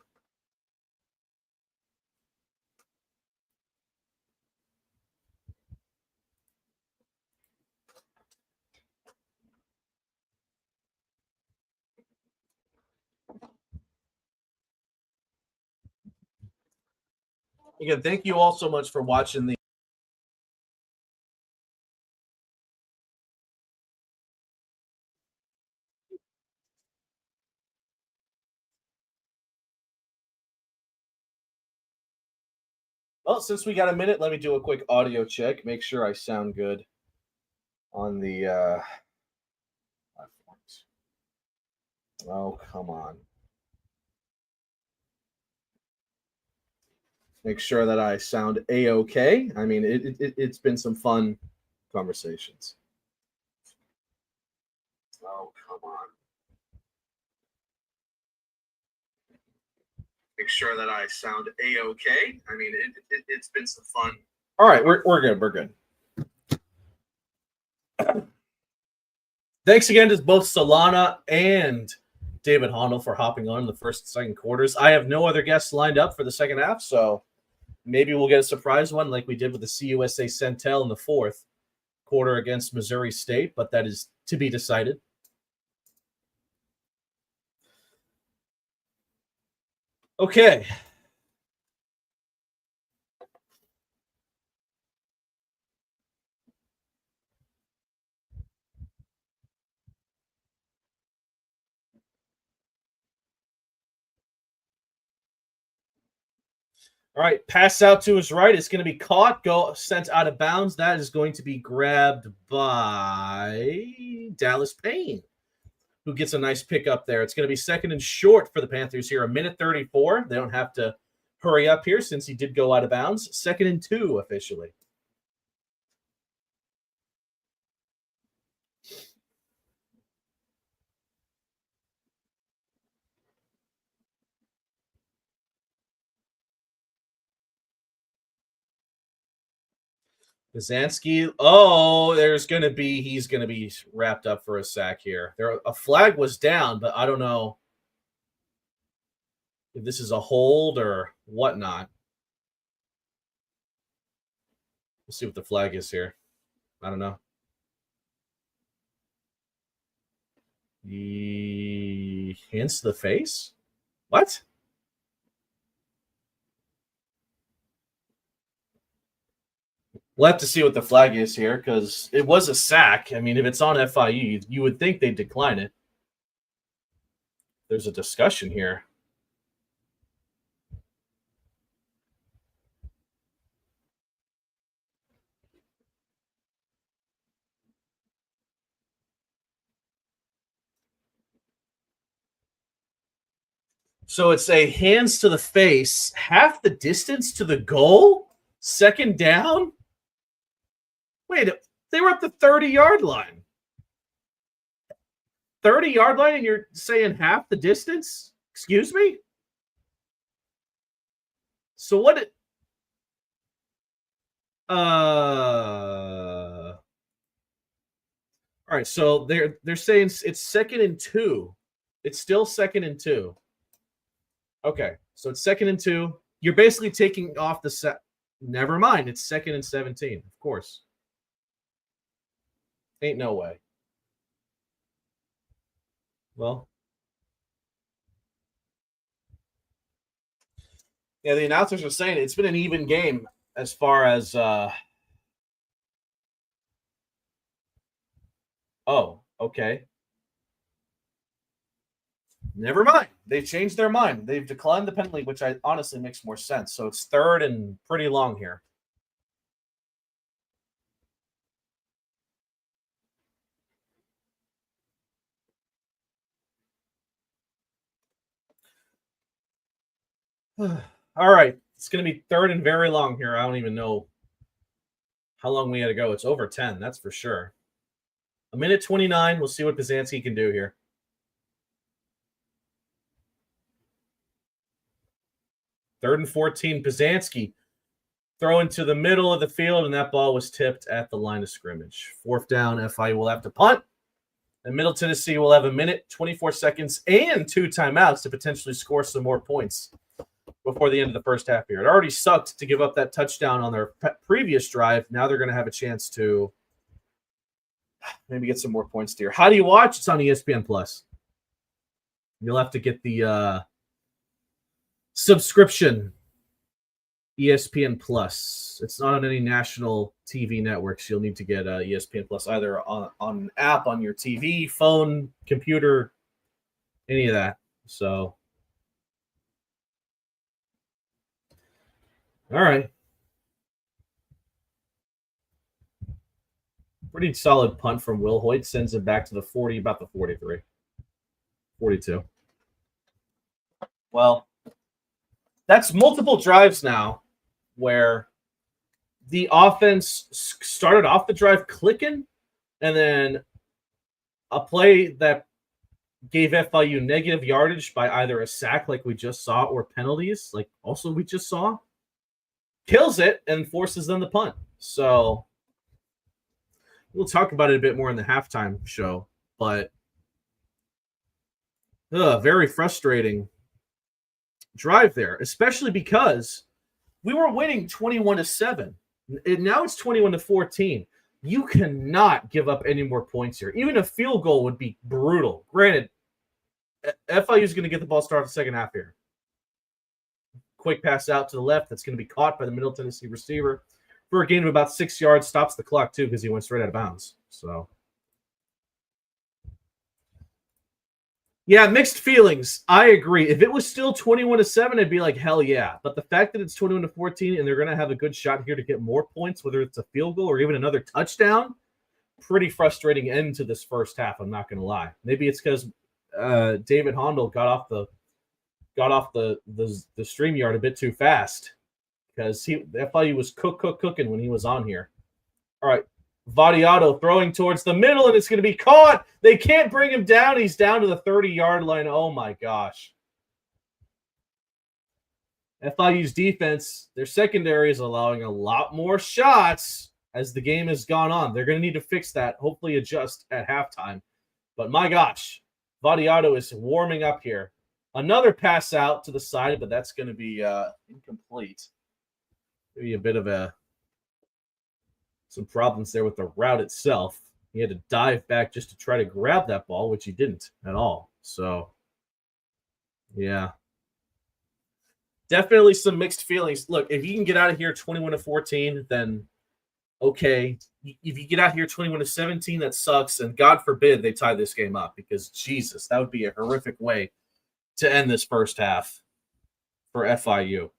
Again, thank you all so much for watching the Well, since we got a minute, let me do a quick audio check. Make sure I sound good on the platforms. Oh, come on. Make sure that I sound A-okay. I mean, it's been some fun conversations. Oh, come on. make sure that I sound A-okay. I mean, it's been some fun. All right, we're good. We're good. Thanks again to both Solana and David Honnold for hopping on in the first and second quarters. I have no other guests lined up for the second half, so maybe we'll get a surprise one like we did with the CUSA Centel in the fourth quarter against Missouri State, but that is to be decided. Okay. All right, pass out to his right. It's going to be caught, sent out of bounds. That is going to be grabbed by Dallas Payne, who gets a nice pickup there. It's going to be second and short for the Panthers here. 1:34. They don't have to hurry up here since he did go out of bounds. 2nd and 2 officially. Byzanski. Oh, he's going to be wrapped up for a sack here. A flag was down, but I don't know if this is a hold or whatnot. Let's see what the flag is here. I don't know. The hands to the face? What? We'll have to see what the flag is here because it was a sack. I mean, if it's on FIU, you would think they'd decline it. There's a discussion here. So it's a hands to the face, half the distance to the goal, 2nd down. Wait, they were at the 30-yard line. 30-yard line, and you're saying half the distance? Excuse me? So what? All right, so they're saying it's 2nd and 2. It's still 2nd and 2. Okay, so it's 2nd and 2. You're basically taking off the set. Never mind. It's 2nd and 17, of course. Ain't no way. Well, yeah, the announcers are saying it's been an even game as far as oh, okay. Never mind. They've changed their mind. They've declined the penalty, which honestly makes more sense. So it's 3rd and pretty long here. All right. It's going to be 3rd and very long here. I don't even know how long we had to go. It's over 10, that's for sure. 1:29. We'll see what Byzanski can do here. 3rd and 14. Byzanski throw into the middle of the field, and that ball was tipped at the line of scrimmage. 4th down. FIU will have to punt. And Middle Tennessee will have 1:24 seconds and 2 timeouts to potentially score some more points before the end of the first half here. It already sucked to give up that touchdown on their previous drive. Now they're going to have a chance to maybe get some more points here. How do you watch? It's on ESPN Plus. You'll have to get the subscription, ESPN Plus. It's not on any national TV networks. You'll need to get ESPN Plus either on an app on your TV, phone, computer, any of that. So, all right. Pretty solid punt from Will Hoyt. Sends it back to the 40, about the 43. 42. Well, that's multiple drives now where the offense started off the drive clicking, and then a play that gave FIU negative yardage by either a sack like we just saw or penalties like also we just saw, kills it and forces them to punt. So we'll talk about it a bit more in the halftime show, but very frustrating drive there, especially because we were winning 21-7. Now it's 21-14. You cannot give up any more points here. Even a field goal would be brutal. Granted, FIU is going to get the ball started the second half here. Quick pass out to the left that's going to be caught by the Middle Tennessee receiver for a gain of about 6 yards. Stops the clock, too, because he went straight out of bounds. So, yeah, mixed feelings. I agree. If it was still 21-7, I'd be like, hell yeah. But the fact that it's 21-14 and they're going to have a good shot here to get more points, whether it's a field goal or even another touchdown, pretty frustrating end to this first half, I'm not going to lie. Maybe it's because David Hondel got off the StreamYard a bit too fast because FIU was cooking when he was on here. All right. Vadiato throwing towards the middle, and it's going to be caught. They can't bring him down. He's down to the 30-yard line. Oh, my gosh. FIU's defense, their secondary is allowing a lot more shots as the game has gone on. They're going to need to fix that, hopefully adjust at halftime. But, my gosh, Vadiato is warming up here. Another pass out to the side, but that's going to be incomplete. Maybe a bit of some problems there with the route itself. He had to dive back just to try to grab that ball, which he didn't at all. So, yeah. Definitely some mixed feelings. Look, if you can get out of here 21-14, then okay. If you get out here 21-17, that sucks. And God forbid they tie this game up because, Jesus, that would be a horrific way to end this first half for FIU.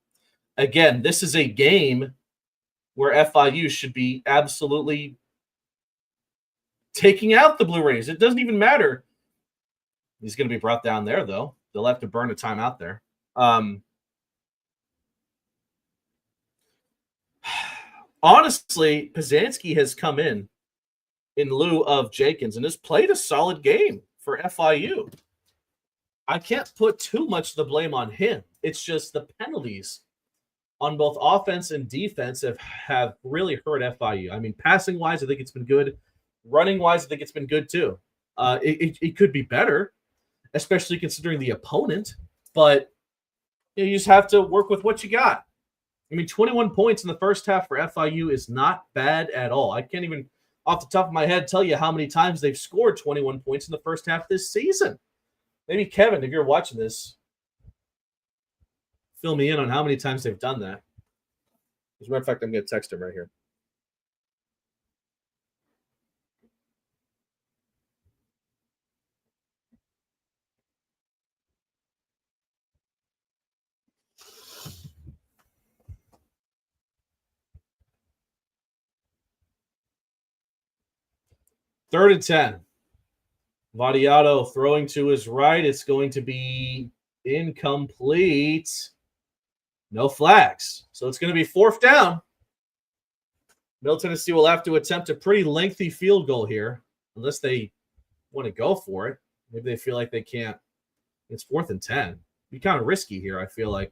Again, this is a game where FIU should be absolutely taking out the Blue Rays. It doesn't even matter. He's going to be brought down there, though. They'll have to burn a timeout there. Honestly, Pizanski has come in lieu of Jenkins and has played a solid game for FIU. I can't put too much of the blame on him. It's just the penalties on both offense and defense have really hurt FIU. I mean, passing-wise, I think it's been good. Running-wise, I think it's been good too. It could be better, especially considering the opponent. But you just have to work with what you got. I mean, 21 points in the first half for FIU is not bad at all. I can't even, off the top of my head, tell you how many times they've scored 21 points in the first half this season. Maybe, Kevin, if you're watching this, fill me in on how many times they've done that. As a matter of fact, I'm going to text him right here. Third and 10. Vadiato throwing to his right. It's going to be incomplete. No flags. So it's going to be fourth down. Middle Tennessee will have to attempt a pretty lengthy field goal here, unless they want to go for it. Maybe they feel like they can't. It's 4th and 10. Be kind of risky here, I feel like.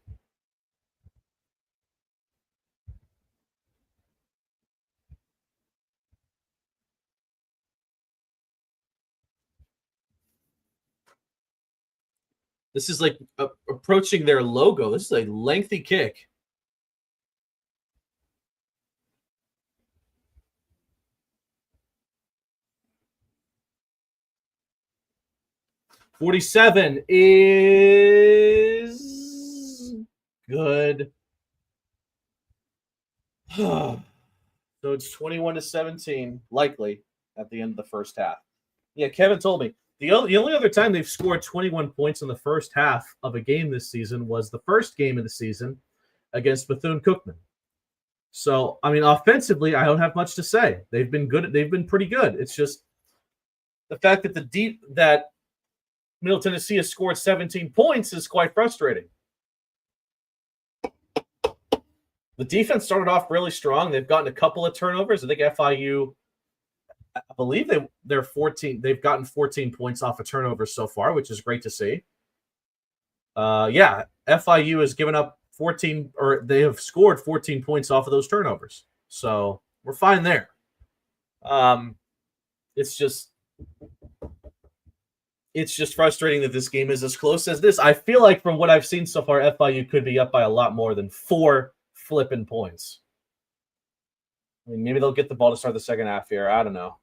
This is like approaching their logo. This is a lengthy kick. $47 is good. So it's 21-17, likely, at the end of the first half. Yeah, Kevin told me. The only other time they've scored 21 points in the first half of a game this season was the first game of the season against Bethune-Cookman. So, I mean, offensively, I don't have much to say. They've been good. They've been pretty good. It's just the fact that that Middle Tennessee has scored 17 points is quite frustrating. The defense started off really strong. They've gotten a couple of turnovers. I think FIU I believe they're 14. They've gotten 14 points off of turnovers so far, which is great to see. Yeah, FIU has given up 14, or they have scored 14 points off of those turnovers. So we're fine there. It's just frustrating that this game is as close as this. I feel like from what I've seen so far, FIU could be up by a lot more than 4 flipping points. I mean, maybe they'll get the ball to start the second half here. I don't know.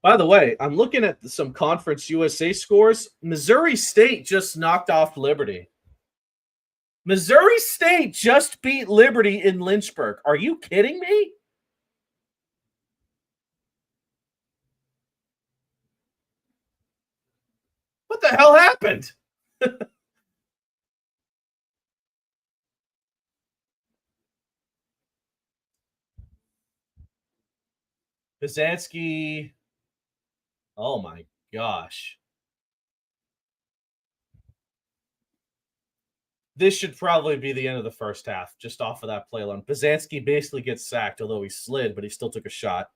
By the way, I'm looking at some Conference USA scores. Missouri State just knocked off Liberty. Missouri State just beat Liberty in Lynchburg. Are you kidding me? What the hell happened? Byzanski. Oh my gosh. This should probably be the end of the first half, just off of that play alone. Byzanski basically gets sacked, although he slid, but he still took a shot.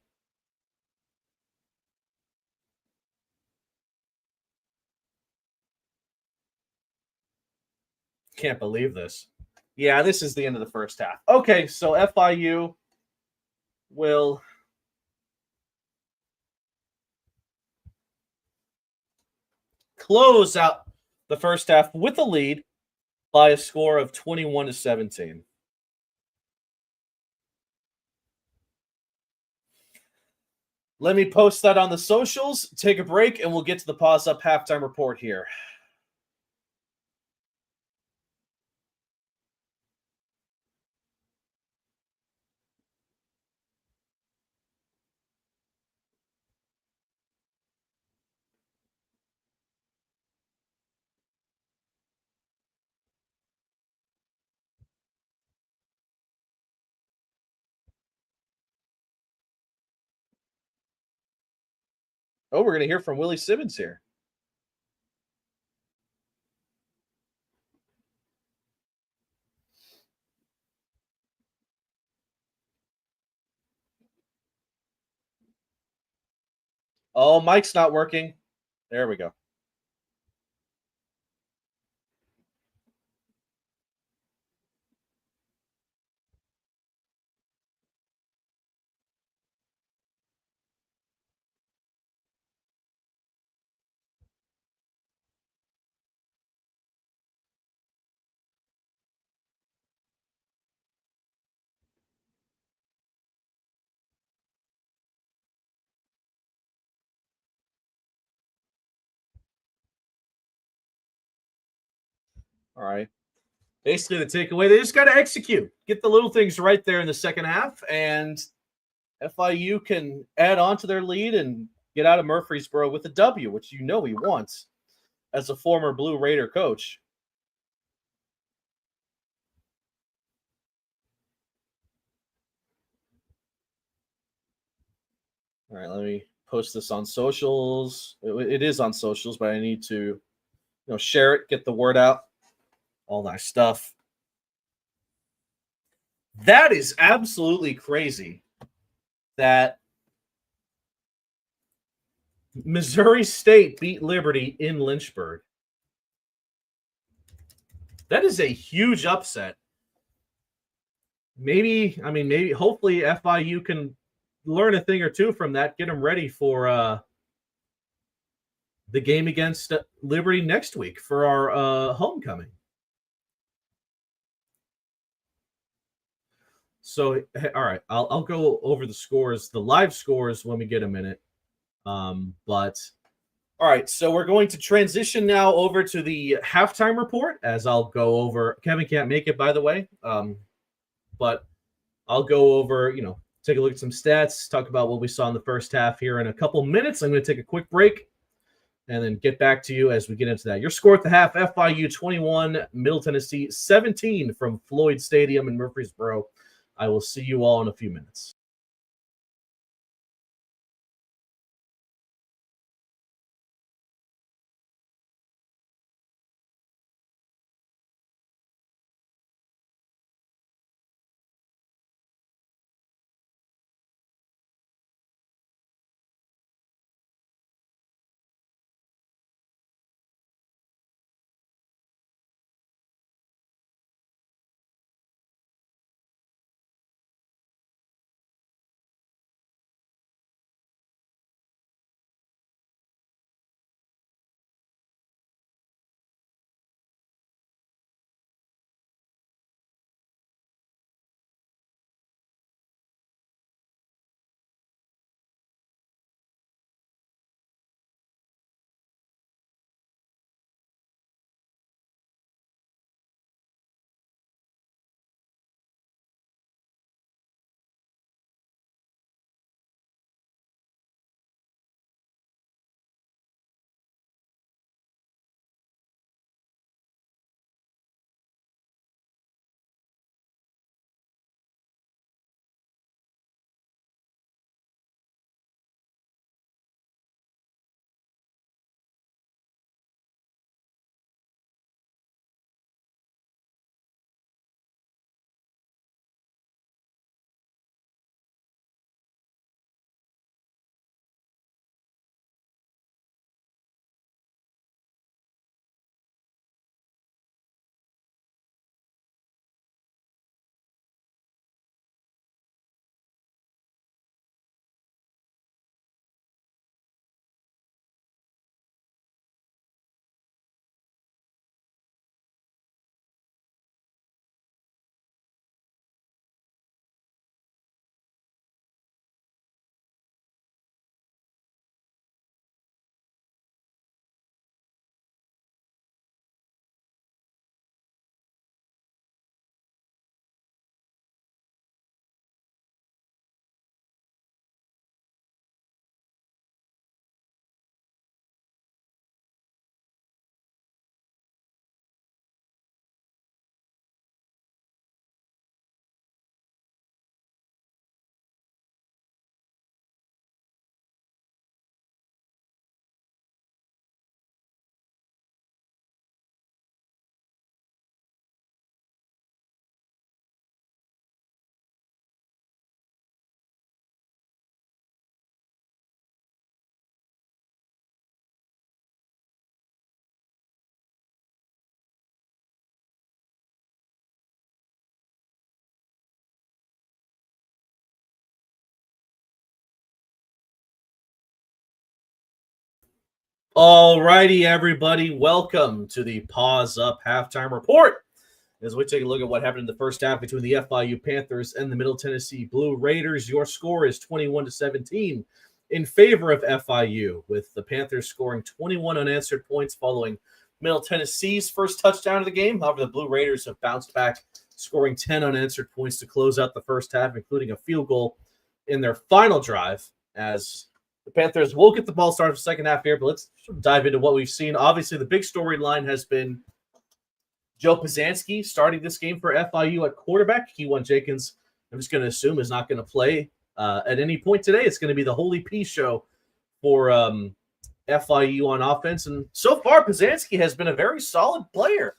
Can't believe this. Yeah, this is the end of the first half. Okay, so FIU will close out the first half with a lead by a score of 21-17. Let me post that on the socials, take a break, and we'll get to the Paws Up halftime report here. Oh, we're going to hear from Willie Simmons here. Oh, mic's not working. There we go. All right. Basically, the takeaway, they just got to execute. Get the little things right there in the second half, and FIU can add on to their lead and get out of Murfreesboro with a W, which you know he wants as a former Blue Raider coach. All right, let me post this on socials. It is on socials, but I need to share it, get the word out, all that stuff. That is absolutely crazy that Missouri State beat Liberty in Lynchburg. That is a huge upset. Maybe, hopefully FIU can learn a thing or two from that, get them ready for the game against Liberty next week for our homecoming. So, all right, I'll go over the scores, the live scores, when we get a minute. But all right, so we're going to transition now over to the halftime report, as I'll go over. Kevin can't make it, by the way, but I'll go over, take a look at some stats, talk about what we saw in the first half here in a couple minutes. I'm going to take a quick break. and then get back to you as we get into that. Your score at the half, FIU 21, Middle Tennessee 17 from Floyd Stadium in Murfreesboro. I will see you all in a few minutes. All righty, everybody. Welcome to the Paws Up Halftime Report. As we take a look at what happened in the first half between the FIU Panthers and the Middle Tennessee Blue Raiders, your score is 21-17 in favor of FIU, with the Panthers scoring 21 unanswered points following Middle Tennessee's first touchdown of the game. However, the Blue Raiders have bounced back, scoring 10 unanswered points to close out the first half, including a field goal in their final drive, as the Panthers will get the ball started for the second half here. But let's dive into what we've seen. Obviously, the big storyline has been Joe Pizanski starting this game for FIU at quarterback. Kewan Jenkins, I'm just going to assume, is not going to play at any point today. It's going to be the Holy Peace show for FIU on offense. And so far, Pizanski has been a very solid player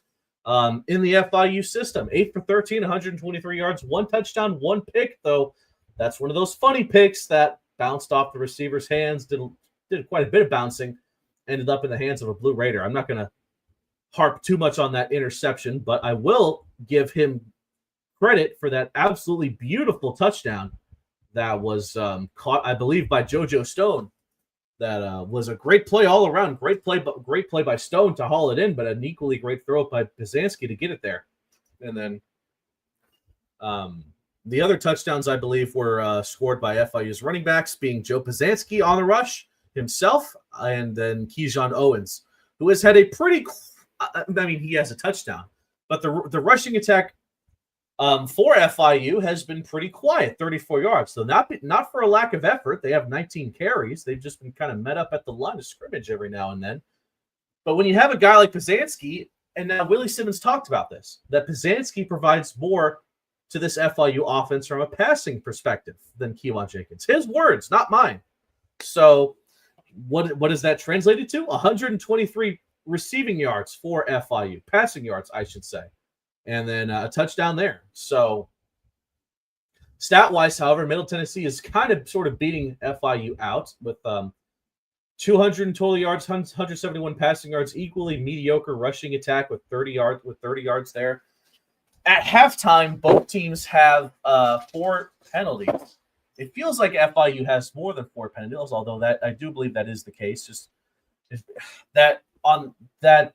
in the FIU system. 8 for 13, 123 yards, 1 touchdown, 1 pick, though. That's one of those funny picks that bounced off the receiver's hands, did quite a bit of bouncing, ended up in the hands of a Blue Raider. I'm not going to harp too much on that interception, but I will give him credit for that absolutely beautiful touchdown that was caught, I believe, by JoJo Stone. That was a great play all around. Great play by Stone to haul it in, but an equally great throw by Pizanski to get it there. And then the other touchdowns, I believe, were scored by FIU's running backs, being Joe Pizanski on the rush himself, and then Keyshawn Owens, who has had a pretty – I mean, he has a touchdown. But the rushing attack for FIU has been pretty quiet, 34 yards. So not for a lack of effort. They have 19 carries. They've just been kind of met up at the line of scrimmage every now and then. But when you have a guy like Pizanski, and now Willie Simmons talked about this, that Pizanski provides more to this FIU offense from a passing perspective than Keewan Jenkins. His words, not mine. So what does that translate to? 123 receiving yards for FIU, passing yards, I should say. And then a touchdown there. So stat-wise, however, Middle Tennessee is kind of sort of beating FIU out with 200 total yards, 171 passing yards, equally mediocre rushing attack with 30 yards there. At halftime, both teams have 4 penalties. It feels like FIU has more than 4 penalties, although that I do believe that is the case. Just that on that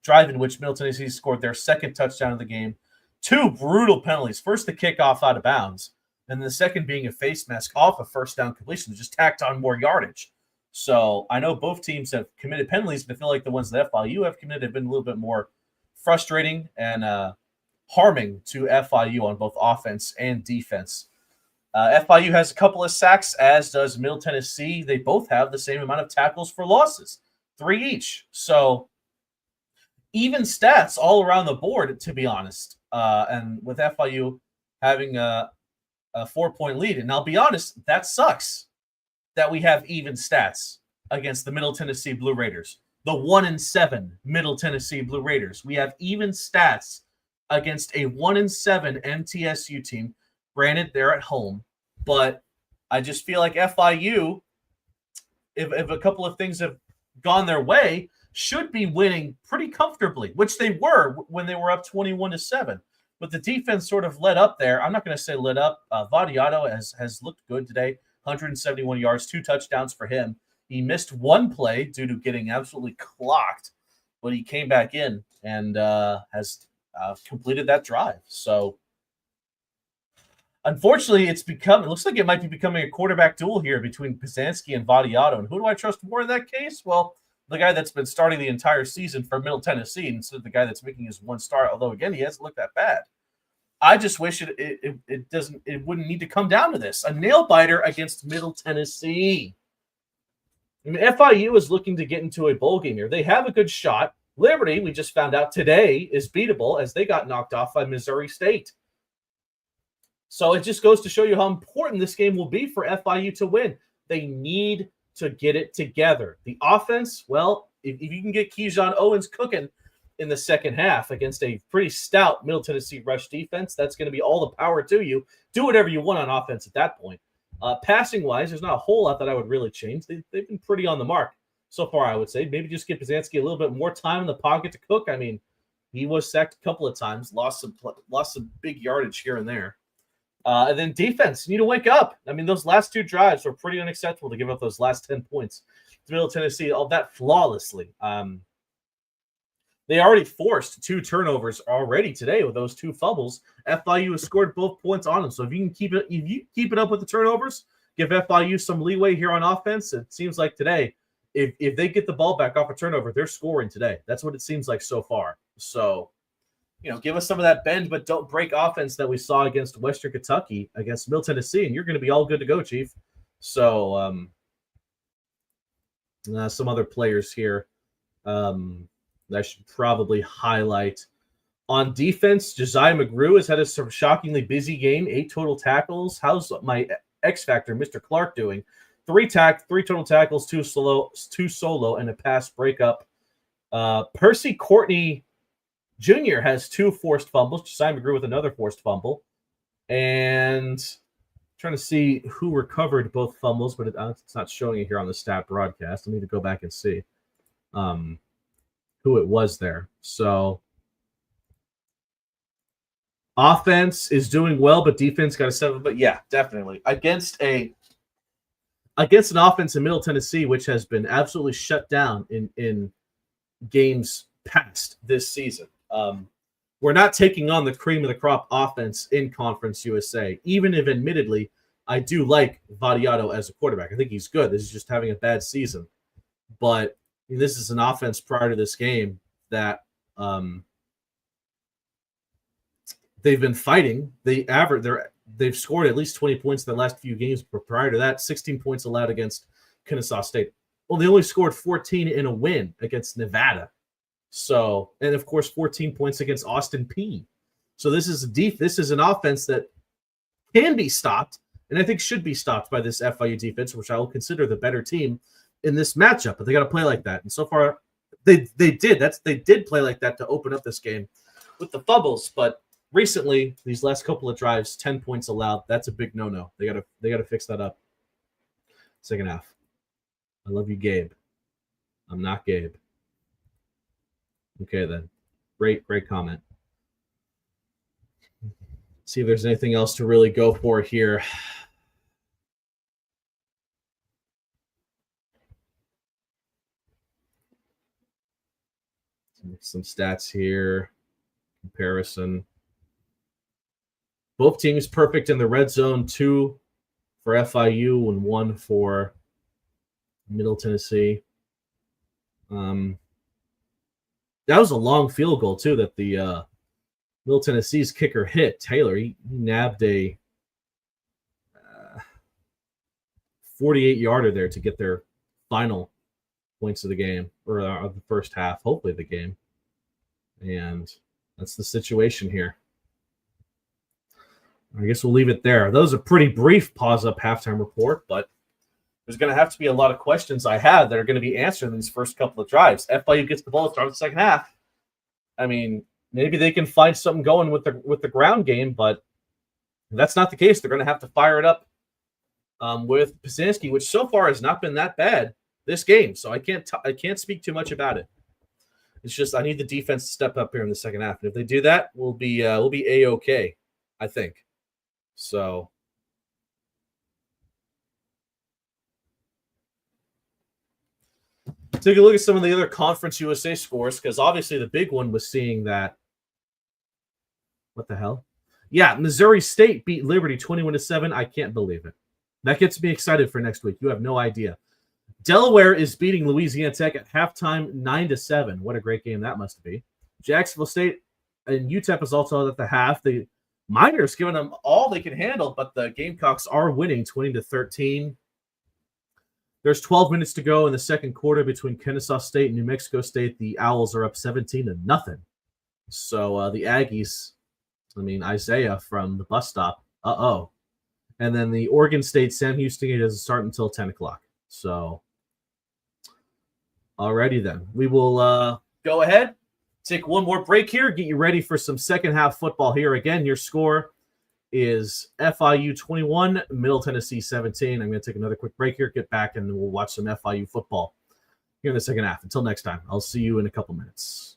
drive in which Middle Tennessee scored their second touchdown of the game, 2 brutal penalties. First, the kickoff out of bounds, and the second being a face mask off a first down completion, just tacked on more yardage. So I know both teams have committed penalties, but I feel like the ones that FIU have committed have been a little bit more frustrating and harming to FIU on both offense and defense. FIU has a couple of sacks, as does Middle Tennessee. They both have the same amount of tackles for losses, 3 each. So even stats all around the board, to be honest. And with FIU having a 4-point lead. And I'll be honest, that sucks that we have even stats against the Middle Tennessee Blue Raiders. The 1-7 Middle Tennessee Blue Raiders. We have even stats against a 1-7 MTSU team. Granted, they're at home, but I just feel like FIU, if a couple of things have gone their way, should be winning pretty comfortably, which they were when they were up 21-7. But the defense sort of let up there. I'm not going to say let up. Vadiato has looked good today, 171 yards, 2 touchdowns for him. He missed 1 play due to getting absolutely clocked, but he came back in and has completed that drive. So unfortunately, it looks like it might be becoming a quarterback duel here between Pizanski and Vadiato. And who do I trust more in that case? Well, the guy that's been starting the entire season for Middle Tennessee instead of the guy that's making his 1 start, although, again, he hasn't looked that bad. I just wish it wouldn't need to come down to this. A nail-biter against Middle Tennessee. I mean, FIU is looking to get into a bowl game here. They have a good shot. Liberty, we just found out today, is beatable as they got knocked off by Missouri State. So it just goes to show you how important this game will be for FIU to win. They need to get it together. The offense, well, if you can get Keyshawn Owens cooking in the second half against a pretty stout Middle Tennessee rush defense, that's going to be all the power to you. Do whatever you want on offense at that point. Passing-wise, there's not a whole lot that I would really change. They've been pretty on the mark so far, I would say. Maybe just give Pizanski a little bit more time in the pocket to cook. I mean, he was sacked a couple of times, lost some big yardage here and there. And then defense, you need to wake up. I mean, those last 2 drives were pretty unacceptable to give up those last 10 points to Middle Tennessee, all that flawlessly. They already forced 2 turnovers already today with those 2 fumbles. FIU has scored both points on them. So if you keep it up with the turnovers, give FIU some leeway here on offense. It seems like today, if they get the ball back off a turnover, they're scoring today. That's what it seems like so far. So, give us some of that bend, but don't break offense that we saw against Western Kentucky, against Middle Tennessee, and you're going to be all good to go, Chief. So, some other players here that I should probably highlight. On defense, Josiah McGrew has had a sort of shockingly busy game, 8 total tackles. How's my X Factor, Mr. Clark, doing? 3 total tackles, 2 solo, and a pass breakup. Percy Courtney Jr. has 2 forced fumbles. Josiah McGrew with another forced fumble. And trying to see who recovered both fumbles, but it's not showing it here on the stat broadcast. I need to go back and see who it was there. So offense is doing well, but defense got a 7. But yeah, definitely. Against an offense in Middle Tennessee, which has been absolutely shut down in games past this season. We're not taking on the cream of the crop offense in Conference USA, even if admittedly I do like Vadiato as a quarterback. I think he's good. This is just having a bad season. But this is an offense prior to this game that they've been fighting. They've scored at least 20 points in the last few games. But prior to that, 16 points allowed against Kennesaw State. Well, they only scored 14 in a win against Nevada. So, and of course, 14 points against Austin Peay. So this is an offense that can be stopped, and I think should be stopped by this FIU defense, which I will consider the better team in this matchup. But they got to play like that, and so far they did play like that to open up this game with the fumbles. But recently, these last couple of drives, 10 points allowed. That's a big no-no. They gotta fix that up. Second half. I love you, Gabe. I'm not Gabe. Okay, then. Great comment. See if there's anything else to really go for here. Some stats here. Comparison. Both teams perfect in the red zone, 2 for FIU and 1 for Middle Tennessee. That was a long field goal, too, that the Middle Tennessee's kicker hit. Taylor, he nabbed a 48-yarder there to get their final points of the game, or of the first half, hopefully the game. And that's the situation here. I guess we'll leave it there. That was a pretty brief pause up halftime report, but there's going to have to be a lot of questions I have that are going to be answered in these first couple of drives. FIU gets the ball to start the second half. I mean, maybe they can find something going with the ground game, but if that's not the case. They're going to have to fire it up with Pazinski, which so far has not been that bad this game. So I can't speak too much about it. It's just I need the defense to step up here in the second half, and if they do that, we'll be A-okay, I think. So take a look at some of the other Conference USA scores, because obviously the big one was seeing that. What the hell? Yeah, Missouri State beat Liberty 21-7. I can't believe it. That gets me excited for next week. You have no idea. Delaware is beating Louisiana Tech at halftime 9-7. What a great game that must be. Jacksonville State and UTEP is also at the half. The Miners giving them all they can handle, but the Gamecocks are winning 20-13. There's 12 minutes to go in the second quarter between Kennesaw State and New Mexico State. The Owls are up 17-0. So the Aggies, Isaiah from the bus stop, and then the Oregon State Sam Houston game doesn't start until 10 o'clock. So, alrighty then. We will go ahead, take one more break here, get you ready for some second half football here. Again, your score is FIU 21, Middle Tennessee 17. I'm going to take another quick break here, get back, and we'll watch some FIU football here in the second half. Until next time, I'll see you in a couple minutes.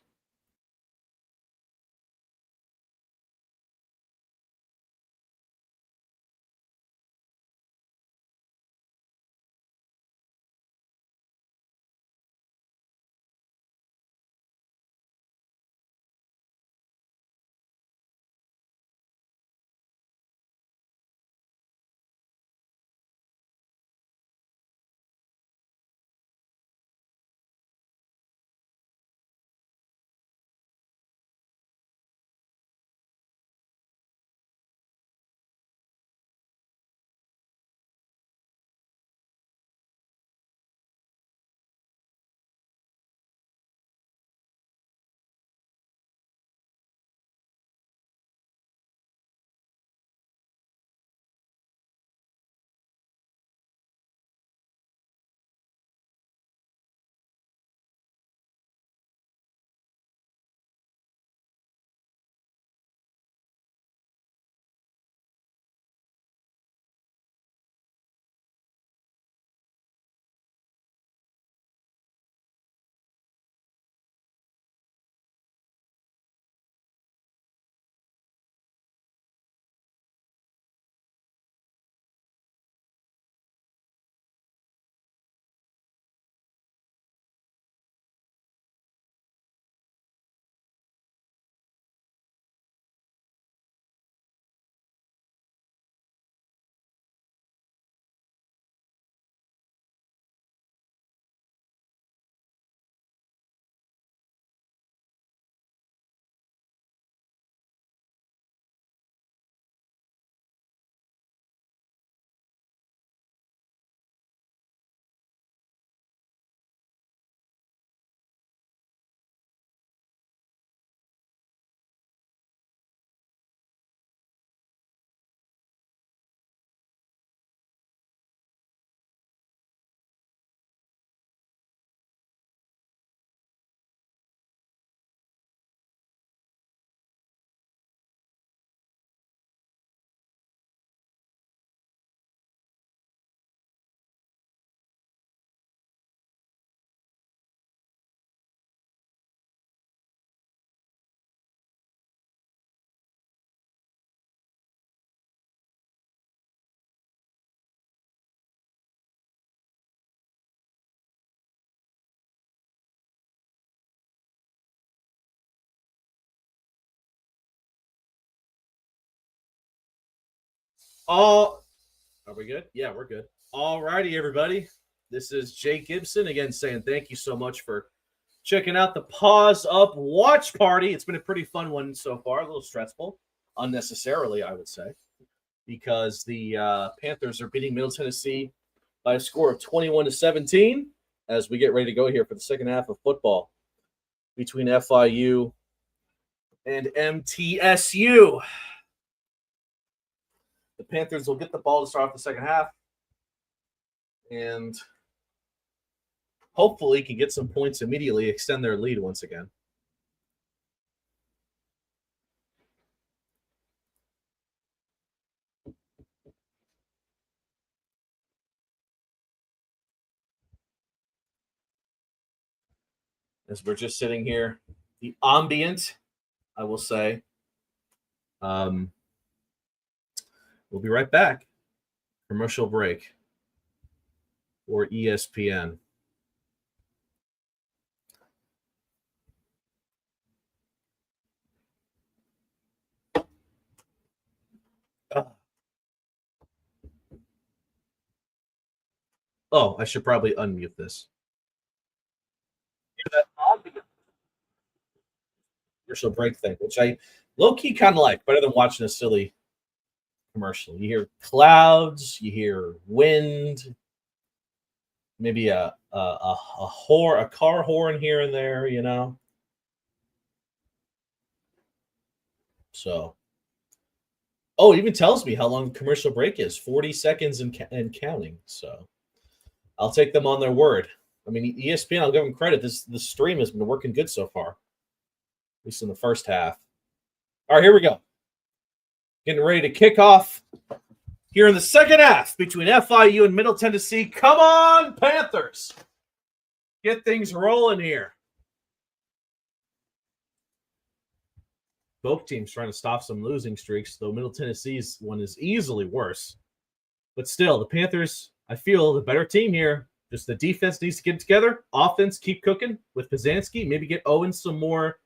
Are we good? Yeah, we're good. All righty, everybody. This is Jake Gibson again saying thank you so much for checking out the Paws Up Watch Party. It's been a pretty fun one so far, a little stressful, unnecessarily, I would say, because the Panthers are beating Middle Tennessee by a score of 21-17 as we get ready to go here for the second half of football between FIU and MTSU. The Panthers will get the ball to start off the second half and hopefully can get some points immediately, extend their lead once again. As we're just sitting here, the ambient, I will say. We'll be right back. Commercial break for ESPN. Oh, I should probably unmute this. Commercial break thing, which I low-key kind of like, better than watching a silly commercial. You hear clouds, you hear wind, maybe a car horn here and there, you know. So, oh, it even tells me how long the commercial break is, 40 seconds and counting. So, I'll take them on their word. I mean, ESPN, I'll give them credit. The stream has been working good so far, at least in the first half. All right, here we go. Getting ready to kick off here in the second half between FIU and Middle Tennessee. Come on, Panthers. Get things rolling here. Both teams trying to stop some losing streaks, though Middle Tennessee's one is easily worse. But still, the Panthers, I feel, the better team here. Just the defense needs to get together. Offense, keep cooking with Pazanski. Maybe get Owen some more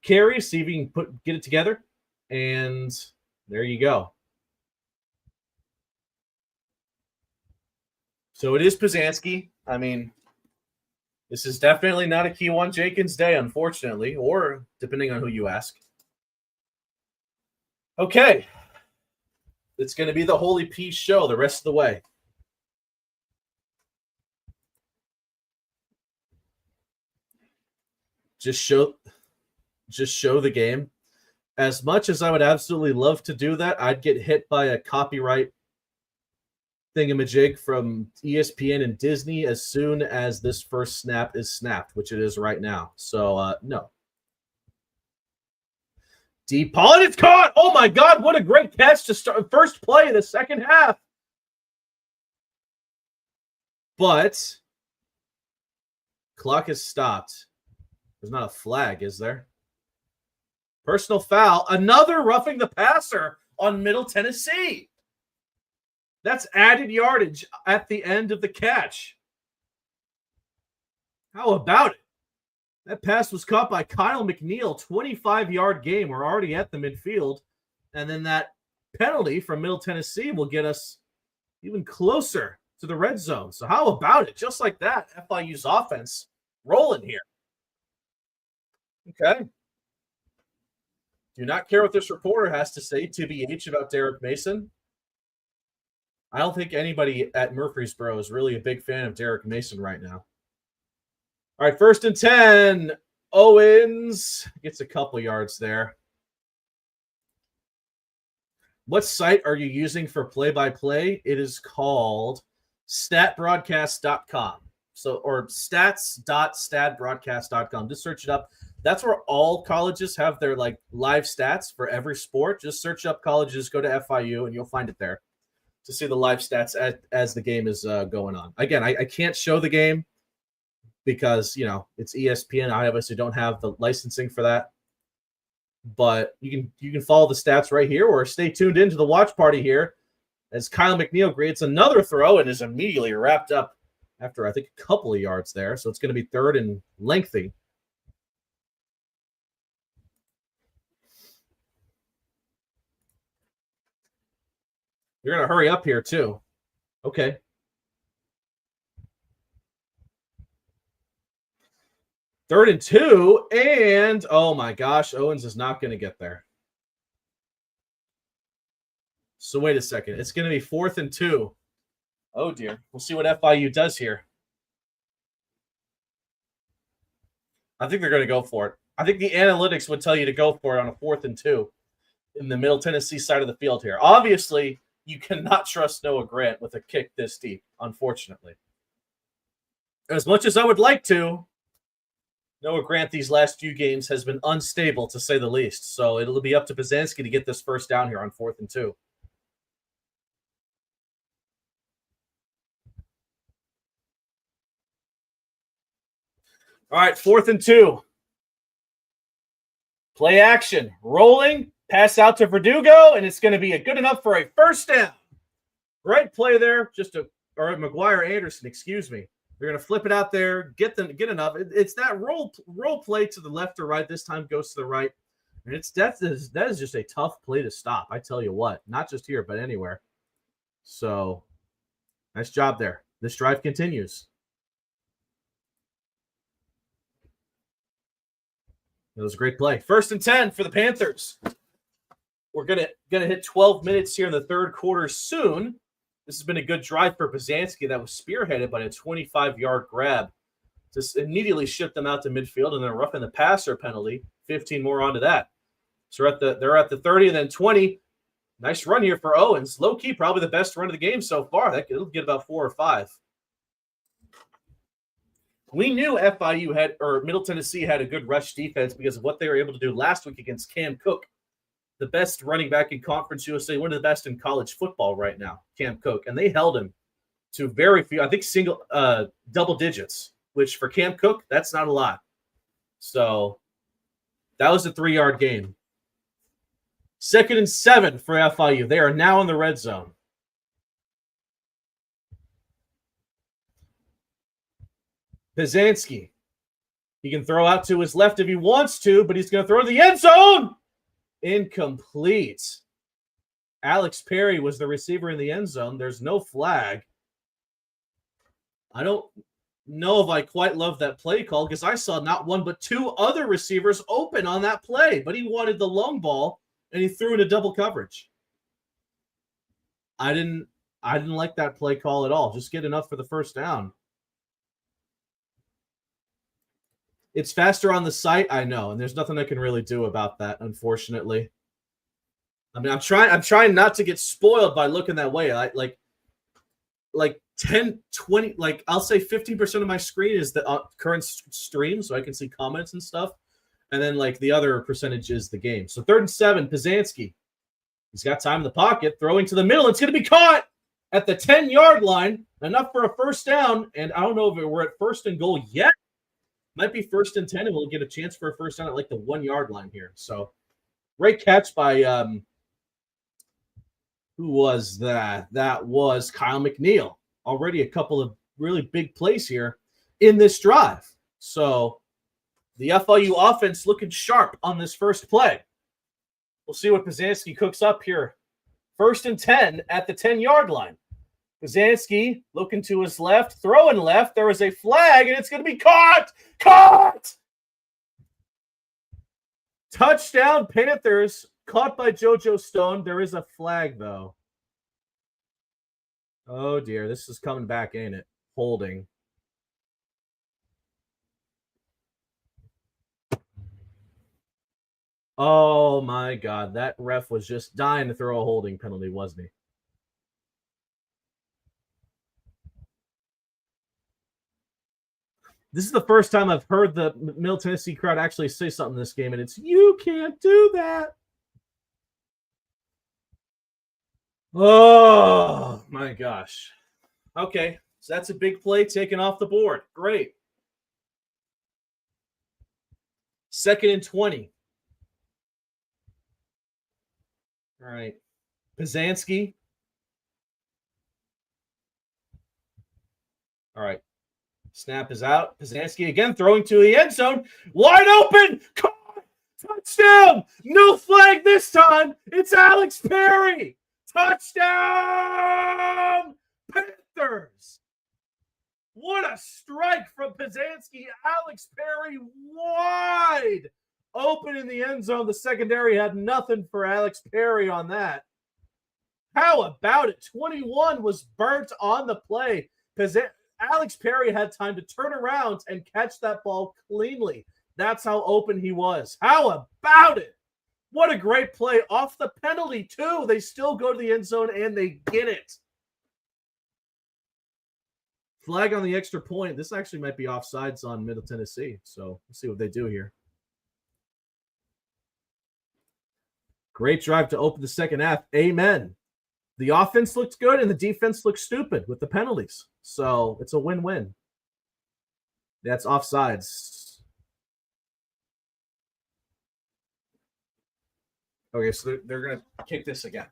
carries, see if he can get it together. And there you go. So it is Pazanski. I mean, this is definitely not a Kewan Jenkins day, unfortunately, or depending on who you ask. Okay. It's going to be the Holy Peace show the rest of the way. Just show the game. As much as I would absolutely love to do that, I'd get hit by a copyright thingamajig from ESPN and Disney as soon as this first snap is snapped, which it is right now. So, no. Deep ball, and it's caught! Oh, my God, what a great catch to start first play of the second half. But clock has stopped. There's not a flag, is there? Personal foul. Another roughing the passer on Middle Tennessee. That's added yardage at the end of the catch. How about it? That pass was caught by Kyle McNeil. 25-yard game. We're already at the midfield. And then that penalty from Middle Tennessee will get us even closer to the red zone. So how about it? Just like that, FIU's offense rolling here. Okay. Do not care what this reporter has to say, TBH, about Derek Mason. I don't think anybody at Murfreesboro is really a big fan of Derek Mason right now. All right, 1st and 10. Owens gets a couple yards there. What site are you using for play-by-play? It is called statbroadcast.com. So, or stats.statbroadcast.com. Just search it up. That's where all colleges have their like live stats for every sport. Just search up colleges, go to FIU, and you'll find it there to see the live stats as the game is going on. Again, I can't show the game because, you know, it's ESPN. I obviously don't have the licensing for that. But you can follow the stats right here or stay tuned into the watch party here as Kyle McNeil creates another throw and is immediately wrapped up after, I think, a couple of yards there. So it's going to be 3rd and lengthy. You're going to hurry up here, too. Okay. Third and 2, and oh my gosh, Owens is not going to get there. So wait a second. It's going to be 4th and 2. Oh dear. We'll see what FIU does here. I think they're going to go for it. I think the analytics would tell you to go for it on a 4th and 2 in the Middle Tennessee side of the field here. Obviously, you cannot trust Noah Grant with a kick this deep, unfortunately. As much as I would like to, Noah Grant these last few games has been unstable, to say the least. So it'll be up to Pazanski to get this first down here on 4th and 2. All right, 4th and 2. Play action. Rolling. Pass out to Verdugo, and it's going to be good enough for a first down. Great play there. Or McGuire Anderson, excuse me. They're going to flip it out there, get enough. It's that roll play to the left or right. This time goes to the right. And that is just a tough play to stop. I tell you what, not just here, but anywhere. So nice job there. This drive continues. It was a great play. 1st and 10 for the Panthers. We're gonna hit 12 minutes here in the third quarter soon. This has been a good drive for Pazanski that was spearheaded by a 25-yard grab to immediately ship them out to midfield, and then roughing the passer penalty, 15 more onto that. So they're at the 30 and then 20. Nice run here for Owens. Low-key, probably the best run of the game so far. It'll get about 4 or 5. We knew Middle Tennessee had a good rush defense because of what they were able to do last week against Cam Cook, the best running back in Conference USA, one of the best in college football right now, Cam Cook. And they held him to very few, I think double digits, which for Cam Cook, that's not a lot. So that was a 3-yard gain. 2nd and 7 for FIU. They are now in the red zone. Pazanski. He can throw out to his left if he wants to, but he's going to throw to the end zone. Incomplete. Alex Perry was the receiver in the end zone. There's no flag. I don't know if I quite love that play call because I saw not one but 2 other receivers open on that play, but he wanted the long ball and he threw into double coverage. I didn't like that play call at all. Just get enough for the first down. It's faster on the site, I know, and there's nothing I can really do about that, unfortunately. I mean, I'm trying not to get spoiled by looking that way. I like 10, 20, like I'll say 15% of my screen is the current stream, so I can see comments and stuff, and then like the other percentage is the game. So 3rd and 7, Pazanski. He's got time in the pocket, throwing to the middle. It's going to be caught at the 10-yard line, enough for a first down. And I don't know if we're at 1st and goal yet. Might be 1st and 10, and we'll get a chance for a first down at like the 1-yard line here. So great catch by who was that? That was Kyle McNeil. Already a couple of really big plays here in this drive. So the FIU offense looking sharp on this first play. We'll see what Pazanski cooks up here. 1st and 10 at the 10-yard line. Pazanski looking to his left, throwing left. There is a flag, and it's going to be caught. Caught! Touchdown, Panthers. Caught by JoJo Stone. There is a flag, though. Oh, dear. This is coming back, ain't it? Holding. Oh, my God. That ref was just dying to throw a holding penalty, wasn't he? This is the first time I've heard the Middle Tennessee crowd actually say something in this game, and it's, you can't do that. Oh, my gosh. Okay, so that's a big play taken off the board. Great. 2nd and 20. All right. Pazanski. All right. Snap is out. Pazanski again throwing to the end zone. Wide open. Touchdown. No flag this time. It's Alex Perry. Touchdown, Panthers! What a strike from Pizanski. Alex Perry wide open in the end zone. The secondary had nothing for Alex Perry on that. How about it? 21 was burnt on the play. Alex Perry had time to turn around and catch that ball cleanly. That's how open he was. How about it? What a great play off the penalty, too. They still go to the end zone and they get it. Flag on the extra point. This actually might be offsides on Middle Tennessee. So let's see what they do here. Great drive to open the second half. Amen. The offense looks good and the defense looks stupid with the penalties. So it's a win-win. That's offsides. Okay, so they're going to kick this again.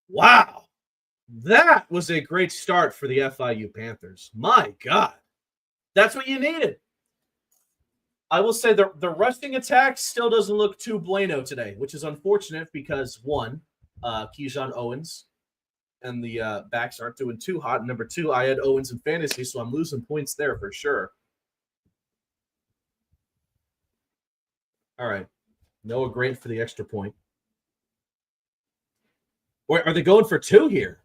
Wow. That was a great start for the FIU Panthers. My God. That's what you needed. I will say the rushing attack still doesn't look too bueno today, which is unfortunate because, one, Keyshawn Owens and the backs aren't doing too hot. And number two, I had Owens in fantasy, so I'm losing points there for sure. All right. Noah Grant for the extra point. Or are they going for two here?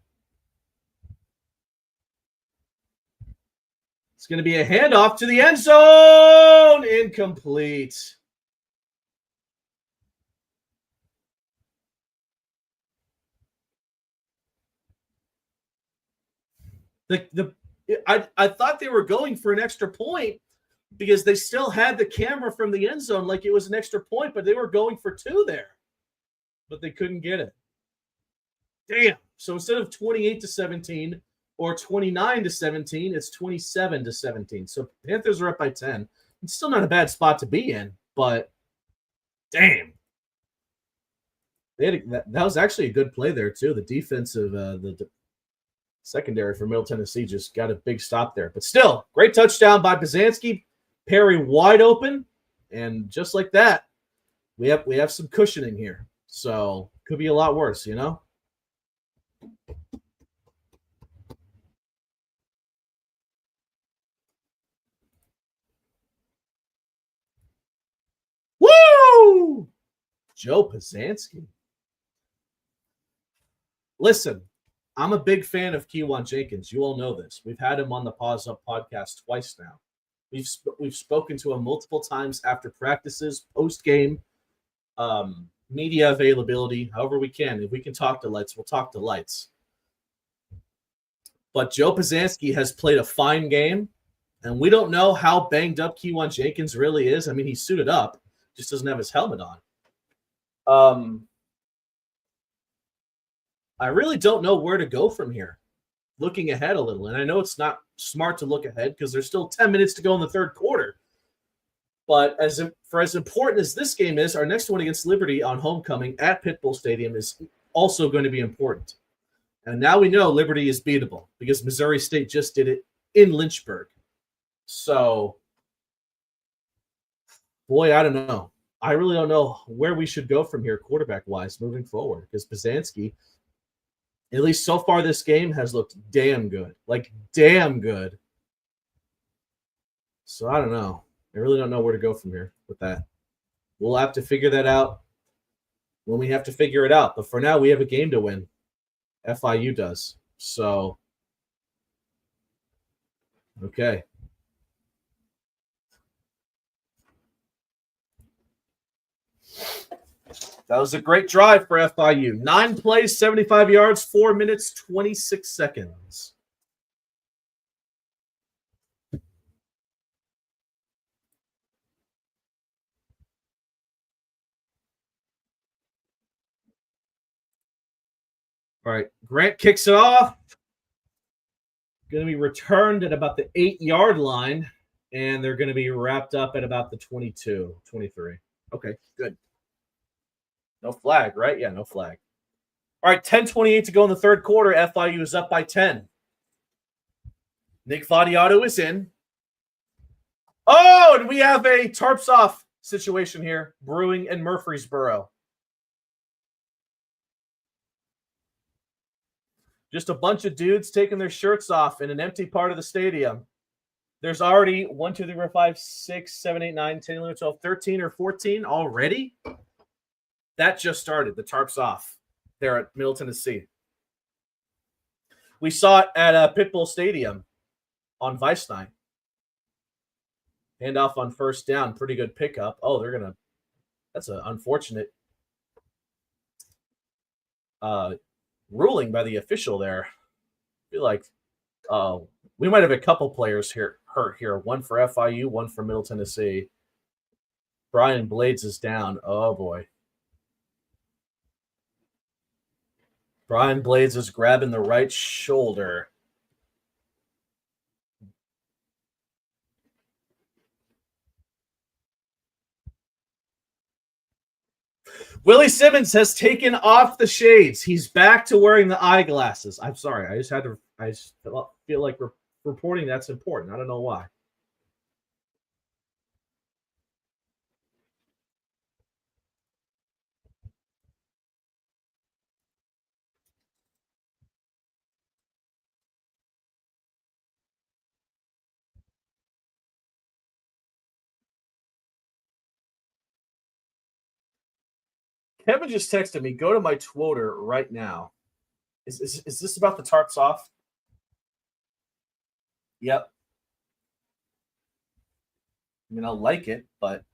It's going to be a handoff to the end zone. Incomplete. I thought they were going for an extra point because they still had the camera from the end zone like it was an extra point, but they were going for two there. But they couldn't get it. Damn. So instead of 28-17 or 29-17, it's 27-17. So Panthers are up by 10. It's still not a bad spot to be in, but damn. That was actually a good play there, too. The defensive, the secondary for Middle Tennessee just got a big stop there. But still, great touchdown by Pizanski. Perry wide open. And just like that, we have some cushioning here. So could be a lot worse, you know? Woo! Joe Pizanski. Listen, I'm a big fan of Kewan Jenkins. You all know this. We've had him on the Paws Up podcast twice now. We've spoken to him multiple times after practices, post-game, media availability, however we can. If we can talk to lights, we'll talk to lights. But Joe Pizanski has played a fine game, and we don't know how banged up Kewan Jenkins really is. I mean, he's suited up, just doesn't have his helmet on. I really don't know where to go from here, looking ahead a little. And I know it's not smart to look ahead because there's still 10 minutes to go in the third quarter. But as important as this game is, our next one against Liberty on homecoming at Pitbull Stadium is also going to be important. And now we know Liberty is beatable because Missouri State just did it in Lynchburg. So, boy, I don't know. I really don't know where we should go from here quarterback-wise moving forward because Pizanski, at least so far this game, has looked damn good. Like, damn good. So, I don't know. I really don't know where to go from here with that. We'll have to figure that out when we have to figure it out. But for now, we have a game to win. FIU does. So, okay. That was a great drive for FIU. 9 plays, 75 yards, 4 minutes, 26 seconds. All right, Grant kicks it off. Going to be returned at about the 8-yard line, and they're going to be wrapped up at about the 22, 23. Okay, good. No flag, right? Yeah, no flag. All right, 10:28 to go in the third quarter. FIU is up by 10. Nick Vadiato is in. Oh, and we have a tarps off situation here brewing in Murfreesboro. Just a bunch of dudes taking their shirts off in an empty part of the stadium. There's already 1, 2, 3, 4, 5, 6, 7, 8, 9, 10, 11, 12, 13 or 14 already. That just started. The tarp's off there at Middle Tennessee. We saw it at Pitbull Stadium on Vice Night. Handoff on first down. Pretty good pickup. Oh, they're going to – that's an unfortunate ruling by the official there. I feel like we might have a couple players hurt here. One for FIU, one for Middle Tennessee. Brian Blades is down. Oh, boy. Brian Blades is grabbing the right shoulder. Willie Simmons has taken off the shades. He's back to wearing the eyeglasses. I'm sorry. I just feel like reporting that's important. I don't know why. Kevin just texted me, go to my Twitter right now. Is this about the tarps off? Yep. I mean, I'll like it, but.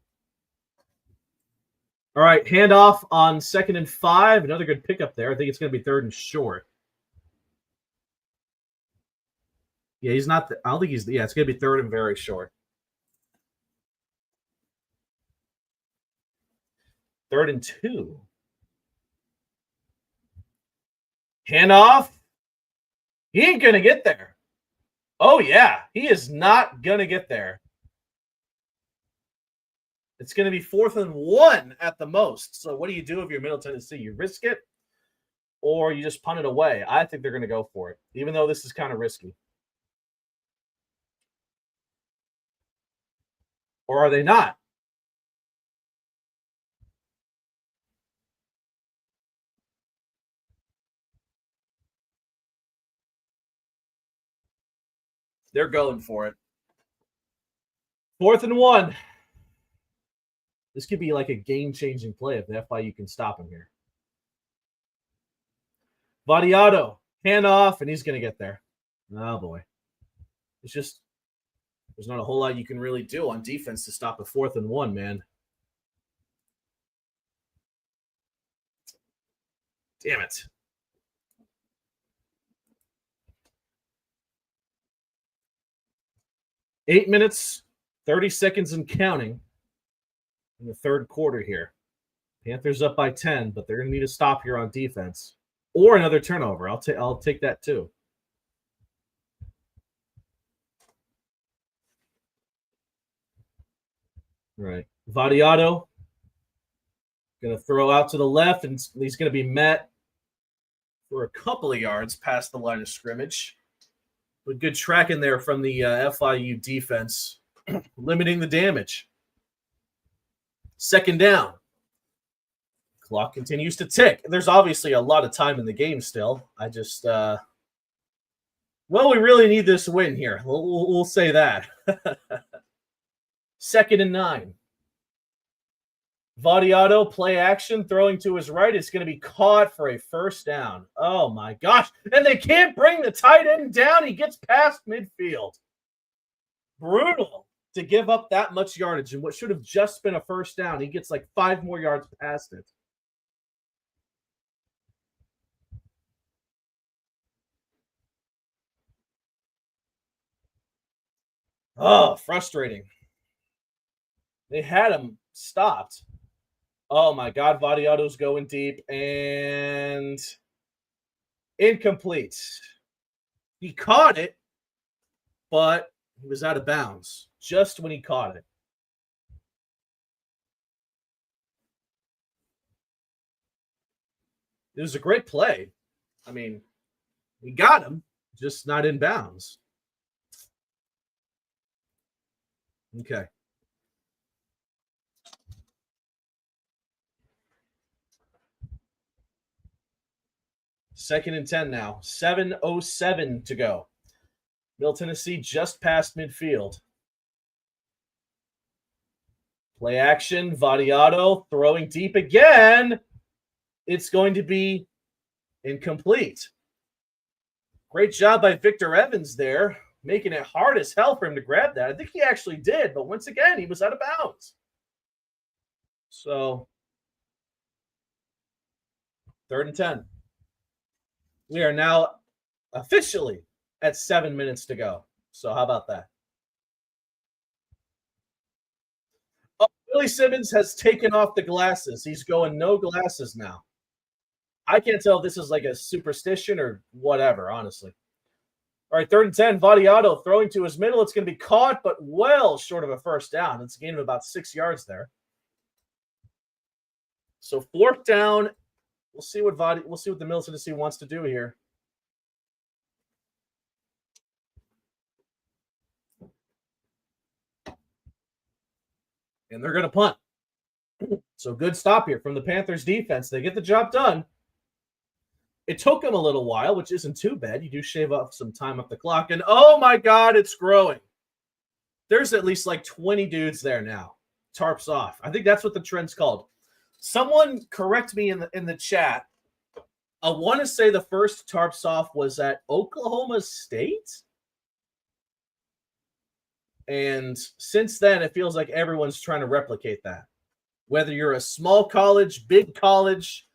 All right, handoff on 2nd and 5. Another good pickup there. I think it's going to be 3rd and short. Yeah, he's not. I don't think he's. Yeah, it's going to be 3rd and very short. 3rd and 2. Handoff. He ain't going to get there. Oh, yeah. He is not going to get there. It's going to be 4th and 1 at the most. So what do you do if you're Middle Tennessee? You risk it or you just punt it away? I think they're going to go for it, even though this is kind of risky. Or are they not? They're going for it. 4th and 1. This could be like a game-changing play if the FIU can stop him here. Vadiato, handoff, and he's going to get there. Oh, boy. It's just there's not a whole lot you can really do on defense to stop a 4th and 1, man. Damn it. Eight minutes, 30 seconds and counting in the 3rd quarter here. Panthers up by 10, but they're going to need a stop here on defense or another turnover. I'll take that too. All right. Vadiato going to throw out to the left, and he's going to be met for a couple of yards past the line of scrimmage. But good tracking there from the FIU defense, limiting the damage. 2nd down. Clock continues to tick. There's obviously a lot of time in the game still. I just, we really need this win here. We'll say that. 2nd and 9. Vadiato, play action, throwing to his right. It's going to be caught for a 1st down. Oh, my gosh. And they can't bring the tight end down. He gets past midfield. Brutal to give up that much yardage. And what should have just been a 1st down, he gets like 5 more yards past it. Oh, frustrating. They had him stopped. Oh, my God. Vadiato's going deep and incomplete. He caught it, but he was out of bounds just when he caught it. It was a great play. I mean, he got him, just not in bounds. Okay. 2nd and 10 now. 7:07 to go. Middle Tennessee just past midfield. Play action. Vadiato throwing deep again. It's going to be incomplete. Great job by Victor Evans there, making it hard as hell for him to grab that. I think he actually did, but once again, he was out of bounds. So, 3rd and 10. We are now officially at 7 minutes to go. So, how about that? Oh, Billy Simmons has taken off the glasses. He's going no glasses now. I can't tell if this is like a superstition or whatever, honestly. All right, 3rd and 10. Vadiato throwing to his middle. It's going to be caught, but well short of a first down. It's a gain of about 6 yards there. So 4th down. We'll see what the Middle Tennessee wants to do here. And they're going to punt. So good stop here from the Panthers defense. They get the job done. It took them a little while, which isn't too bad. You do shave off some time up the clock. And oh my God, it's growing. There's at least like 20 dudes there now. Tarps off. I think that's what the trend's called. Someone correct me in the chat. I want to say the first tarps off was at Oklahoma State. And since then, it feels like everyone's trying to replicate that. Whether you're a small college, big college,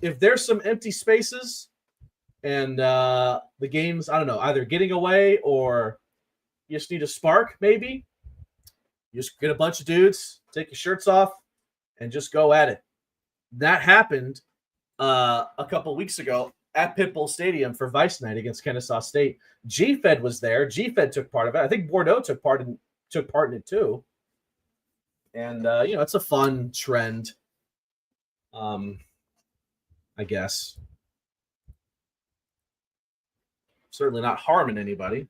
if there's some empty spaces and the game's, I don't know, either getting away or you just need a spark, maybe, you just get a bunch of dudes, take your shirts off, and just go at it. That happened a couple weeks ago at Pitbull Stadium for Vice Night against Kennesaw State. G-Fed was there. G-Fed took part of it. I think Bordeaux took part in it too. And, it's a fun trend, I guess. Certainly not harming anybody.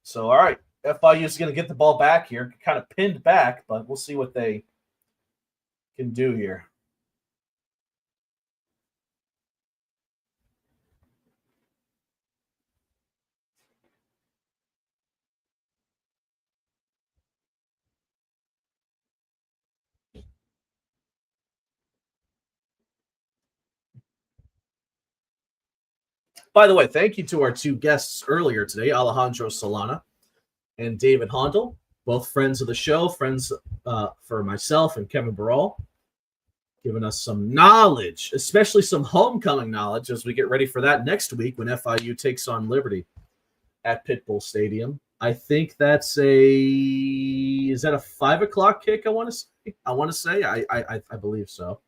So, all right. FIU is going to get the ball back here. Kind of pinned back, but we'll see what they can do here. By the way, thank you to our two guests earlier today, Alejandro Solana and David Hondel, both friends of the show, friends for myself and Kevin Barral, giving us some knowledge, especially some homecoming knowledge as we get ready for that next week when FIU takes on Liberty at Pitbull Stadium. I think that's is that a 5 o'clock kick? I want to say. I believe so.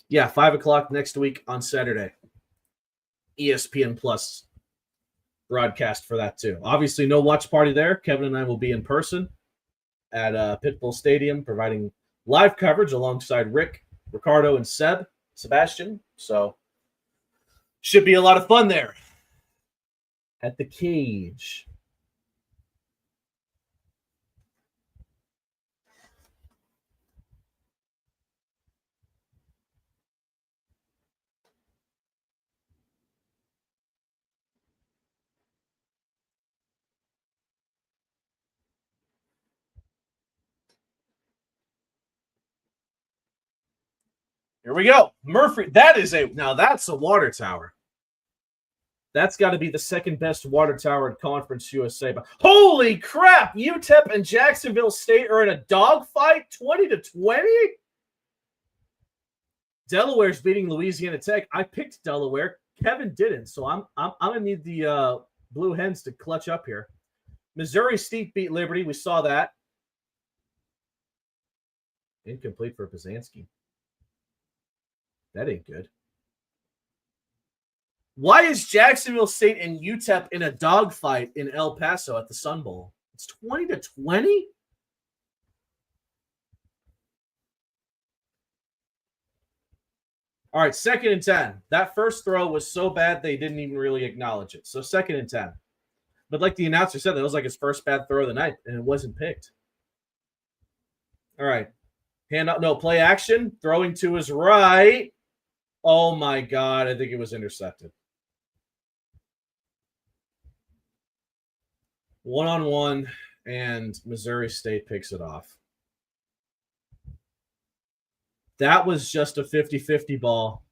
Yeah, 5 o'clock next week on Saturday. ESPN Plus broadcast for that too. Obviously, no watch party there. Kevin and I will be in person at Pitbull Stadium, providing live coverage alongside Rick, Ricardo, and Sebastian. So, should be a lot of fun there at the Cage. Here we go. Murphy. That's a water tower. That's got to be the second best water tower in Conference USA. But holy crap! UTEP and Jacksonville State are in a dogfight, 20-20. Delaware's beating Louisiana Tech. I picked Delaware. Kevin didn't, so I'm gonna need the Blue Hens to clutch up here. Missouri State beat Liberty. We saw that. Incomplete for Pizanski. That ain't good. Why is Jacksonville State and UTEP in a dogfight in El Paso at the Sun Bowl? It's 20-20? All right, 2nd and 10. That first throw was so bad they didn't even really acknowledge it. So 2nd and 10. But like the announcer said, that was like his first bad throw of the night, and it wasn't picked. All right. Hand up, no, play action. Throwing to his right. Oh my God, I think it was intercepted. 1-on-1, and Missouri State picks it off. That was just a 50-50 ball.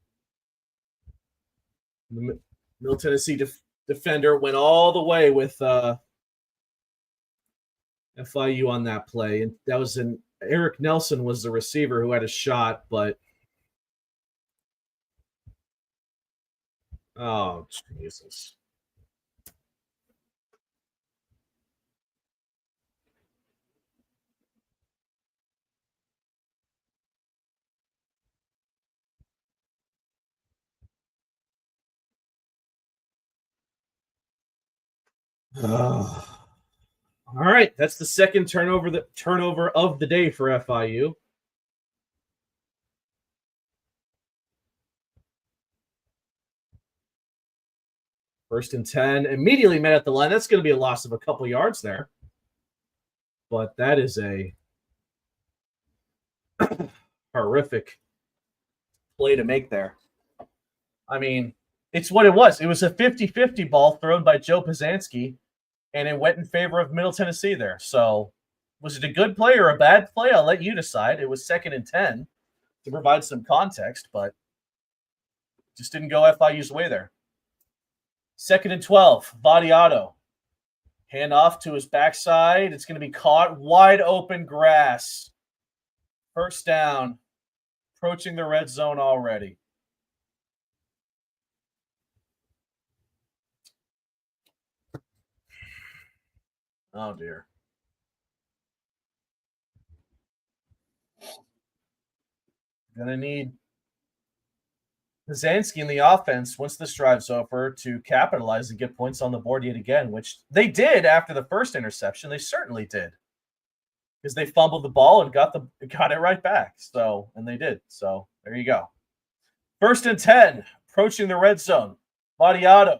The Middle Tennessee defender went all the way with FIU on that play. And that was Eric Nelson was the receiver who had a shot, but oh, Jesus. Oh. All right, that's the second turnover of the day for FIU. First and 10, immediately met at the line. That's going to be a loss of a couple yards there. But that is a horrific play to make there. I mean, it's what it was. It was a 50-50 ball thrown by Joe Pizanski, and it went in favor of Middle Tennessee there. So was it a good play or a bad play? I'll let you decide. It was 2nd and 10 to provide some context, but just didn't go FIU's way there. 2nd and 12, Vadiato. Hand off to his backside. It's going to be caught. Wide open grass. First down. Approaching the red zone already. Oh, dear. Going to need Pizanski in the offense, once this drive's over, to capitalize and get points on the board yet again, which they did after the first interception. They certainly did, because they fumbled the ball and got it right back. So, and they did. So there you go. 1st and 10, approaching the red zone. Vadiato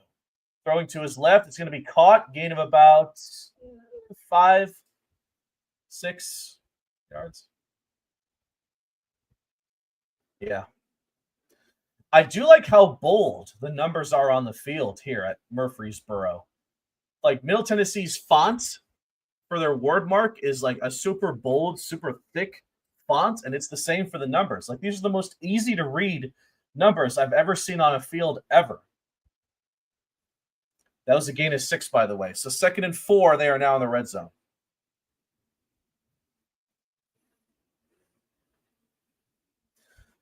throwing to his left. It's going to be caught. Gain of about 5-6 yards. Yeah. I do like how bold the numbers are on the field here at Murfreesboro. Like Middle Tennessee's font for their word mark is like a super bold, super thick font, and it's the same for the numbers. Like these are the most easy to read numbers I've ever seen on a field ever. That was a gain of 6, by the way. So 2nd and 4, they are now in the red zone.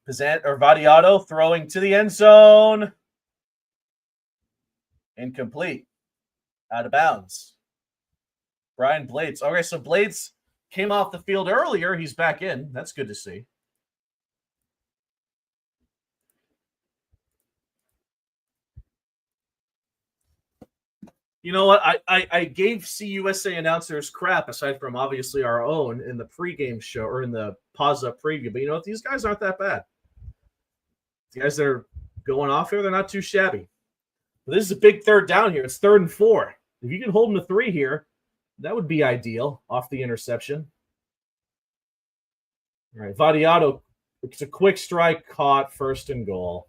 Vadiato throwing to the end zone. Incomplete. Out of bounds. Brian Blades. Okay, so Blades came off the field earlier. He's back in. That's good to see. You know what? I gave CUSA announcers crap, aside from obviously our own, in the pregame show or in the Paws Up preview. But you know what? These guys aren't that bad. The guys that are going off here, they're not too shabby. But this is a big 3rd down here. It's 3rd and 4. If you can hold them to 3 here, that would be ideal off the interception. All right, Vadiato, it's a quick strike, caught, 1st and goal.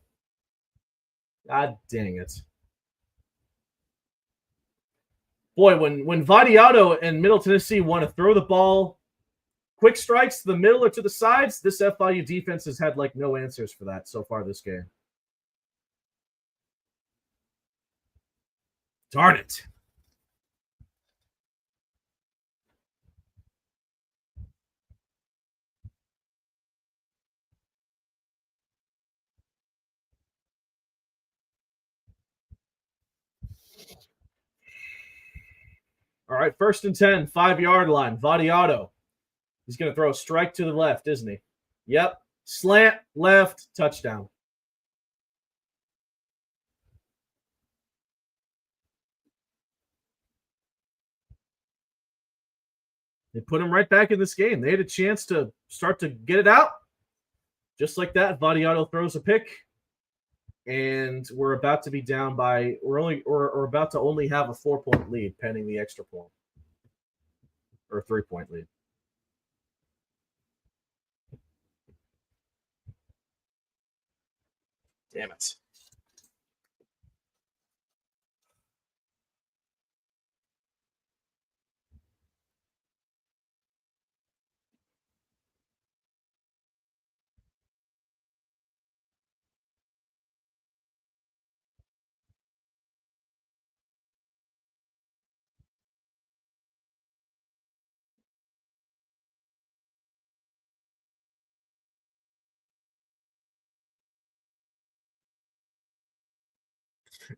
God dang it. Boy, when Vadiato and Middle Tennessee want to throw the ball, quick strikes to the middle or to the sides, this FIU defense has had like no answers for that so far this game. Darn it. All right, 1st and 10, 5-yard line. Vadiato. He's going to throw a strike to the left, isn't he? Yep. Slant, left, touchdown. They put him right back in this game. They had a chance to start to get it out. Just like that, Vadiato throws a pick. And we're about to be down by we're about to only have a 4-point lead pending the extra point. Or a 3-point lead. Damn it.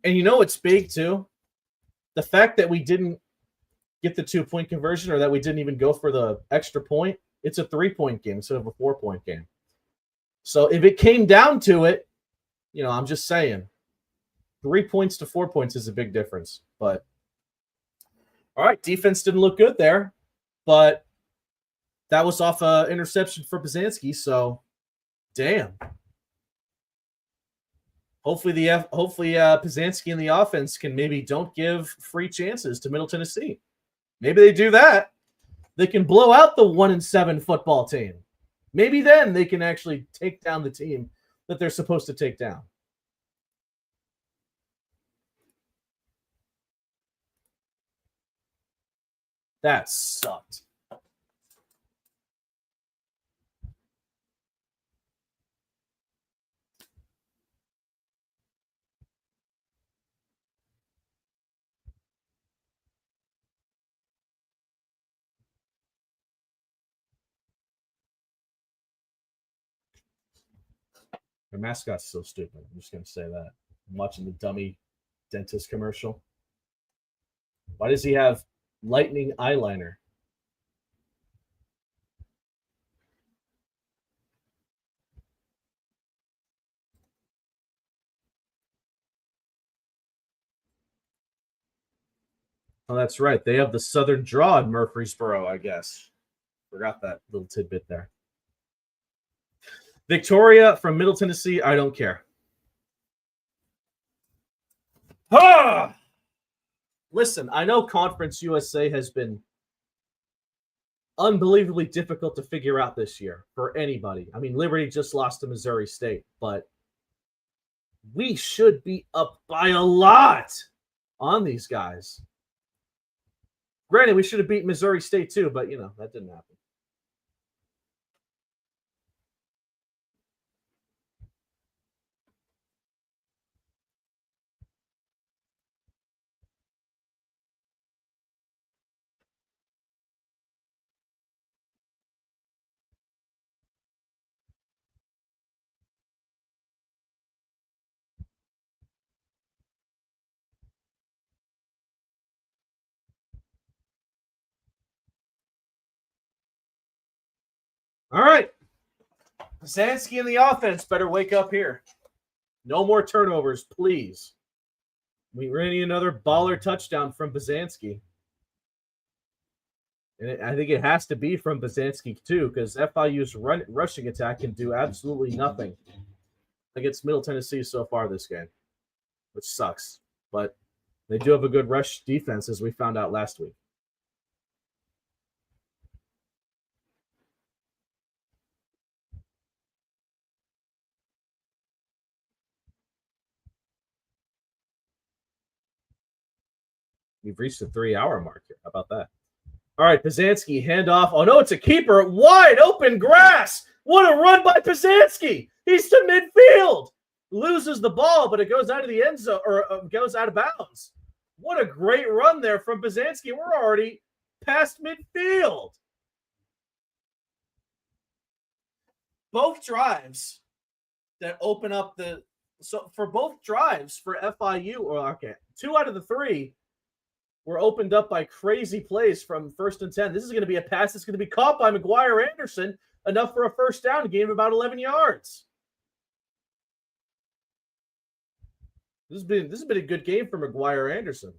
And you know what's big too? The fact that we didn't get the 2-point conversion, or that we didn't even go for the extra point. It's a 3-point game instead of a 4-point game. So if it came down to it, I'm just saying, 3 points to 4 points is a big difference. But all right, defense didn't look good there, but that was off an interception for Pizanski. So, damn. Hopefully, Pizanski and the offense can maybe don't give free chances to Middle Tennessee. Maybe they do that. They can blow out the 1-7 football team. Maybe then they can actually take down the team that they're supposed to take down. That sucked. Their mascot's so stupid. I'm just going to say that. I'm watching the dummy dentist commercial. Why does he have lightning eyeliner? Oh, that's right. They have the Southern Draw in Murfreesboro, I guess. Forgot that little tidbit there. Victoria from Middle Tennessee, I don't care. Ah! Listen, I know Conference USA has been unbelievably difficult to figure out this year for anybody. I mean, Liberty just lost to Missouri State, but we should be up by a lot on these guys. Granted, we should have beat Missouri State too, but, that didn't happen. All right. Pizanski and the offense better wake up here. No more turnovers, please. We really need another baller touchdown from Pizanski. And I think it has to be from Pizanski, too, because FIU's rushing attack can do absolutely nothing against Middle Tennessee so far this game, which sucks. But they do have a good rush defense, as we found out last week. We've reached the 3-hour mark here. How about that? All right, Pizanski, handoff. Oh, no, it's a keeper. Wide open grass. What a run by Pizanski. He's to midfield. Loses the ball, but it goes out of the end zone, or goes out of bounds. What a great run there from Pizanski. We're already past midfield. Both drives that open up for both drives for FIU, 2 out of the 3 were opened up by crazy plays from 1st and 10. This is going to be a pass that's going to be caught by McGuire Anderson, enough for a first down, to gain about 11 yards. This has been a good game for McGuire Anderson.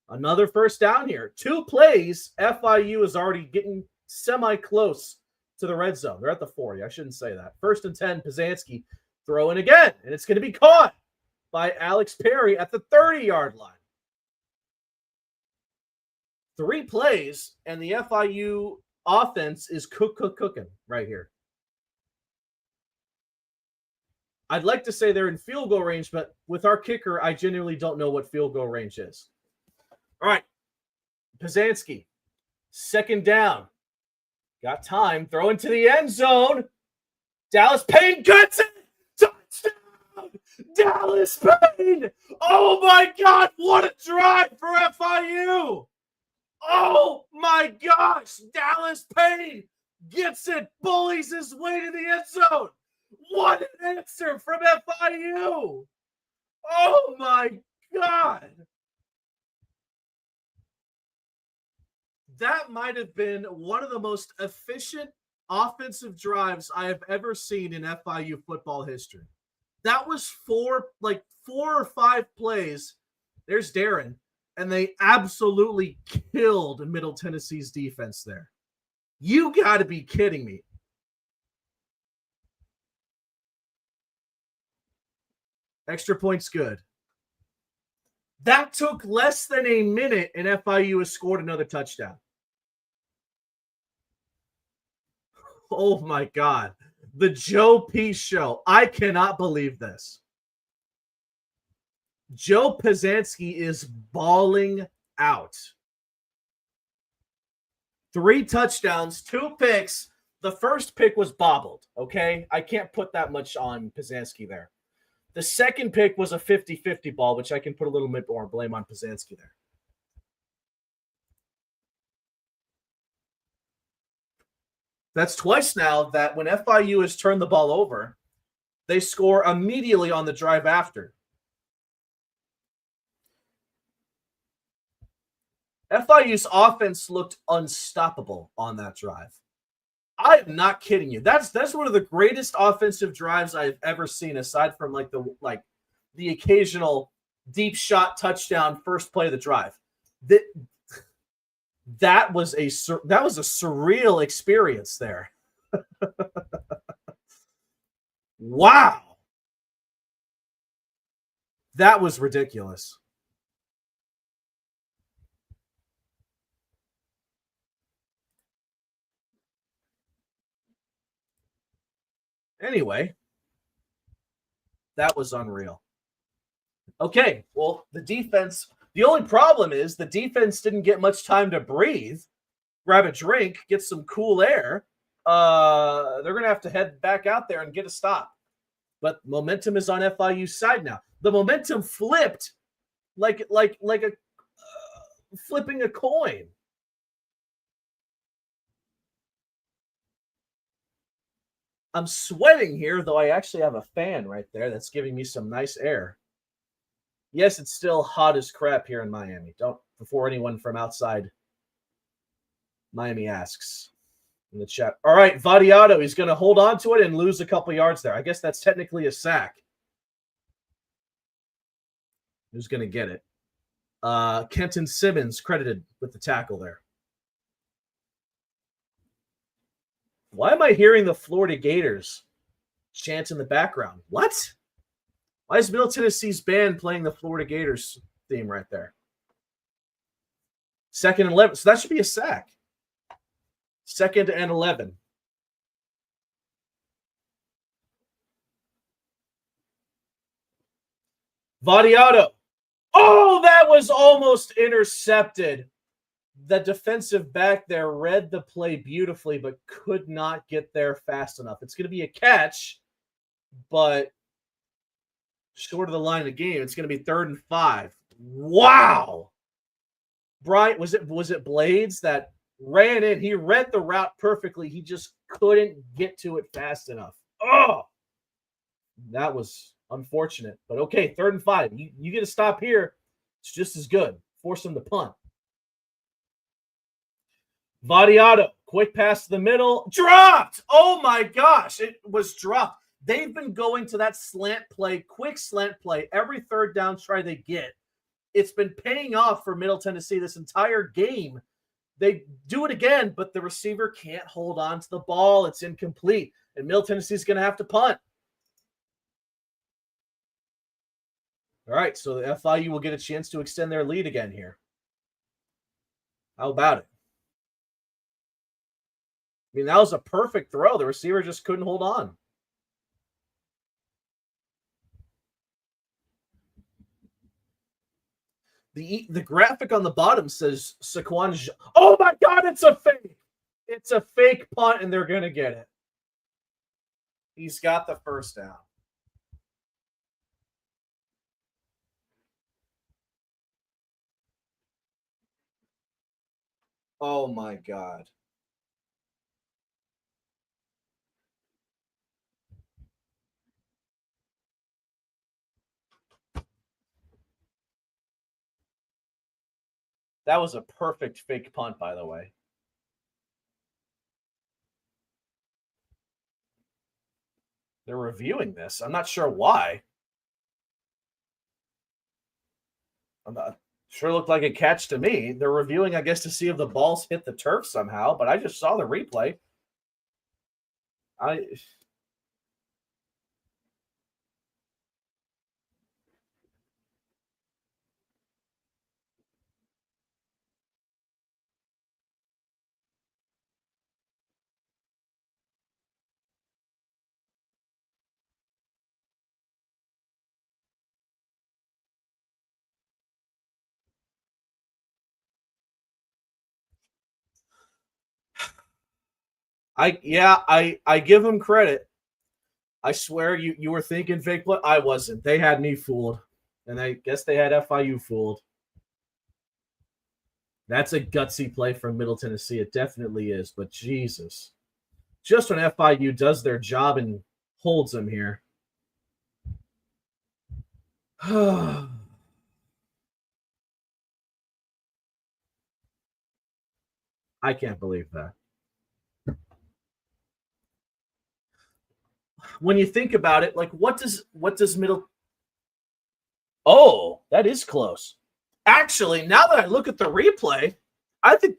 Another first down here. 2 plays, FIU is already getting semi-close to the red zone. They're at the 40. I shouldn't say that. 1st and 10, Pizanski throwing again, and it's going to be caught by Alex Perry at the 30-yard line. 3 plays, and the FIU offense is cooking right here. I'd like to say they're in field goal range, but with our kicker, I genuinely don't know what field goal range is. All right. Pizanski, second down. Got time. Throw into the end zone. Dallas Payne gets it. Touchdown! Dallas Payne! Oh my God! What a drive for FIU! Oh my gosh! Dallas Payne gets it, bullies his way to the end zone. What an answer from FIU! Oh my God! That might have been one of the most efficient offensive drives I have ever seen in FIU football history. That was four or five plays. There's Darren, and they absolutely killed Middle Tennessee's defense there. You got to be kidding me. Extra points good. That took less than a minute, and FIU has scored another touchdown. Oh my God. The Joe P show. I cannot believe this. Joe Pizanski is balling out. 3 touchdowns, 2 picks. The first pick was bobbled, okay? I can't put that much on Pizanski there. The second pick was a 50-50 ball, which I can put a little bit more blame on Pizanski there. That's twice now that when FIU has turned the ball over, they score immediately on the drive after. FIU's offense looked unstoppable on that drive. I am not kidding you. That's one of the greatest offensive drives I've ever seen, aside from the occasional deep shot touchdown first play of the drive. That was a surreal experience there. Wow. That was ridiculous. Anyway, that was unreal. Okay, well, the only problem is the defense didn't get much time to breathe, grab a drink, get some cool air. They're going to have to head back out there and get a stop. But momentum is on FIU's side now. The momentum flipped like a flipping a coin. I'm sweating here, though I actually have a fan right there that's giving me some nice air. Yes, it's still hot as crap here in Miami. Before anyone from outside Miami asks in the chat. All right, Vadiato, he's going to hold on to it and lose a couple yards there. I guess that's technically a sack. Who's going to get it? Kenton Simmons credited with the tackle there. Why am I hearing the Florida Gators chant in the background? What? Why is Middle Tennessee's band playing the Florida Gators theme right there? 2nd and 11. So that should be a sack. 2nd and 11. Vadiato. Oh, that was almost intercepted. The defensive back there read the play beautifully, but could not get there fast enough. It's going to be a catch, but short of the line of the game. It's going to be 3rd and 5. Wow. Brian, was it Blades that ran in? He read the route perfectly. He just couldn't get to it fast enough. Oh, that was unfortunate. But okay, 3rd and 5. You get a stop here. It's just as good. Force him to punt. Vadiato, quick pass to the middle. Dropped! Oh my gosh, it was dropped. They've been going to that slant play, quick slant play, every 3rd down try they get. It's been paying off for Middle Tennessee this entire game. They do it again, but the receiver can't hold on to the ball. It's incomplete, and Middle Tennessee's going to have to punt. All right, so the FIU will get a chance to extend their lead again here. How about it? I mean, that was a perfect throw. The receiver just couldn't hold on. The graphic on the bottom says Saquon. Oh my God, it's a fake. It's a fake punt, and they're going to get it. He's got the first down. Oh my God. That was a perfect fake punt, by the way. They're reviewing this. I'm not sure why. Sure looked like a catch to me. They're reviewing, I guess, to see if the balls hit the turf somehow, but I just saw the replay. I give him credit. I swear you were thinking fake play. I wasn't. They had me fooled. And I guess they had FIU fooled. That's a gutsy play from Middle Tennessee. It definitely is. But Jesus. Just when FIU does their job and holds them here. I can't believe that. When you think about it, like what does Middle? Oh, that is close. Actually, now that I look at the replay, I think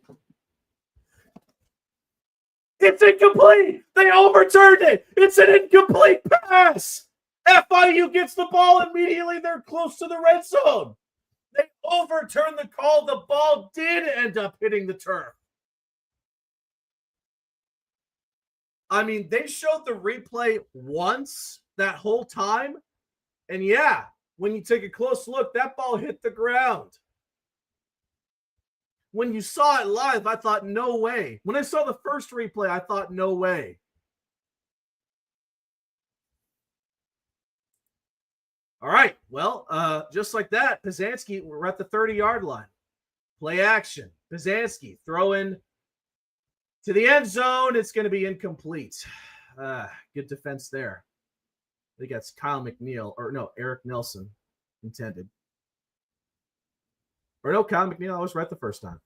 it's incomplete. They overturned it. It's an incomplete pass. FIU gets the ball immediately. They're close to the red zone. They overturned the call. The ball did end up hitting the turf. I mean, they showed the replay once that whole time. And yeah, when you take a close look, that ball hit the ground. When you saw it live, I thought, no way. When I saw the first replay, I thought, no way. All right. Well, just like that, Pizanski, we're at the 30-yard line. Play action. Pizanski throwing to the end zone. It's going to be incomplete. Good defense there. I think that's Kyle McNeil, or no, Eric Nelson intended. Or no, Kyle McNeil, I was right the first time.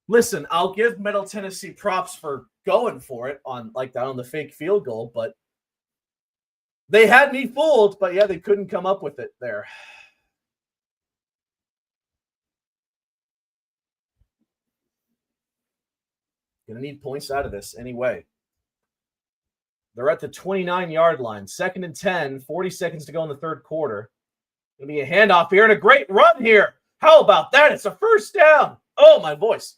Listen, I'll give Middle Tennessee props for going for it on like that on the fake field goal, but they had me fooled, but yeah, they couldn't come up with it there. Gonna need points out of this anyway. They're at the 29-yard line. 2nd and 10, 40 seconds to go in the third quarter. Gonna be a handoff here and a great run here. How about that? It's a first down. Oh, my voice.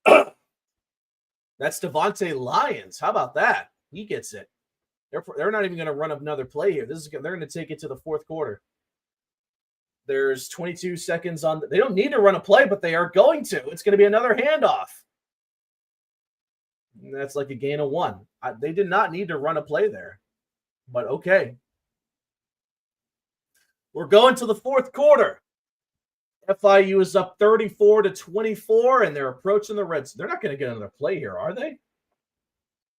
That's Devontae Lyons. How about that? He gets it. They're not even going to run another play here. They're going to take it to the fourth quarter. There's 22 seconds on. They don't need to run a play, but they are going to. It's going to be another handoff. And that's like a gain of 1. They did not need to run a play there, but okay. We're going to the fourth quarter. FIU is up 34-24, and they're approaching the red zone. They're not going to get another play here, are they?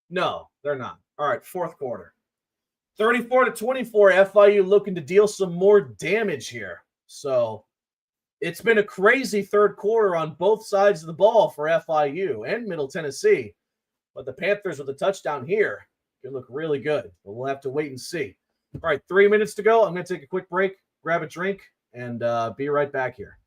No, they're not. All right, fourth quarter. 34-24, FIU looking to deal some more damage here. So it's been a crazy third quarter on both sides of the ball for FIU and Middle Tennessee. But the Panthers with a touchdown here can look really good. But we'll have to wait and see. All right, 3 minutes to go. I'm going to take a quick break, grab a drink, and be right back here.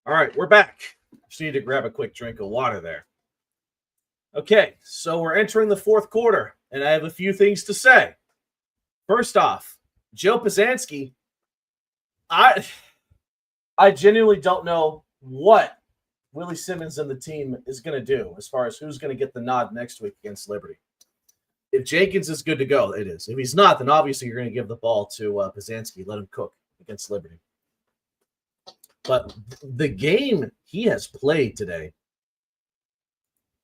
All right, we're back. Just need to grab a quick drink of water there. Okay, so we're entering the fourth quarter, and I have a few things to say. First off, Joe Pazansky, I genuinely don't know what Willie Simmons and the team is going to do as far as who's going to get the nod next week against Liberty. If Jenkins is good to go, it is. If he's not, then obviously you're going to give the ball to Pazansky, let him cook against Liberty. But the game he has played today,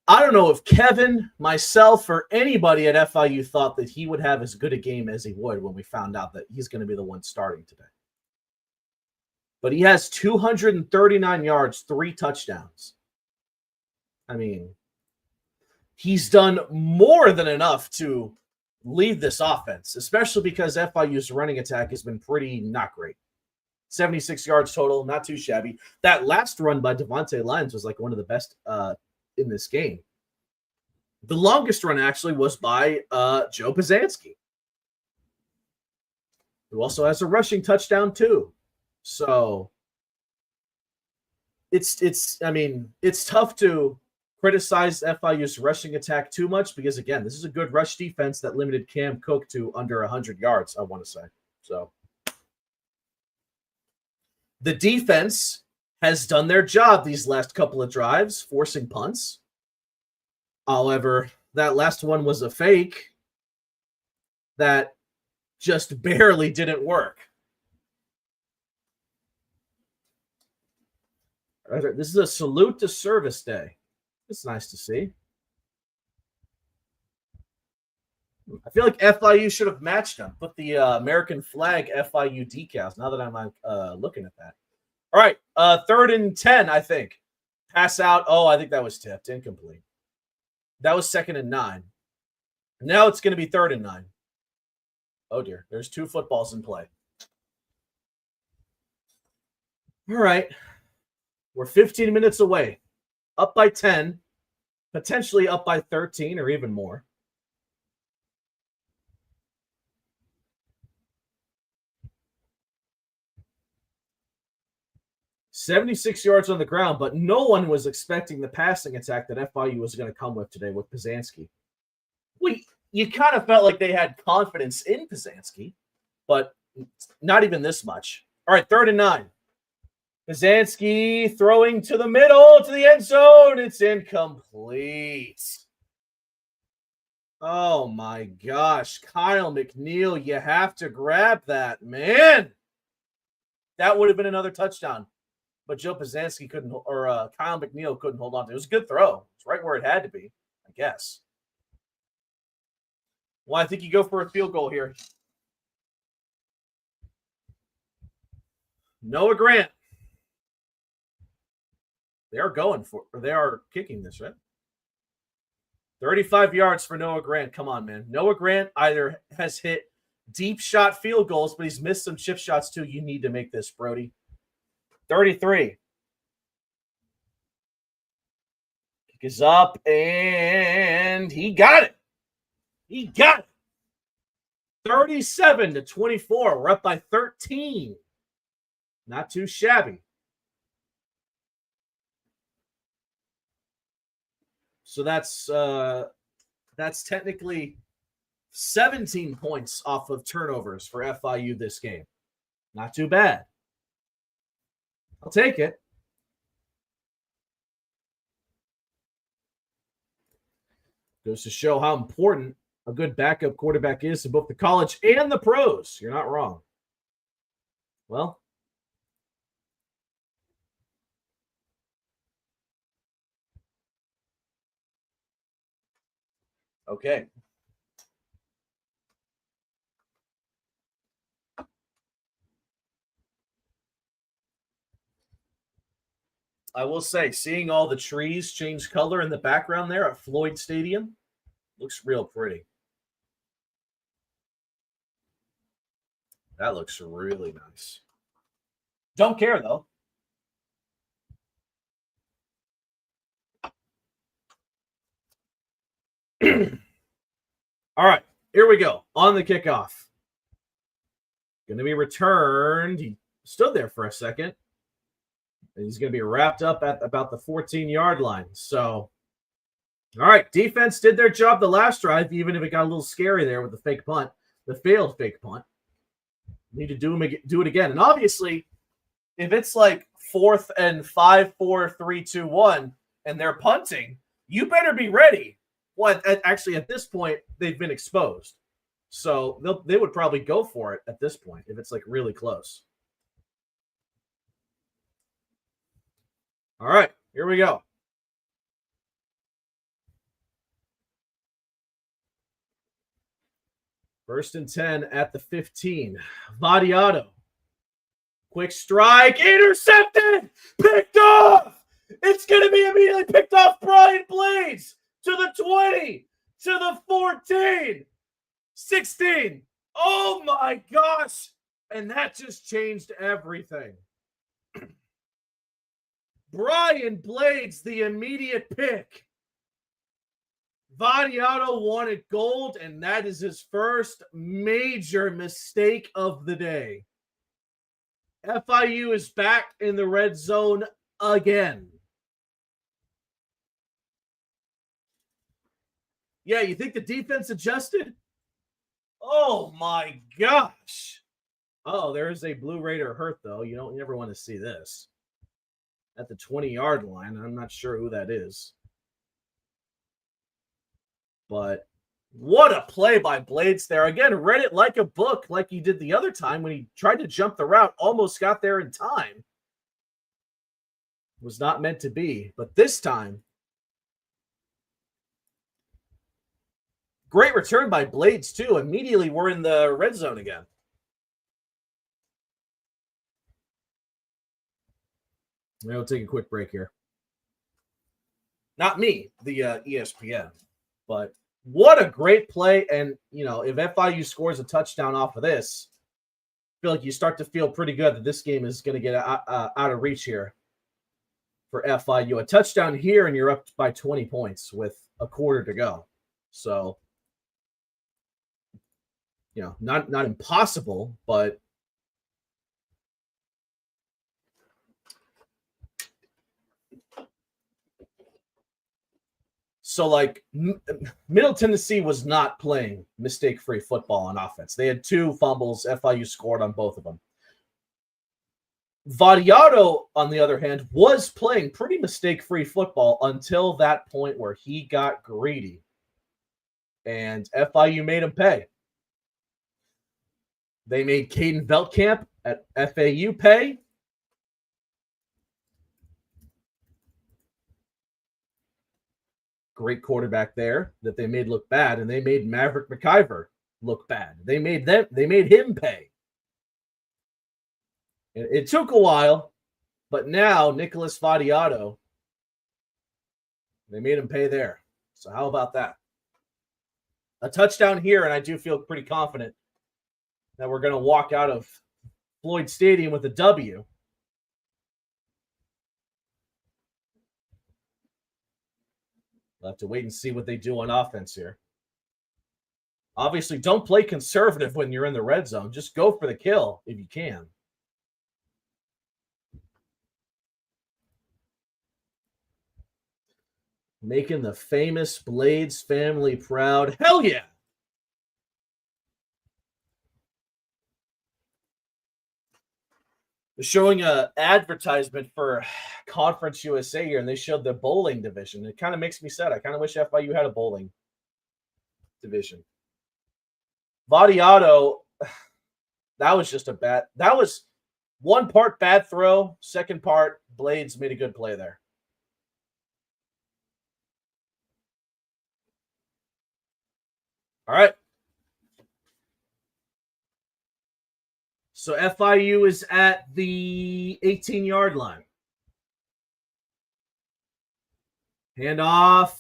I don't know if Kevin, myself, or anybody at FIU thought that he would have as good a game as he would when we found out that he's going to be the one starting today. But he has 239 yards, 3 touchdowns. I mean, he's done more than enough to lead this offense, especially because FIU's running attack has been pretty not great. 76 yards total, not too shabby. That last run by Devontae Lyons was like one of the best in this game. The longest run actually was by Joe Pazansky, who also has a rushing touchdown too. So it's tough to criticize FIU's rushing attack too much because, again, this is a good rush defense that limited Cam Cook to under 100 yards, I want to say. So the defense has done their job these last couple of drives, forcing punts. However, that last one was a fake that just barely didn't work. This is a salute to service day. It's nice to see. I feel like FIU should have matched them. Put the American flag FIU decals. Now that I'm looking at that. All right, 3rd and 10, I think. Pass out. Oh, I think that was tipped. Incomplete. That was 2nd and 9. Now it's going to be 3rd and 9. Oh, dear. There's 2 footballs in play. All right. We're 15 minutes away. Up by 10. Potentially up by 13 or even more. $76 yards on the ground, but no one was expecting the passing attack that FIU was going to come with today with Pazansky. You kind of felt like they had confidence in Pazansky, but not even this much. All right, 3rd and 9. Pazansky throwing to the middle, to the end zone. It's incomplete. Oh, my gosh. Kyle McNeil, you have to grab that, man. That would have been another touchdown. But Joe Pazansky couldn't, or Kyle McNeil couldn't hold on to it. It was a good throw. It's right where it had to be, I guess. Well, I think you go for a field goal here. Noah Grant. They are kicking this, right? 35 yards for Noah Grant. Come on, man. Noah Grant either has hit deep shot field goals, but he's missed some chip shots too. You need to make this, Brody. 33. Kick is up, and he got it. He got it. 37-24. We're up by 13. Not too shabby. So that's technically 17 points off of turnovers for FIU this game. Not too bad. I'll take it. Goes to show how important a good backup quarterback is to both the college and the pros. You're not wrong. Well, okay. I will say, seeing all the trees change color in the background there at Floyd Stadium looks real pretty. That looks really nice. Don't care, though. All right, here we go. On the kickoff. Going to be returned. He stood there for a second. And he's going to be wrapped up at about the 14-yard line. So, all right, defense did their job the last drive, even if it got a little scary there with the fake punt, the failed fake punt. Need to do it again. And obviously, if it's like 4th and 5, 4, 3, 2, 1, and they're punting, you better be ready. Well, actually, at this point, they've been exposed. So they would probably go for it at this point if it's like really close. All right, here we go. First and 10 at the 15. Vadiato. Quick strike. Intercepted. Picked off. It's going to be immediately picked off. Brian Blades to the 20. To the 14. 16. Oh, my gosh. And that just changed everything. Brian Blades, the immediate pick. Vadiato wanted gold, and that is his first major mistake of the day. FIU is back in the red zone again. Yeah, you think the defense adjusted? Oh, my gosh. Oh, there is a Blue Raider hurt, though. You never want to see this. At the 20-yard line. I'm not sure who that is. But what a play by Blades there. Again, read it like a book like he did the other time when he tried to jump the route, almost got there in time. Was not meant to be. But this time, great return by Blades, too. Immediately, we're in the red zone again. We'll take a quick break here. Not me, the ESPN. But what a great play. And, if FIU scores a touchdown off of this, I feel like you start to feel pretty good that this game is going to get out of reach here for FIU. A touchdown here, and you're up by 20 points with a quarter to go. So, not impossible, but so, Middle Tennessee was not playing mistake-free football on offense. They had 2 fumbles. FIU scored on both of them. Vadiato, on the other hand, was playing pretty mistake-free football until that point where he got greedy. And FIU made him pay. They made Caden Veltkamp at FAU pay. Great quarterback there that they made look bad, and they made Maverick McIver look bad. They made him pay. It took a while, but now Nicholas Vadiato, they made him pay there. So how about that? A touchdown here, and I do feel pretty confident that we're going to walk out of Floyd Stadium with a W. We'll have to wait and see what they do on offense here. Obviously, don't play conservative when you're in the red zone. Just go for the kill if you can. Making the famous Blades family proud. Hell yeah! They're showing an advertisement for Conference USA here, and they showed the bowling division. It kind of makes me sad. I kind of wish FIU had a bowling division. Vadiato, that was one part bad throw, second part, Blades made a good play there. All right. So FIU is at the 18-yard line. Handoff.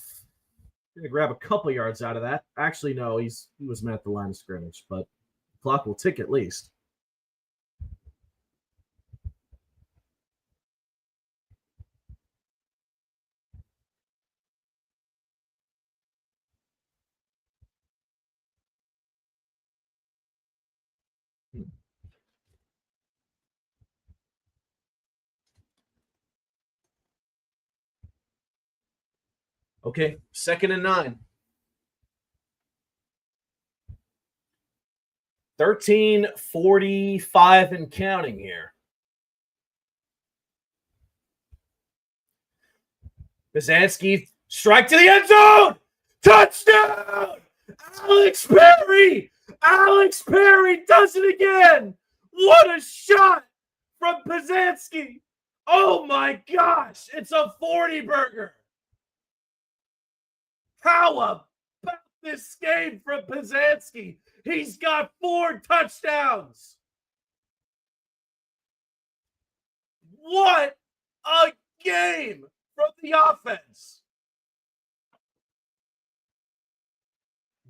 Going to grab a couple yards out of that. Actually, no, he was met at the line of scrimmage, but the clock will tick at least. Okay, 2nd and 9. 13:45 and counting here. Byzanski, strike to the end zone! Touchdown! Alex Perry! Alex Perry does it again! What a shot from Byzanski! Oh my gosh, it's a 40 burger! How about this game from Byzanski? He's got 4 touchdowns! What a game from the offense!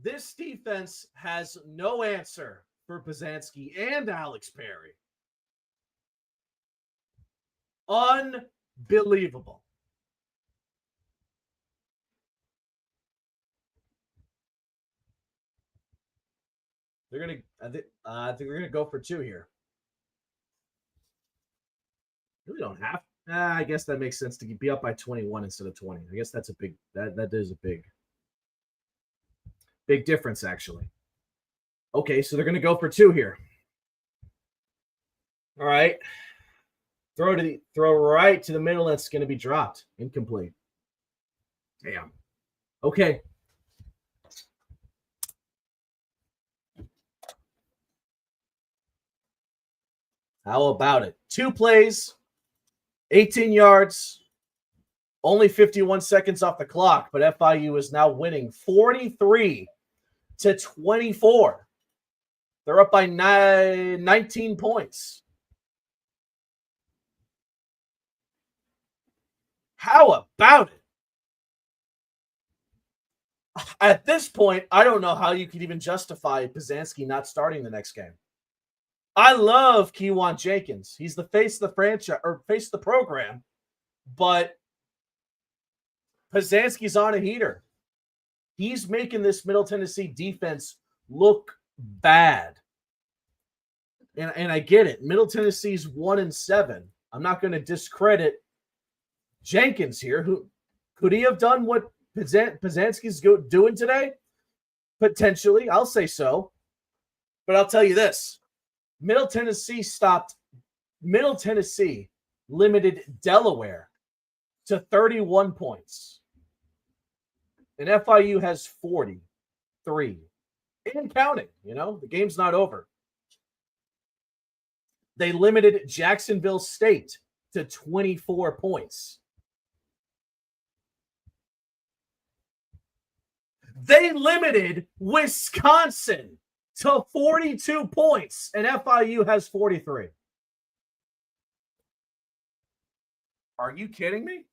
This defense has no answer for Byzanski and Alex Perry. Unbelievable. I think they're gonna go for 2 here. Really don't have. I guess that makes sense to be up by 21 instead of 20. I guess that's a big. That is a big difference, actually. Okay, so they're gonna go for 2 here. All right. Throw right to the middle. That's going to be dropped. Incomplete. Damn. Okay. How about it? 2 plays, 18 yards, only 51 seconds off the clock, but FIU is now winning 43-24. They're up by 19 points. How about it? At this point, I don't know how you could even justify Byzanski not starting the next game. I love Kewan Jenkins. He's the face of the franchise or face of the program, but Byzanski's on a heater. He's making this Middle Tennessee defense look bad. And I get it. Middle Tennessee's 1-7. I'm not going to discredit Jenkins here. Who could he have done what Byzanski's doing today? Potentially, I'll say so. But I'll tell you this: Middle Tennessee limited Delaware to 31 points, and FIU has 43 and counting. You know, the game's not over. They limited Jacksonville State to 24 points. They limited Wisconsin to 42 points, and FIU has 43. Are you kidding me?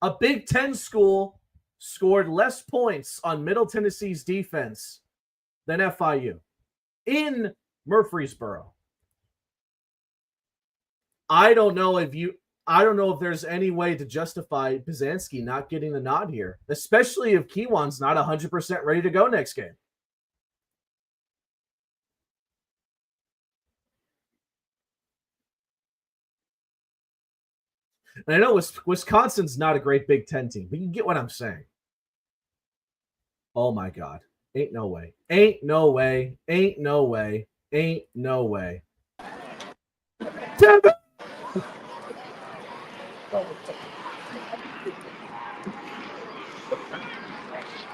A Big Ten school scored less points on Middle Tennessee's defense than FIU in Murfreesboro. I don't know if there's any way to justify Byzanski not getting the nod here, especially if Kewan's not 100% ready to go next game. And I know Wisconsin's not a great Big Ten team, but you get what I'm saying. Oh, my God. Ain't no way. Ain't no way. Ain't no way. Ain't no way.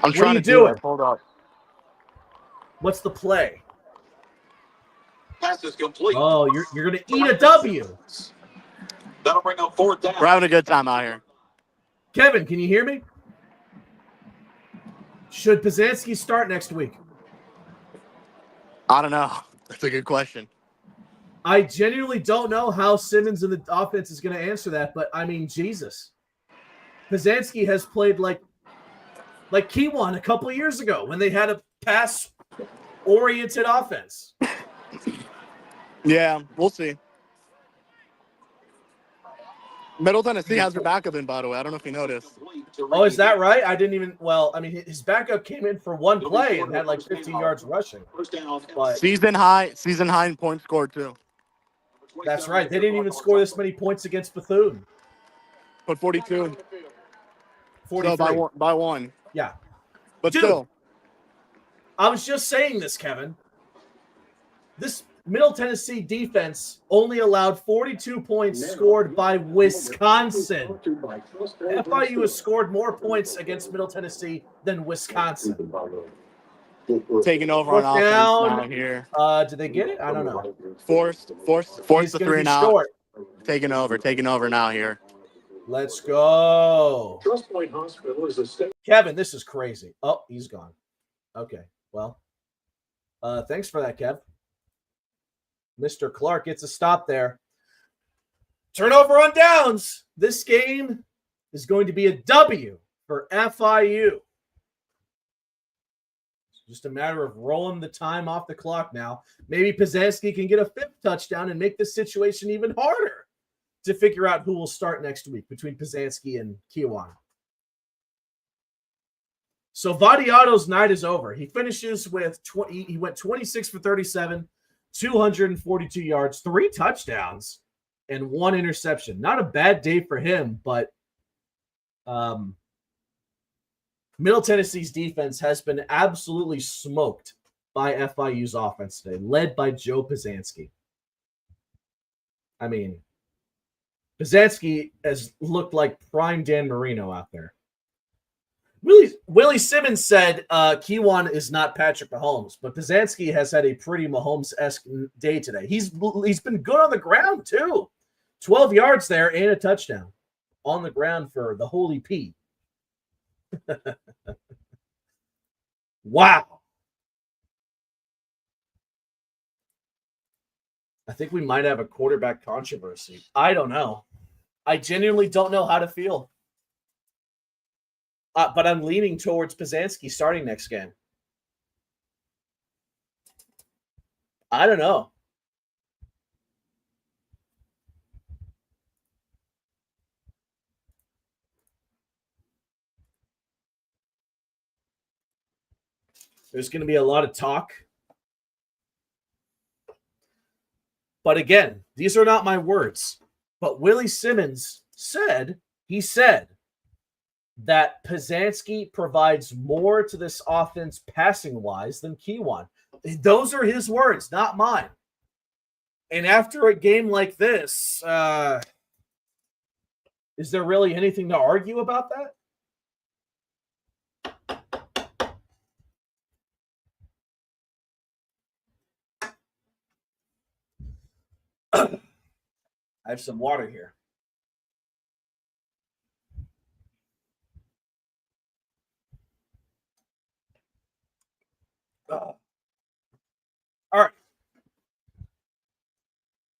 I'm trying to do it. Hold up. What's the play? Pass is complete. Oh, you're going to eat a W. That'll bring up 4th down. We're having a good time out here. Kevin, can you hear me? Should Byzanski start next week? I don't know. That's a good question. I genuinely don't know how Simmons and the offense is going to answer that, but I mean, Jesus. Byzanski has played like Kewan a couple of years ago when they had a pass-oriented offense. Yeah, we'll see. Middle Tennessee has their backup in, by the way. I don't know if you noticed. Oh, is that right? I didn't even – well, I mean, his backup came in for one play and had like 15 yards rushing. But season high in points scored, too. That's right. They didn't even score this many points against Bethune. Put 42. 43. So by one. Yeah. But Dude, still. I was just saying this, Kevin. This Middle Tennessee defense only allowed 42 points scored by Wisconsin. FIU has scored more points against Middle Tennessee than Wisconsin. Taking over on offense now here. Did they get it? I don't know. Forced He's the gonna 3 be and out. short. Taking over now here. Let's go. Trust Point Hospital is a state. Kevin, this is crazy. Oh, he's gone. Okay. Well, thanks for that, Kev. Mr. Clark gets a stop there. Turnover on downs. This game is going to be a W for FIU. It's just a matter of rolling the time off the clock now. Maybe Pizanski can get a 5th touchdown and make the situation even harder to figure out who will start next week between Pizanski and Kiwan. So Vadiato's night is over. He finishes with 20. He went 26 for 37, 242 yards, 3 touchdowns, and 1 interception. Not a bad day for him, but Middle Tennessee's defense has been absolutely smoked by FIU's offense today, led by Joe Pizanski. I mean, Pizanski has looked like prime Dan Marino out there. Willie Simmons said Kiwan is not Patrick Mahomes, but Pizanski has had a pretty Mahomes-esque day today. He's been good on the ground, too. 12 yards there and a touchdown on the ground for the Holy P. Wow. I think we might have a quarterback controversy. I don't know. I genuinely don't know how to feel. But I'm leaning towards Pizanski starting next game. I don't know. There's going to be a lot of talk. But again, these are not my words. But Willie Simmons said that Pizanski provides more to this offense passing-wise than Kiwan. Those are his words, not mine. And after a game like this, is there really anything to argue about that? I have some water here. All right.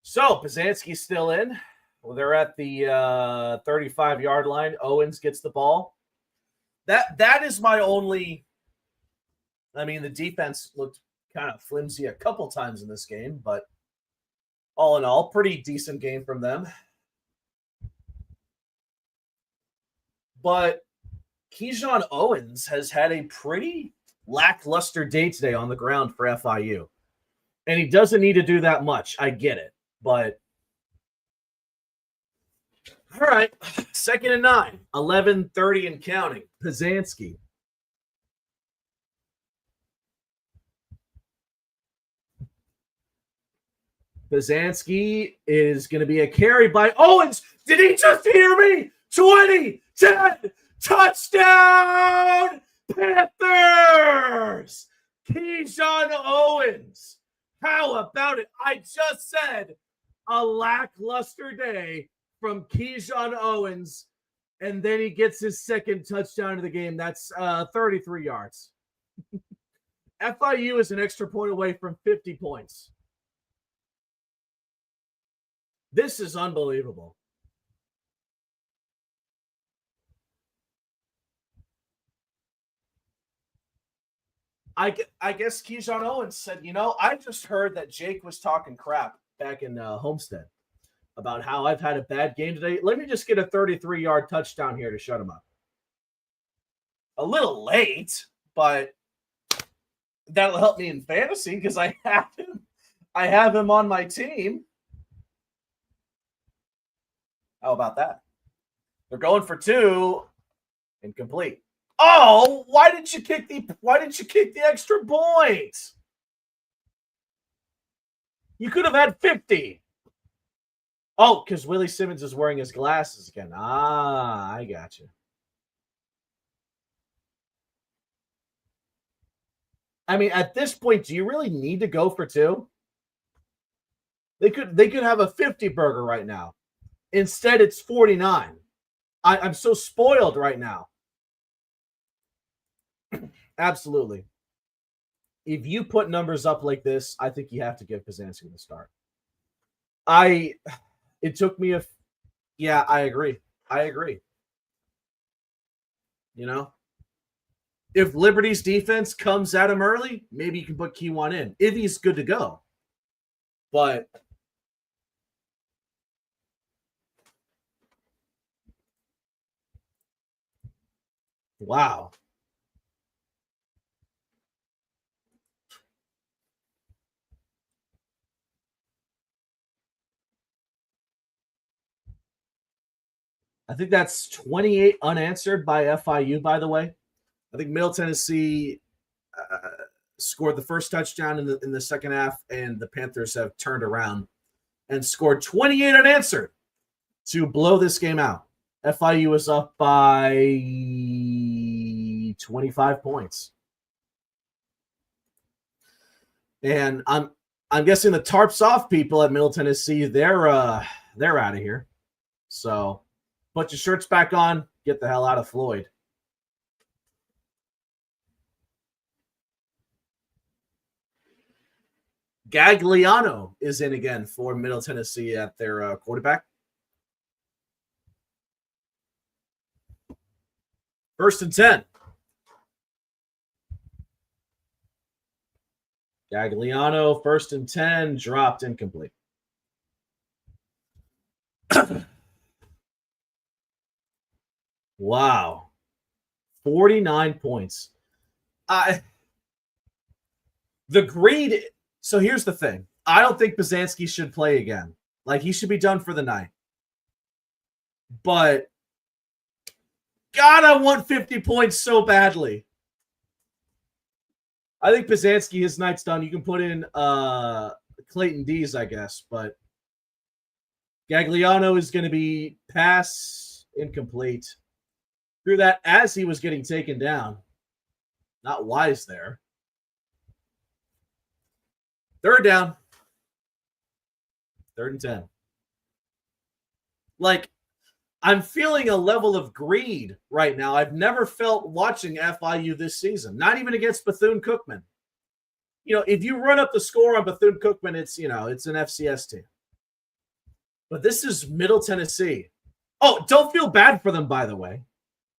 So Pizanski's still in. Well, they're at the 35-yard line. Owens gets the ball. That is my only. I mean, the defense looked kind of flimsy a couple times in this game, but all in all, pretty decent game from them. But Keyshawn Owens has had a pretty lackluster day today on the ground for FIU. And he doesn't need to do that much. I get it. But all right, 2nd and 9, 11:30 and counting. Pizanski. Pizanski is going to be a carry by Owens. Did he just hear me? 20, 10, touchdown, Panthers! Keyshawn Owens. How about it? I just said a lackluster day from Keyshawn Owens, and then he gets his 2nd touchdown of the game. That's 33 yards. FIU is an extra point away from 50 points. This is unbelievable. I guess Keyshawn Owens said, I just heard that Jake was talking crap back in Homestead about how I've had a bad game today. Let me just get a 33-yard touchdown here to shut him up. A little late, but that'll help me in fantasy because I have him on my team. How about that? They're going for 2. Incomplete. Oh, why didn't you kick the extra point? You could have had 50. Oh, because Willie Simmons is wearing his glasses again. Ah, I got you. I mean, at this point, do you really need to go for 2? They could have a 50 burger right now. Instead, it's 49. I'm so spoiled right now. Absolutely. If you put numbers up like this, I think you have to give Pizanski the start. It took me yeah, I agree. You know, if Liberty's defense comes at him early, maybe you can put Kiwan in if he's good to go. But wow. I think that's 28 unanswered by FIU, by the way. I think Middle Tennessee scored the first touchdown in the second half, and the Panthers have turned around and scored 28 unanswered to blow this game out. FIU is up by 25 points. And I'm guessing the tarps off people at Middle Tennessee, they're out of here. So put your shirts back on, get the hell out of Floyd. Gagliano is in again for Middle Tennessee at their quarterback. First and 10. Gagliano, first and 10, dropped incomplete. Wow. 49 points. The grade. So here's the thing. I don't think Pizanski should play again. Like, he should be done for the night. But God, I want 50 points so badly. I think Pizanski, his night's done. You can put in Clayton Dees, I guess. But Gagliano is going to be pass incomplete. Through that as he was getting taken down. Not wise there. Third down. 3rd and 10. Like, I'm feeling a level of greed right now I've never felt watching FIU this season. Not even against Bethune-Cookman. You know, if you run up the score on Bethune-Cookman, it's an FCS team. But this is Middle Tennessee. Oh, don't feel bad for them, by the way.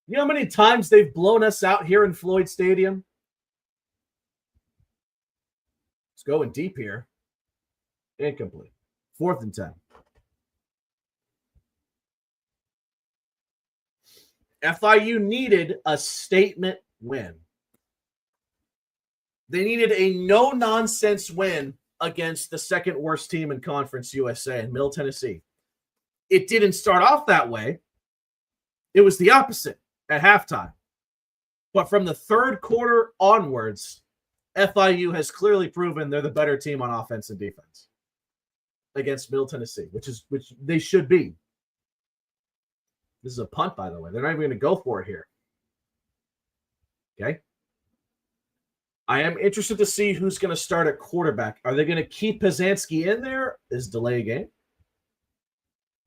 You know how many times they've blown us out here in Floyd Stadium? It's going deep here. Incomplete. 4th and 10. FIU needed a statement win. They needed a no-nonsense win against the second worst team in Conference USA in Middle Tennessee. It didn't start off that way. It was the opposite at halftime. But from the third quarter onwards, FIU has clearly proven they're the better team on offense and defense against Middle Tennessee, which they should be. This is a punt, by the way. They're not even going to go for it here. Okay. I am interested to see who's going to start at quarterback. Are they going to keep Pizanski in there? Is delay a game?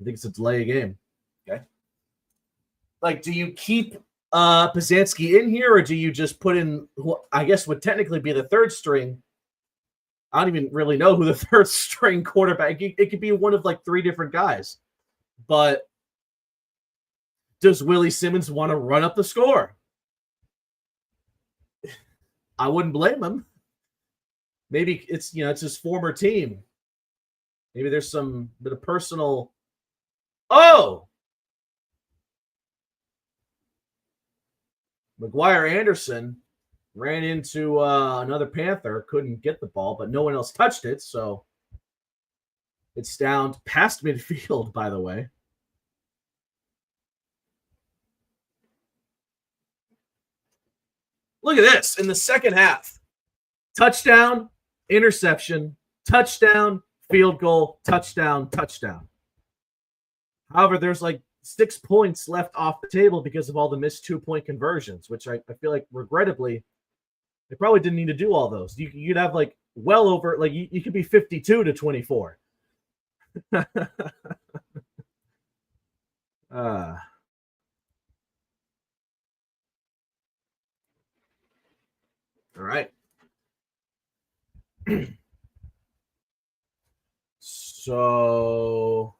I think it's a delay a game. Okay. Like, do you keep Pizanski in here, or do you just put in who I guess would technically be the third string? I don't even really know who the third string quarterback. It could be one of like 3 different guys. But does Willie Simmons want to run up the score? I wouldn't blame him. Maybe it's his former team. Maybe there's some bit of personal. Oh, McGuire Anderson ran into another Panther, couldn't get the ball, but no one else touched it, so it's down past midfield, by the way. Look at this in the second half. Touchdown, interception, touchdown, field goal, touchdown, touchdown. However, there's like 6 points left off the table because of all the missed 2-point conversions, which I feel like, regrettably, they probably didn't need to do all those. You'd have like well over, like you could be 52-24. All right. So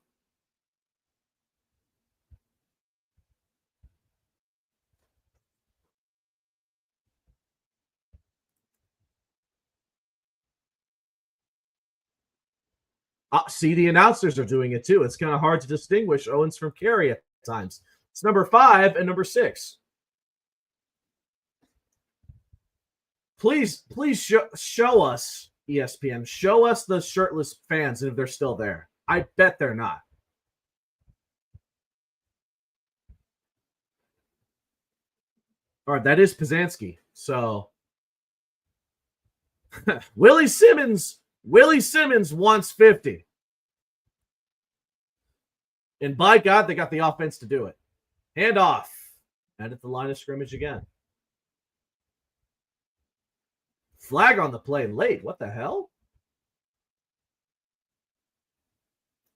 see, the announcers are doing it too. It's kind of hard to distinguish Owens from Carey at times. It's number 5 and number 6. Please show us, ESPN. Show us the shirtless fans if they're still there. I bet they're not. All right, that is Pizanski. So Willie Simmons wants 50. And by God, they got the offense to do it. Hand off. And at the line of scrimmage again. Flag on the play late. What the hell?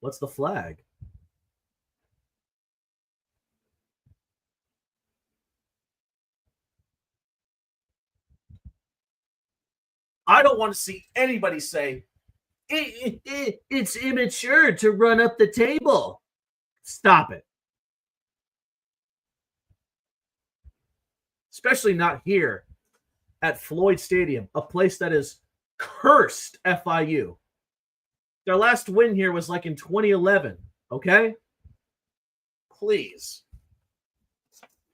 What's the flag? I don't want to see anybody say, it's immature to run up the table. Stop it. Especially not here at Floyd Stadium, a place that is cursed FIU. Their last win here was like in 2011, okay? Please.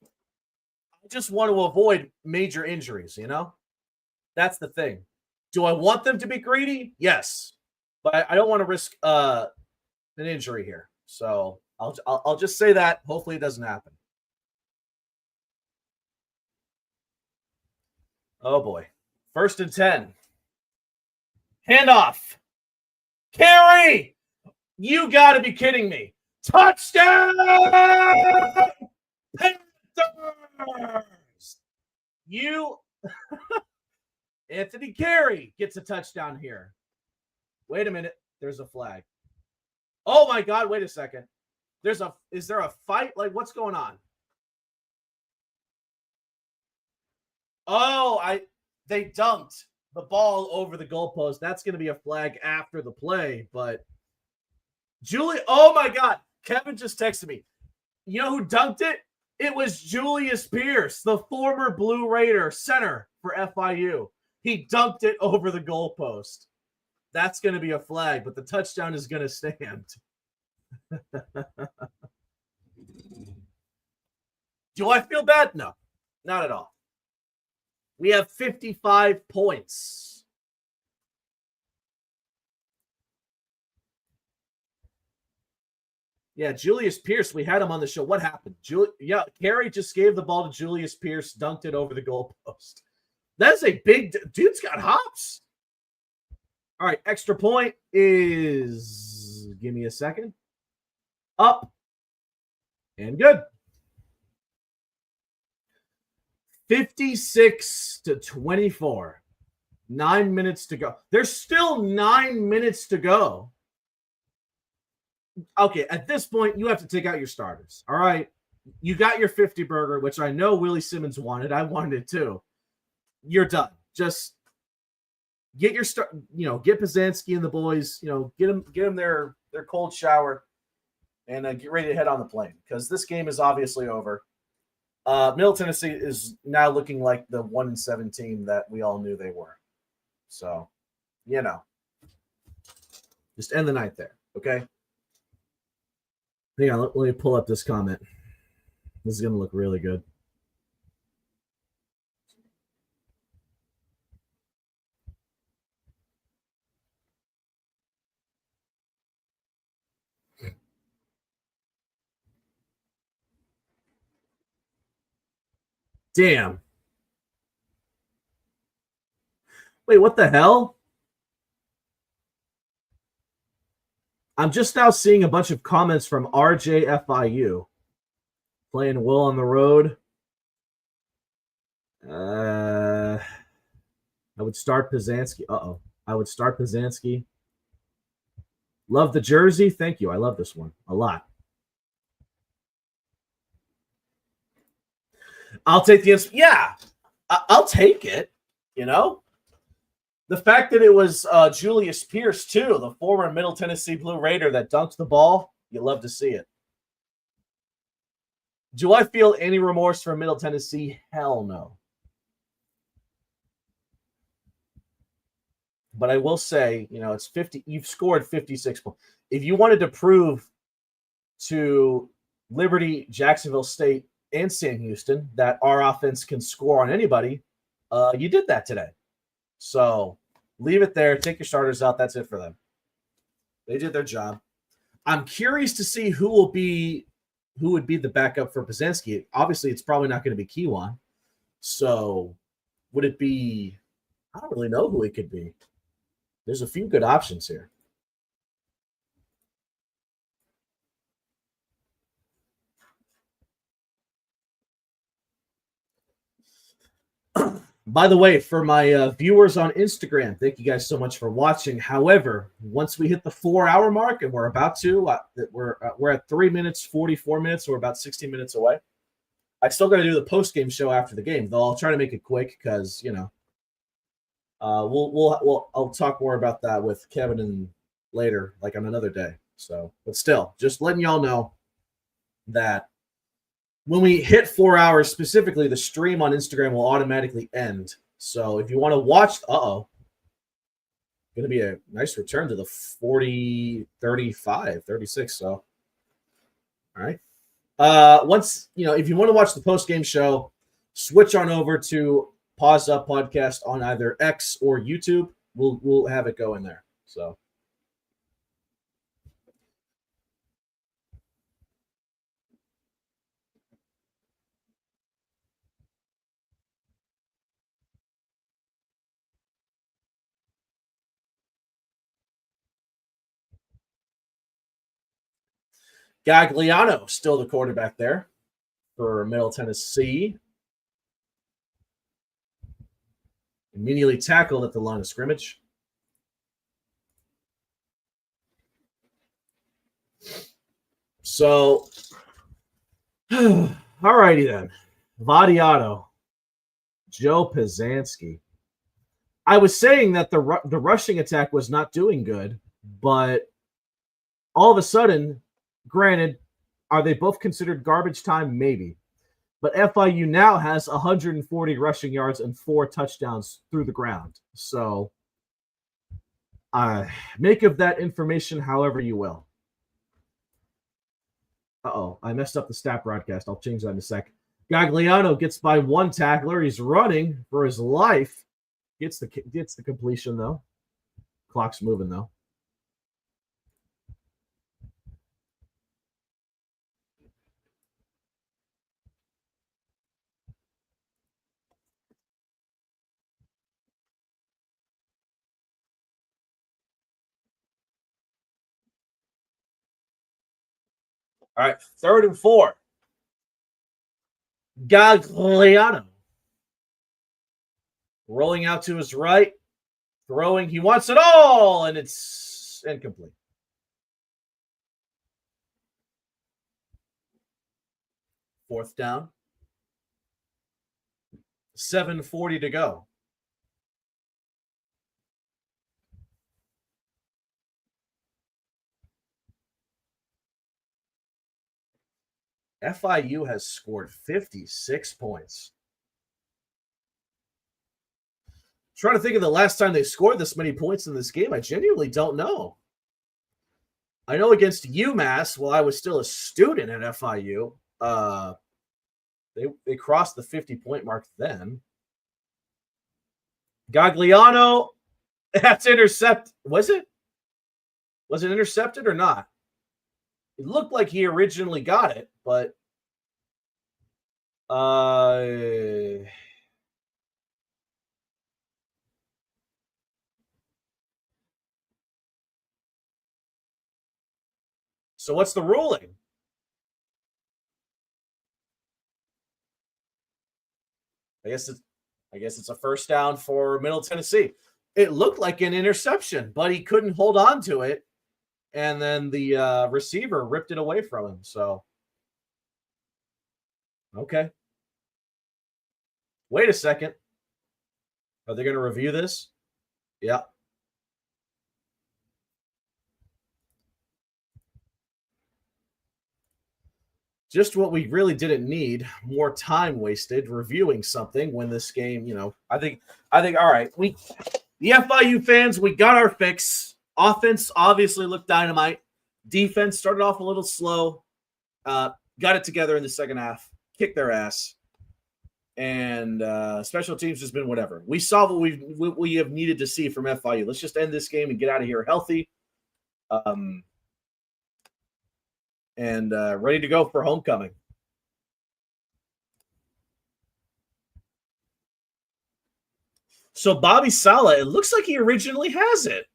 I just want to avoid major injuries, you know? That's the thing. Do I want them to be greedy? Yes. But I don't want to risk an injury here. So I'll just say that. Hopefully it doesn't happen. Oh, boy. 1st and 10. Handoff. Carey! You got to be kidding me. Touchdown! Panthers! You... Anthony Carey gets a touchdown here. Wait a minute. There's a flag. Oh, my God. Wait a second. Is there a fight? Like, what's going on? Oh, they dumped the ball over the goalpost. That's going to be a flag after the play, but oh my God. Kevin just texted me. You know who dunked it? It was Julius Pierce, the former Blue Raider center for FIU. He dunked it over the goalpost. That's going to be a flag, but the touchdown is going to stand. Do I feel bad? No, not at all. We have 55 points. Yeah, Julius Pierce, we had him on the show. What happened? Carey just gave the ball to Julius Pierce, dunked it over the goalpost. That's a big dude's got hops. All right, extra point is, give me a second. Up and good. 56-24. 9 minutes to go. There's still 9 minutes to go. Okay, at this point, you have to take out your starters. All right. You got your 50 burger, which I know Willie Simmons wanted. I wanted it too. You're done. Just get your get Pizanski and the boys, get them their cold shower and get ready to head on the plane because this game is obviously over. Middle Tennessee is now looking like the 1-7 team that we all knew they were. So, just end the night there, okay? Hang on, let me pull up this comment. This is going to look really good. Damn. Wait, what the hell? I'm just now seeing a bunch of comments from RJFIU. Playing well on the road. I would start Pizanski. I would start Pizanski. Love the jersey. Thank you. I love this one a lot. I'll take the yeah. I'll take it. You know, the fact that it was Julius Pierce too, the former Middle Tennessee Blue Raider that dunked the ball. You love to see it. Do I feel any remorse for Middle Tennessee? Hell no. But I will say, you know, it's 50. You've scored 56 points. If you wanted to prove to Liberty, Jacksonville State, and Sam Houston that our offense can score on anybody, you did that today. So leave it there. Take your starters out. That's it for them. They did their job. I'm curious to see who would be the backup for Pizanski. Obviously, it's probably not going to be Kiwan. So would it be – I don't really know who it could be. There's a few good options here. By the way, for my viewers on Instagram, thank you guys so much for watching. However, once we hit the 4-hour mark, and we're about to, we're at 3 minutes, 44 minutes, so we're about 16 minutes away. I still got to do the post-game show after the game, though I'll try to make it quick because, you know, I'll talk more about that with Kevin and later, like on another day. So, but still, just letting y'all know that when we hit 4 hours, specifically, the stream on Instagram will automatically end. So if you want to watch, going to be a nice return to the 40, 35, 36. So, all right. Once, you know, if you want to watch the post-game show, switch on over to Paws Up Podcast on either X or YouTube. We'll have it go in there. So. Gagliano, still the quarterback there for Middle Tennessee. Immediately tackled at the line of scrimmage. So, all righty then. Vadiato, Joe Pizanski. I was saying that the rushing attack was not doing good, but all of a sudden, granted, are they both considered garbage time? Maybe. But FIU now has 140 rushing yards and 4 touchdowns through the ground. So make of that information however you will. I messed up the stat broadcast. I'll change that in a sec. Gagliano gets by one tackler. He's running for his life. Gets the completion, though. Clock's moving, though. All right, 3rd and 4. Gagliano. Rolling out to his right. Throwing. He wants it all, and it's incomplete. Fourth down. 7:40 to go. FIU has scored 56 points. Trying to think of the last time they scored this many points in this game. I genuinely don't know. I know against UMass, while I was still a student at FIU, they crossed the 50-point mark then. Gagliano, that's intercept. Was it? Was it intercepted or not? It looked like he originally got it, but So what's the ruling? I guess it's a first down for Middle Tennessee. It looked like an interception, but he couldn't hold on to it, and then the receiver ripped it away from him. So, okay. Wait a second. Are they going to review this? Yeah. Just what we really didn't need, more time wasted reviewing something when this game, I think all right, the FIU fans, we got our fix. Offense obviously looked dynamite. Defense started off a little slow. Got it together in the second half, kicked their ass. And special teams has been whatever. We saw what we have needed to see from FIU. Let's just end this game and get out of here healthy. And ready to go for homecoming. So Bobby Sala, it looks like he originally has it.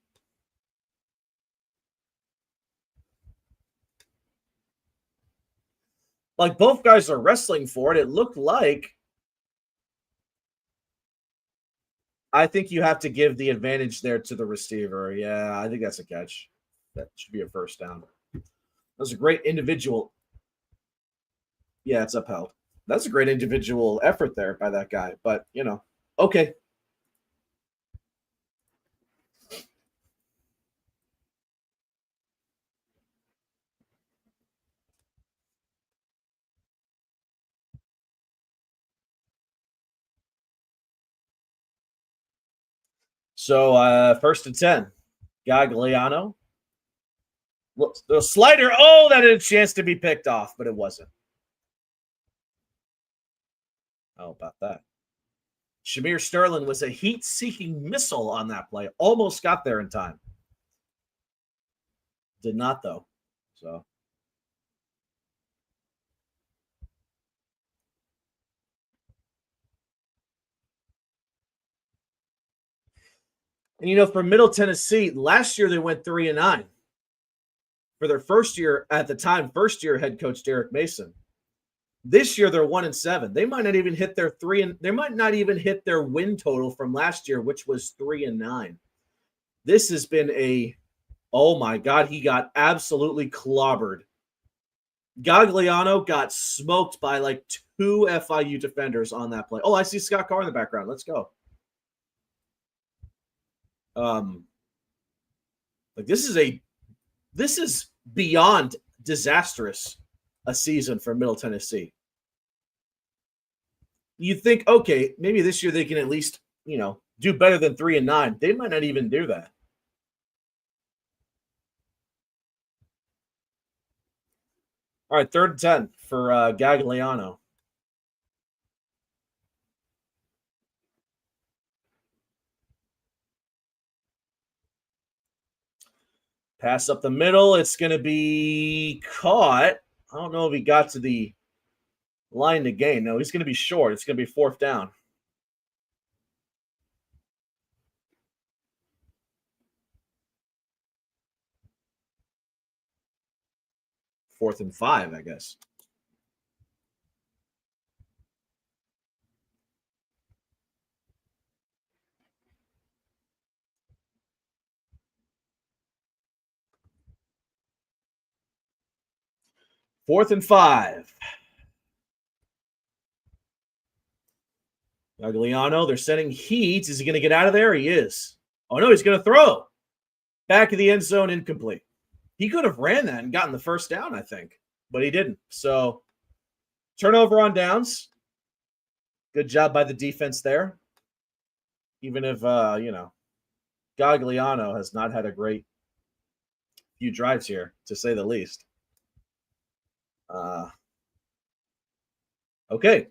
Like both guys are wrestling for it. It looked like I think you have to give the advantage there to the receiver. Yeah, I think that's a catch. That should be a first down. That was a great individual. Yeah, it's upheld. That's a great individual effort there by that guy. But, okay. So, first and 10. Gagliano. Look, the slider. Oh, that had a chance to be picked off, but it wasn't. How about that? Shamir Sterling was a heat-seeking missile on that play. Almost got there in time. Did not, though. So. And, for Middle Tennessee, last year they went 3-9. For their first year, at the time, first-year head coach Derek Mason. This year they're 1-7. They might not even hit their they might not even hit their win total from last year, which was 3-9. This has been oh my God, he got absolutely clobbered. Gagliano got smoked by like 2 FIU defenders on that play. Oh, I see Scott Carr in the background. Let's go. This is beyond disastrous a season for Middle Tennessee. You think, okay, maybe this year they can at least, do better than 3-9. They might not even do that. All right, 3rd and 10 for Gagliano. Pass up the middle. It's going to be caught. I don't know if he got to the line to gain. No, he's going to be short. It's going to be 4th down. Fourth and 5, I guess. Fourth and 5. Gagliano, they're sending heat. Is he going to get out of there? He is. Oh, no, he's going to throw. Back of the end zone, incomplete. He could have ran that and gotten the first down, I think, but he didn't. So, turnover on downs. Good job by the defense there. Even if, Gagliano has not had a great few drives here, to say the least. Okay.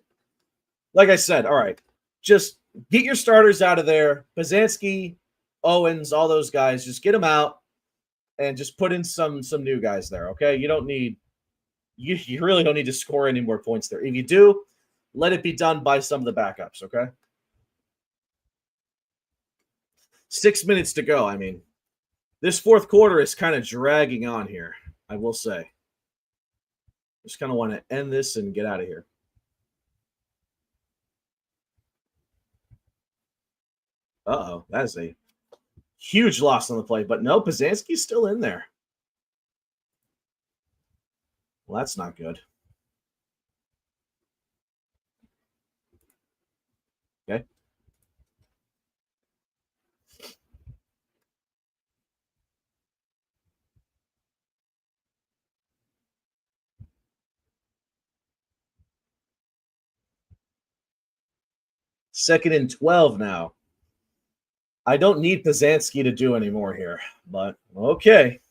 Like I said, all right. Just get your starters out of there. Pazansky, Owens, all those guys, just get them out and just put in some new guys there, okay? You don't need you really don't need to score any more points there. If you do, let it be done by some of the backups, okay? 6 minutes to go. I mean, this fourth quarter is kind of dragging on here, I will say. Just kind of want to end this and get out of here. Uh-oh, that is a huge loss on the play. But no, Pazanski's still in there. Well, that's not good. Okay. Second and 12 now. I don't need Pazanski to do any more here, but okay.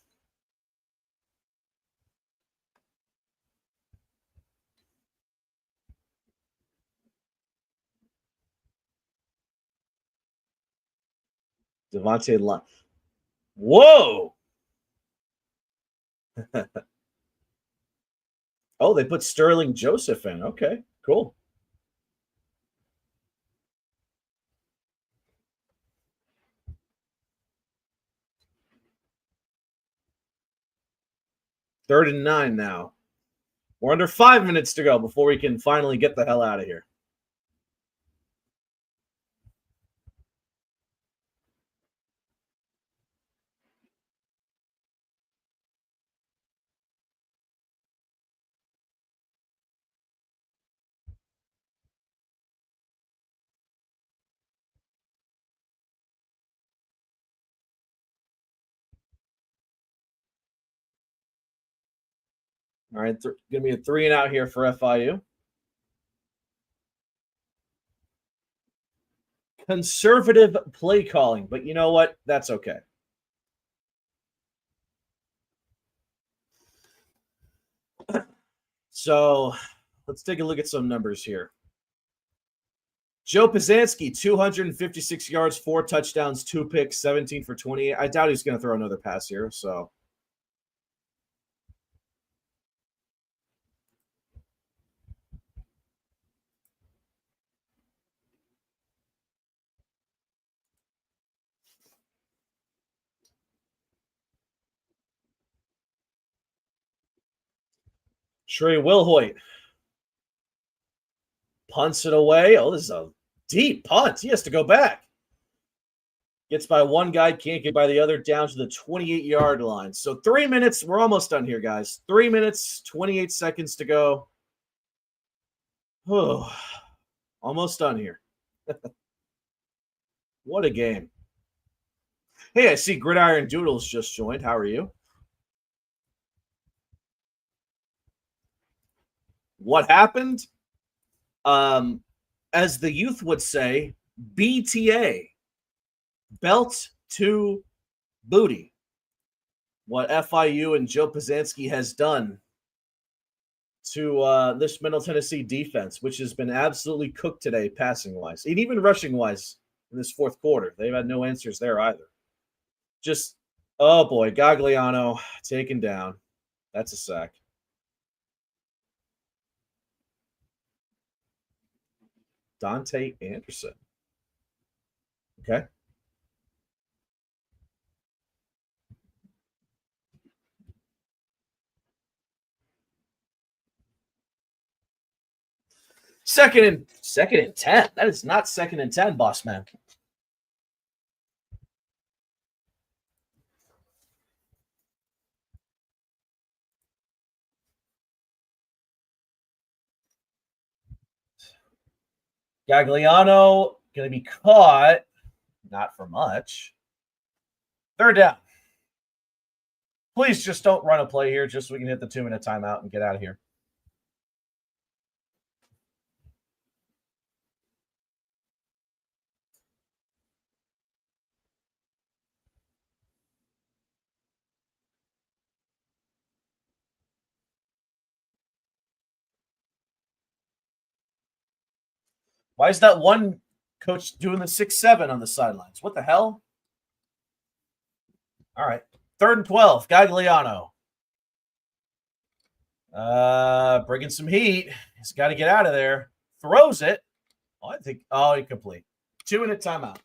Devontae Lund. Whoa! Oh, they put Sterling Joseph in. Okay, cool. Third and 9 now. We're under 5 minutes to go before we can finally get the hell out of here. All right, going to be a 3 and out here for FIU. Conservative play calling, but you know what? That's okay. So let's take a look at some numbers here. Joe Pazanski, 256 yards, 4 touchdowns, 2 picks, 17 for 28. I doubt he's going to throw another pass here, so. Trey Wilhoit punts it away. Oh, this is a deep punt. He has to go back. Gets by one guy, can't get by the other, down to the 28-yard line. So 3 minutes. We're almost done here, guys. 3 minutes, 28 seconds to go. Oh, almost done here. What a game. Hey, I see Gridiron Doodles just joined. How are you? What happened? As the youth would say, BTA. Belt to booty. What FIU and Joe Pazanski has done to this Middle Tennessee defense, which has been absolutely cooked today passing-wise. And even rushing-wise in this fourth quarter. They've had no answers there either. Just, oh boy, Gagliano taken down. That's a sack. Dante Anderson. Okay. Second and 10. That is not second and 10, boss man. Gagliano going to be caught. Not for much. Third down. Please just don't run a play here just so we can hit the 2-minute timeout and get out of here. Why is that one coach doing the 6-7 on the sidelines? What the hell? All right. 3rd and 12. Gagliano. Bringing some heat. He's got to get out of there. Throws it. Incomplete. 2-minute timeout.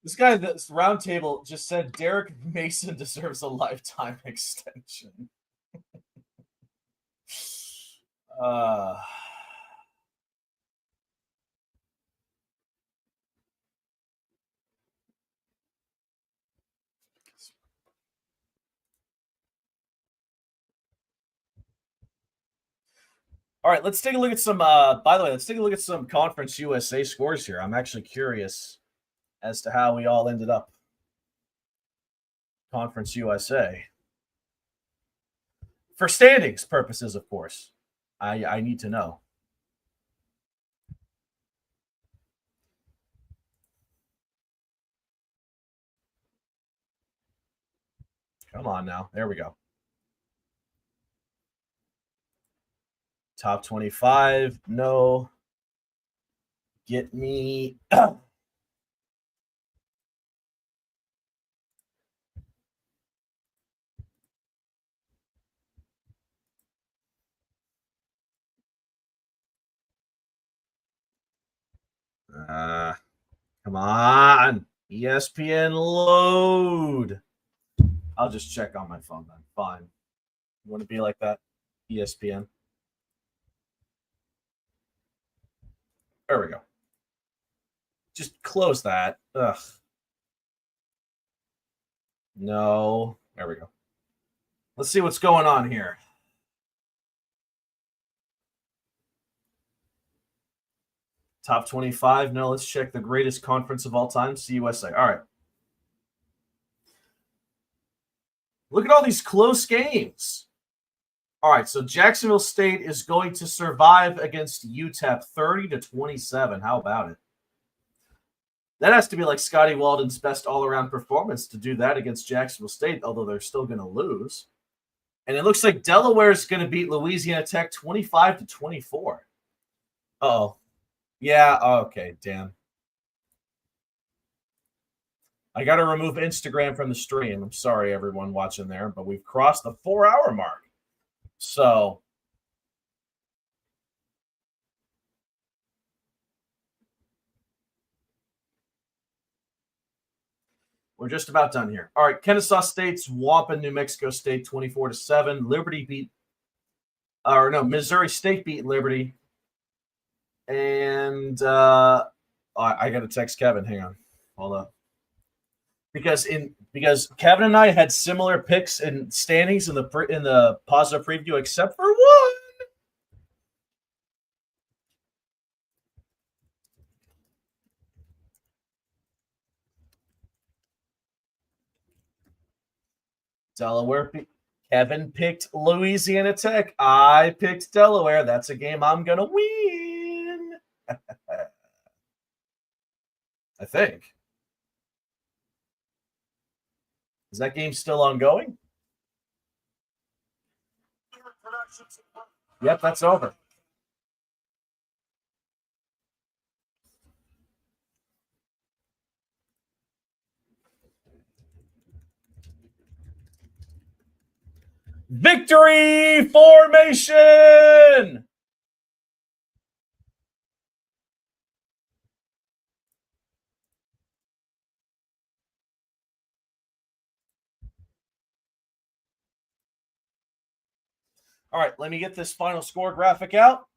This guy, this roundtable, just said Derek Mason deserves a lifetime extension. uh, all right, let's take a look at some. By the way, let's take a look at some Conference USA scores here. I'm actually curious as to how we all ended up Conference USA. For standings purposes, of course. I need to know. Come on now. There we go. Top 25. No. Get me. Come on. ESPN load. I'll just check on my phone then. Fine. You want to be like that? ESPN. There we go. Just close that. Ugh. No. There we go. Let's see what's going on here. Top 25. No, let's check the greatest conference of all time, CUSA. All right. Look at all these close games. All right, so Jacksonville State is going to survive against UTEP 30-27. How about it? That has to be like Scotty Walden's best all-around performance to do that against Jacksonville State, although they're still going to lose. And it looks like Delaware is going to beat Louisiana Tech 25-24. Uh-oh. Yeah, okay, damn. I got to remove Instagram from the stream. I'm sorry, everyone watching there, but we've crossed the 4-hour mark. So we're just about done here. All right, Kennesaw State's whopping New Mexico State 24-7. Missouri State beat Liberty. And I got to text Kevin. Hang on. Hold up. Because Kevin and I had similar picks and standings in the positive preview, except for one. Kevin picked Louisiana Tech. I picked Delaware. That's a game I'm gonna win. I think. Is that game still ongoing? Yep, that's over. Victory formation! All right, let me get this final score graphic out.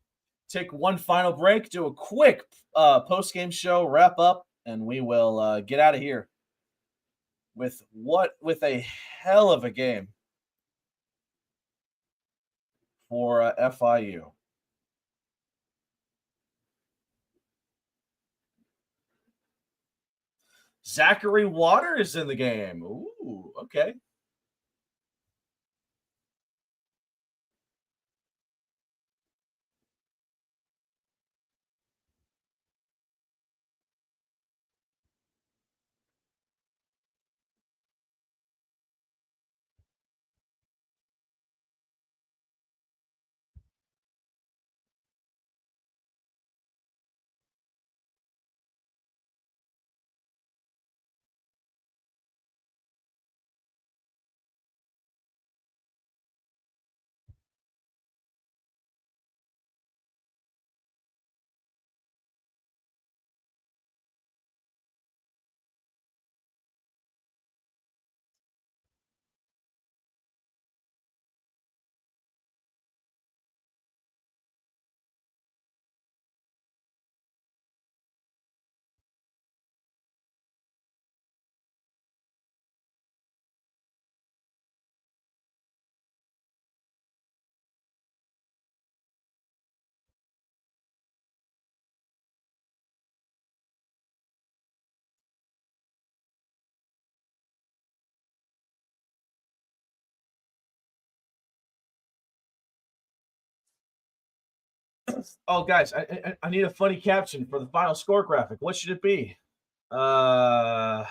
Take one final break, do a quick post-game show, wrap up, and we will get out of here with a hell of a game for FIU. Zachary Water is in the game. Ooh, okay. Oh, guys, I need a funny caption for the final score graphic. What should it be? I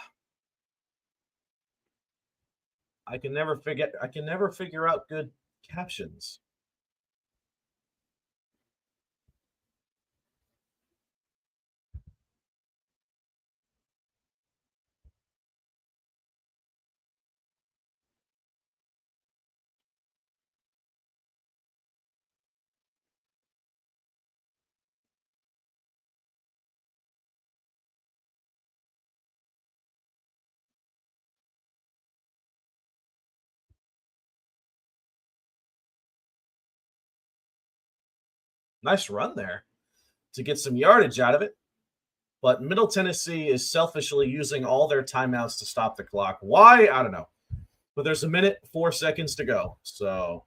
can never figure out good captions. Nice run there to get some yardage out of it. But Middle Tennessee is selfishly using all their timeouts to stop the clock. Why? I don't know. But there's a minute, 4 seconds to go. So.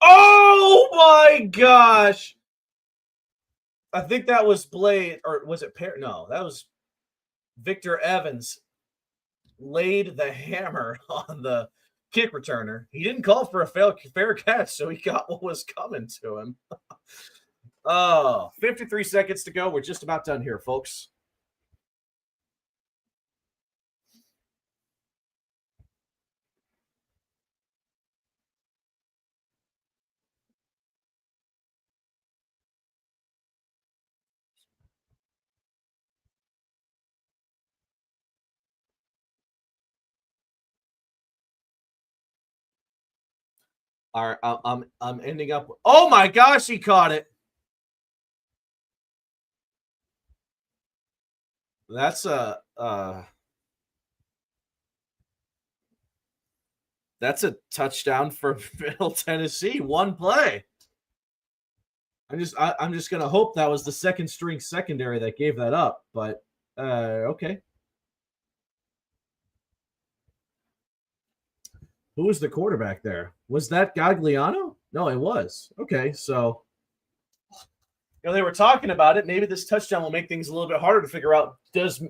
Oh my gosh! I think that was Blade, or was it Perry? No, that was Victor Evans. Laid the hammer on the kick returner. He didn't call for a fair catch, so he got what was coming to him. 53 seconds to go. We're just about done here, folks. All right, I'm ending up. Oh my gosh, he caught it. That's a touchdown for Middle Tennessee. One play. I'm just gonna hope that was the second string secondary that gave that up. But okay. Who was the quarterback there? Was that Gagliano? No, it was. Okay, so they were talking about it. Maybe this touchdown will make things a little bit harder to figure out. Does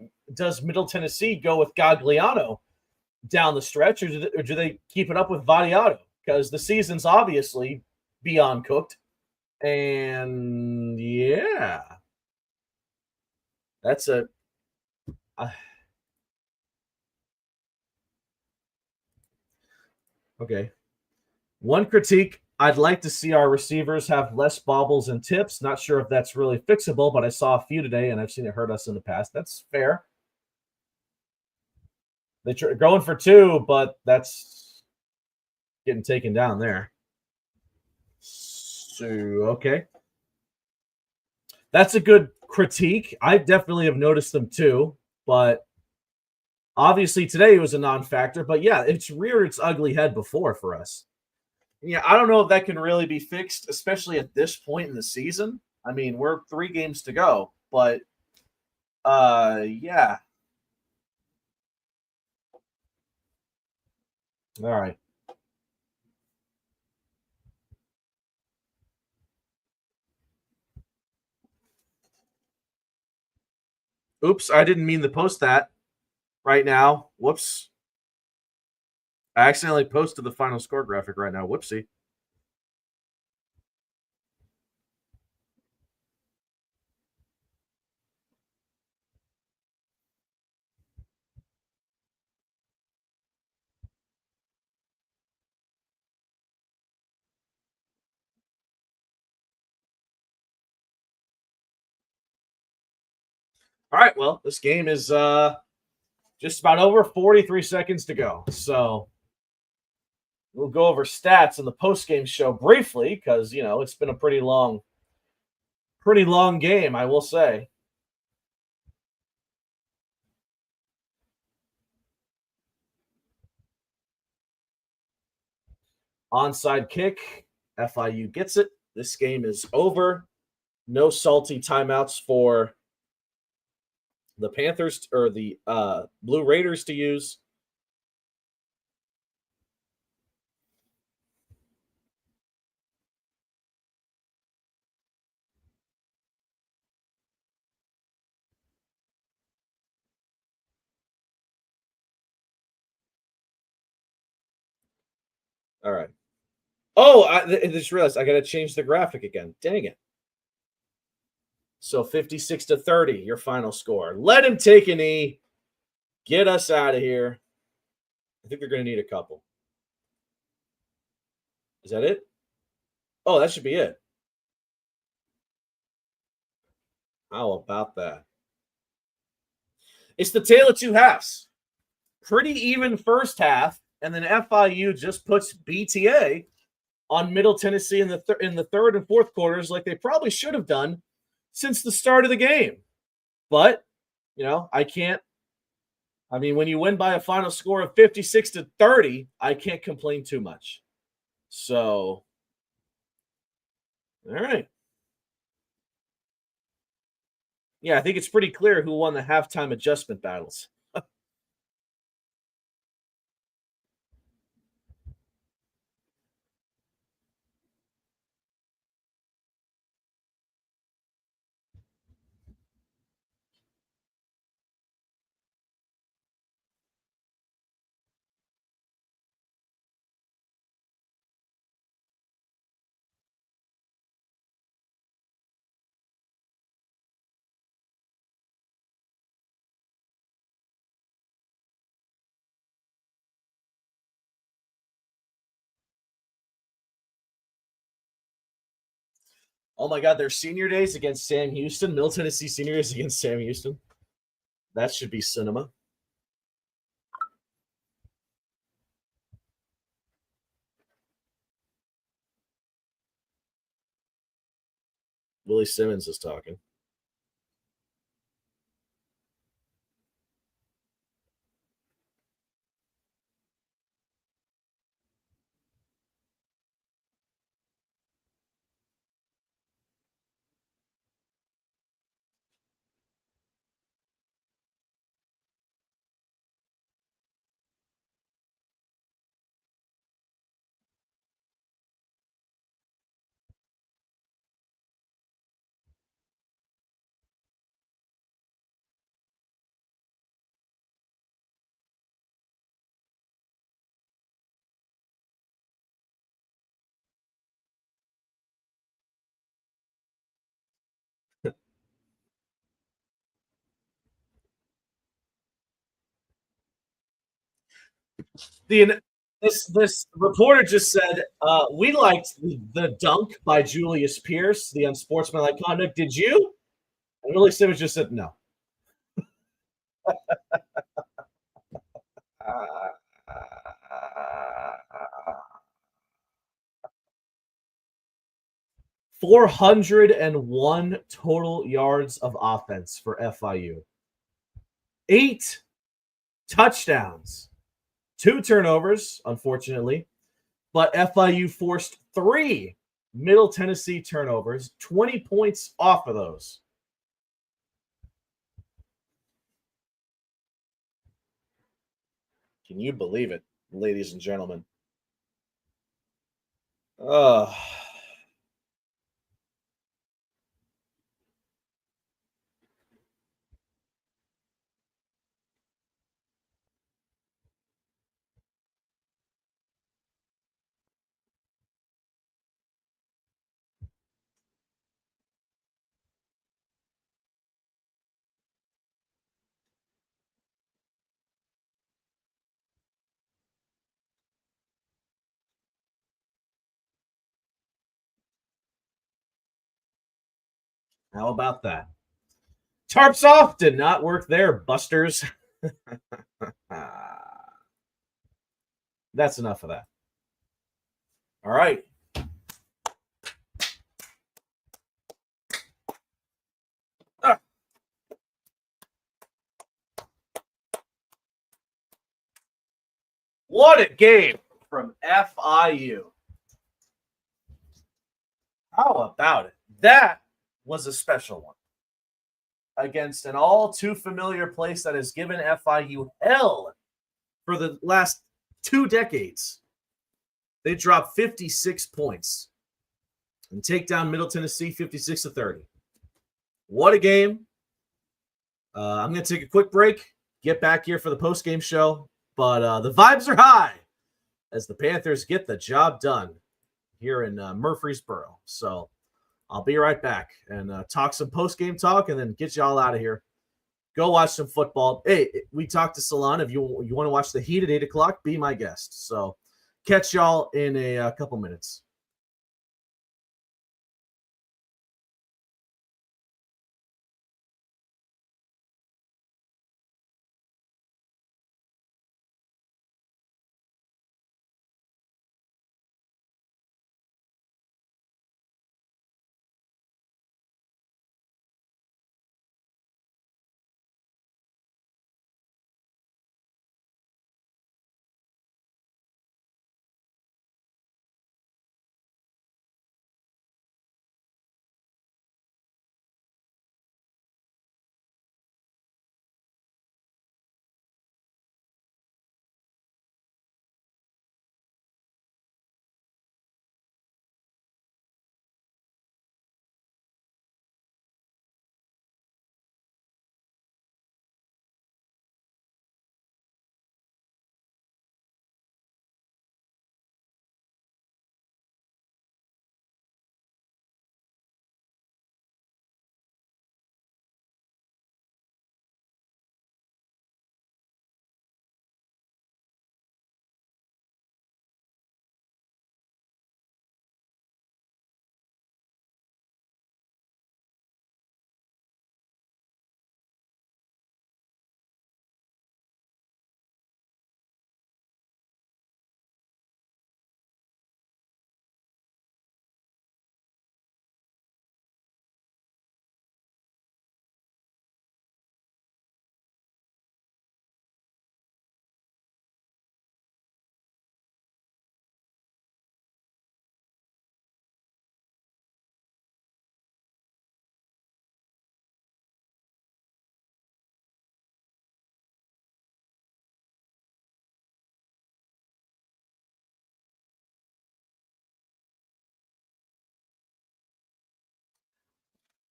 Middle Tennessee go with Gagliano down the stretch, or do they keep it up with Vadiato? Because the season's obviously beyond cooked. And yeah, that's a. Okay. One critique, I'd like to see our receivers have less bobbles and tips. Not sure if that's really fixable, but I saw a few today, and I've seen it hurt us in the past. That's fair. They're going for two, but that's getting taken down there. So, okay. That's a good critique. I definitely have noticed them too, but obviously today was a non-factor. But yeah, it's reared its ugly head before for us. Yeah, I don't know if that can really be fixed, especially at this point in the season. I mean, we're 3 games to go, but yeah. All right. Oops, I didn't mean to post that right now. Whoops. I accidentally posted the final score graphic right now. Whoopsie. All right, well, this game is Just about over 43 seconds to go. So we'll go over stats in the post-game show briefly because, it's been a pretty long game, I will say. Onside kick. FIU gets it. This game is over. No salty timeouts for the Panthers or the Blue Raiders to use. All right. Oh, I just realized I got to change the graphic again. Dang it. So 56-30, your final score. Let him take a knee. Get us out of here. I think they're going to need a couple. Is that it? Oh, that should be it. How about that? It's the tale of two halves. Pretty even first half, and then FIU just puts BTA on Middle Tennessee in the third and fourth quarters like they probably should have done since the start of the game. But, I can't. I mean, when you win by a final score of 56-30, I can't complain too much. So, all right. Yeah, I think it's pretty clear who won the halftime adjustment battles. Oh my God, their senior days against Sam Houston. Middle Tennessee senior days against Sam Houston. That should be cinema. Willie Simmons is talking. This reporter just said we liked the dunk by Julius Pierce, the unsportsmanlike conduct. Did you? And Willie Simmons just said no. 401 total yards of offense for FIU. 8 touchdowns. 2 turnovers, unfortunately. But FIU forced 3 Middle Tennessee turnovers, 20 points off of those. Can you believe it, ladies and gentlemen? How about that? Tarps off did not work there, busters. That's enough of that. All right. What a game from FIU. How about it? That was a special one. Against an all too familiar place that has given FIU hell for the last 2 decades. They dropped 56 points and take down Middle Tennessee 56-30. What a game. I'm going to take a quick break, get back here for the post-game show, but the vibes are high as the Panthers get the job done here in Murfreesboro. So I'll be right back and talk some post-game talk and then get y'all out of here. Go watch some football. Hey, we talked to Salon. If you want to watch the Heat at 8 o'clock, be my guest. So catch y'all in a couple minutes.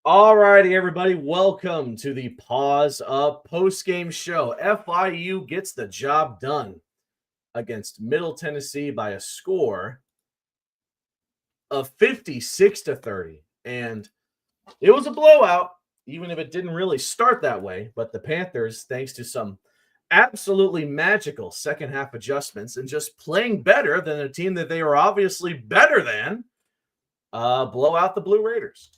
All righty, everybody. Welcome to the Paws Up post-game show. FIU gets the job done against Middle Tennessee by a score of 56-30. And it was a blowout, even if it didn't really start that way. But the Panthers, thanks to some absolutely magical second half adjustments and just playing better than a team that they were obviously better than, blow out the Blue Raiders.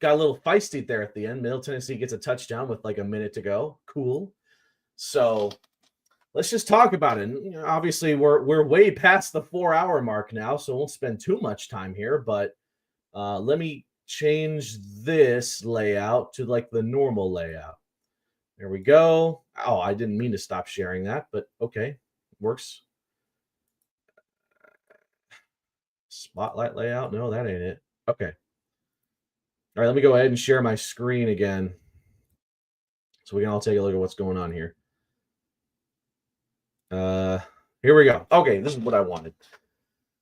Got a little feisty there at the end. Middle Tennessee gets a touchdown with like a minute to go. Cool. So let's just talk about it. And, obviously, we're way past the 4-hour mark now, so we won't spend too much time here. But let me change this layout to like the normal layout. There we go. Oh, I didn't mean to stop sharing that, but okay, works. Spotlight layout. No, that ain't it. Okay. All right, let me go ahead and share my screen again so we can all take a look at what's going on here. Here we go. Okay, this is what I wanted.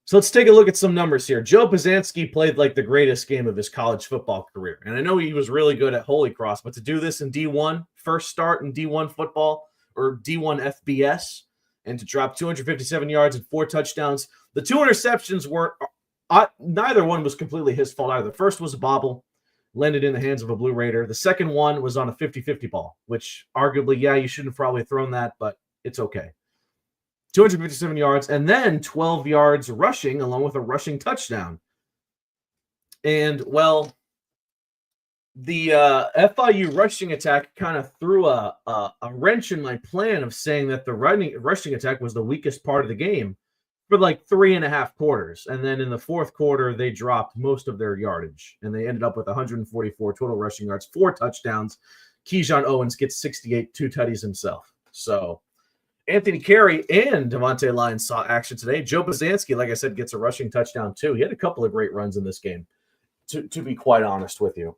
So let's take a look at some numbers here. Joe Pazanski played like the greatest game of his college football career. And I know he was really good at Holy Cross, but to do this in D1, first start in D1 football or D1 FBS, and to drop 257 yards and 4 touchdowns. The 2 interceptions weren't neither one was completely his fault either. The first was a bobble, landed in the hands of a Blue Raider. The second one was on a 50-50 ball, which arguably, yeah, you shouldn't have probably thrown that, but it's okay. 257 yards and then 12 yards rushing along with a rushing touchdown. And, well, the FIU rushing attack kind of threw a wrench in my plan of saying that the rushing attack was the weakest part of the game for like 3.5 quarters. And then in the fourth quarter, they dropped most of their yardage and they ended up with 144 total rushing yards, 4 touchdowns. Keyshawn Owens gets 68, 2 tutties himself. So Anthony Carey and Devontae Lyons saw action today. Joe Bazansky, like I said, gets a rushing touchdown too. He had a couple of great runs in this game, to be quite honest with you.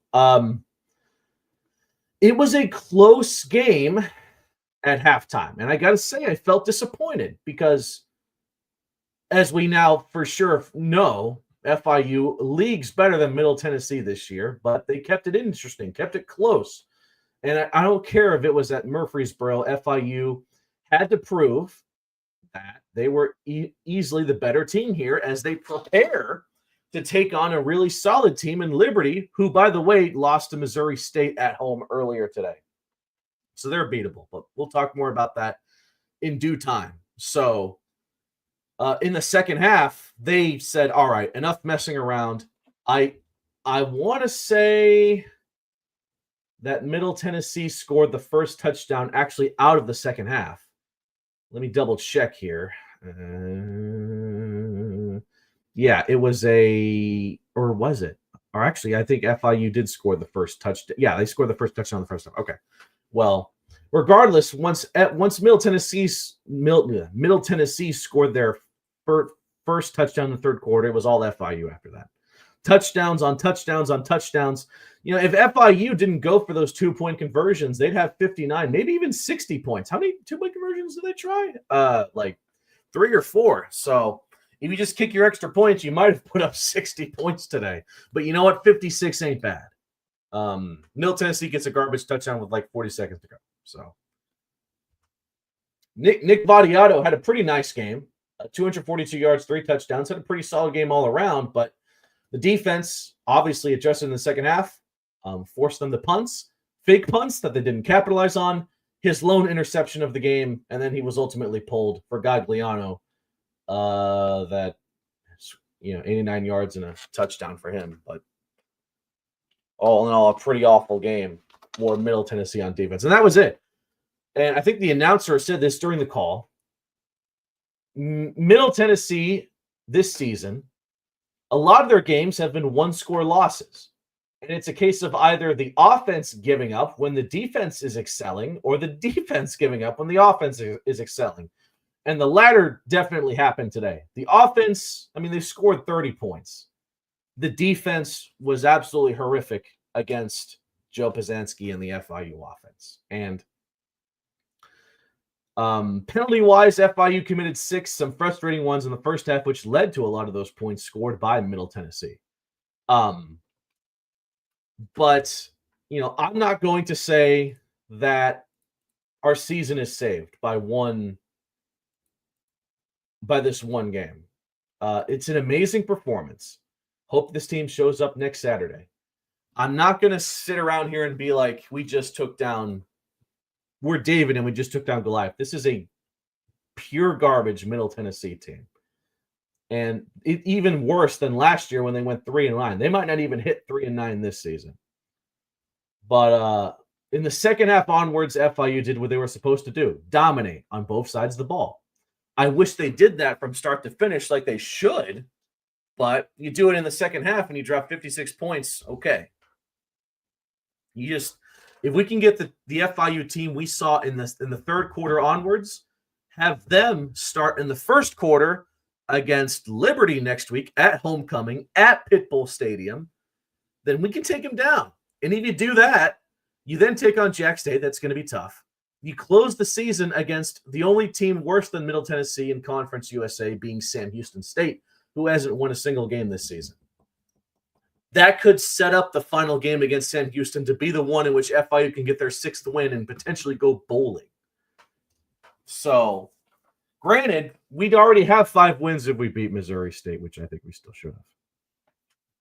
It was a close game at halftime. And I got to say, I felt disappointed because, as we now for sure know, FIU league's better than Middle Tennessee this year, but they kept it interesting, kept it close. And I don't care if it was at Murfreesboro, FIU had to prove that they were easily the better team here as they prepare to take on a really solid team in Liberty, who, by the way, lost to Missouri State at home earlier today. So they're beatable, but we'll talk more about that in due time. So in the second half, they said, all right, enough messing around. I want to say that Middle Tennessee scored the first touchdown actually out of the second half. Let me double check here. Yeah, it was or was it? Or actually, I think FIU did score the first touchdown. Yeah, they scored the first touchdown the first time. Okay. Well, regardless, once Middle Tennessee scored their first touchdown in the third quarter, it was all FIU after that. Touchdowns on touchdowns on touchdowns. You know, if FIU didn't go for those 2-point conversions, they'd have 59, maybe even 60 points. How many 2-point conversions did they try? Like 3 or 4. So if you just kick your extra points, you might have put up 60 points today. But you know what? 56 ain't bad. Middle Tennessee gets a garbage touchdown with like 40 seconds to go. So Nick Vadiato had a pretty nice game. 242 yards, 3 touchdowns. Had a pretty solid game all around, but the defense obviously adjusted in the second half, forced them to punts, fake punts that they didn't capitalize on, his lone interception of the game, and then he was ultimately pulled for Gagliano. That, 89 yards and a touchdown for him. But all in all, a pretty awful game for Middle Tennessee on defense. And that was it. And I think the announcer said this during the call. Middle Tennessee this season, a lot of their games have been 1-score losses. And it's a case of either the offense giving up when the defense is excelling or the defense giving up when the offense is excelling. And the latter definitely happened today. The offense, they scored 30 points. The defense was absolutely horrific against Joe Pazansky and the FIU offense. And penalty-wise, FIU committed 6, some frustrating ones in the first half, which led to a lot of those points scored by Middle Tennessee. But, I'm not going to say that our season is saved by this one game. It's an amazing performance. Hope this team shows up next Saturday. I'm not going to sit around here and be like, we're David and we just took down Goliath. This is a pure garbage Middle Tennessee team. And even worse than last year when they went 3-9. They might not even hit 3-9 this season. But in the second half onwards, FIU did what they were supposed to do. Dominate on both sides of the ball. I wish they did that from start to finish like they should, but you do it in the second half and you drop 56 points, okay. If we can get the FIU team we saw in the third quarter onwards, have them start in the first quarter against Liberty next week at homecoming at Pitbull Stadium, then we can take them down. And if you do that, you then take on Jack State. That's going to be tough. You close the season against the only team worse than Middle Tennessee in Conference USA, being Sam Houston State, who hasn't won a single game this season. That could set up the final game against Sam Houston to be the one in which FIU can get their 6th win and potentially go bowling. So, granted, we'd already have 5 wins if we beat Missouri State, which I think we still should have.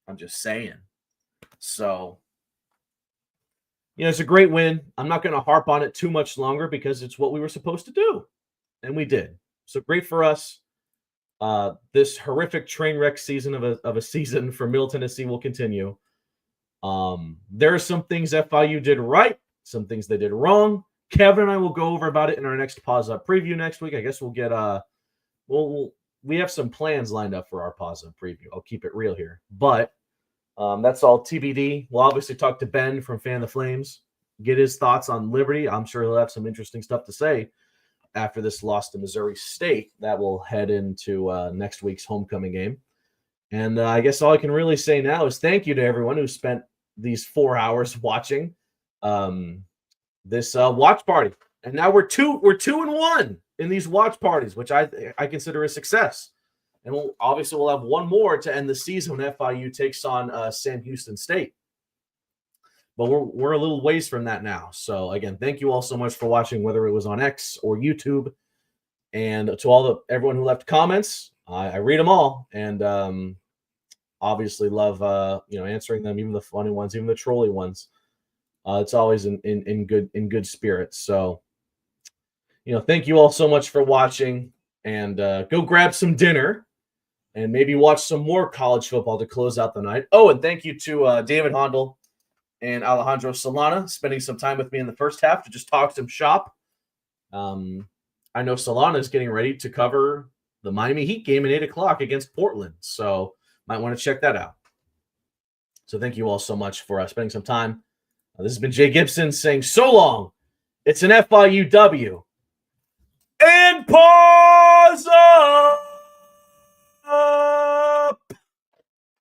I'm just saying. So, it's a great win. I'm not going to harp on it too much longer because it's what we were supposed to do. And we did. So great for us. This horrific train wreck season of a season for Middle Tennessee will continue. There are some things FIU did right, some things they did wrong. Kevin and I will go over about it in our next Paws Up preview next week. I guess we'll get we have some plans lined up for our Paws Up preview. I'll keep it real here, but that's all TBD. We'll obviously talk to Ben from Fan the Flames, get his thoughts on Liberty. I'm sure he'll have some interesting stuff to say after this loss to Missouri State that will head into next week's homecoming game. And I guess all I can really say now is thank you to everyone who spent these 4 hours watching this watch party. And now we're 2-1 in these watch parties, which I consider a success. And we'll have one more to end the season when FIU takes on Sam Houston State. But we're a little ways from that now. So again, thank you all so much for watching, whether it was on X or YouTube. And to everyone who left comments, I read them all, and obviously love answering them, even the funny ones, even the trolly ones. It's always in good spirits. So thank you all so much for watching, and go grab some dinner and maybe watch some more college football to close out the night. Oh, and thank you to David Hondel and Alejandro Solana spending some time with me in the first half to just talk some shop. I know Solana is getting ready to cover the Miami Heat game at 8 o'clock against Portland, so might want to check that out. So thank you all so much for spending some time. This has been Jay Gibson saying so long. It's an FIU W. And Paws!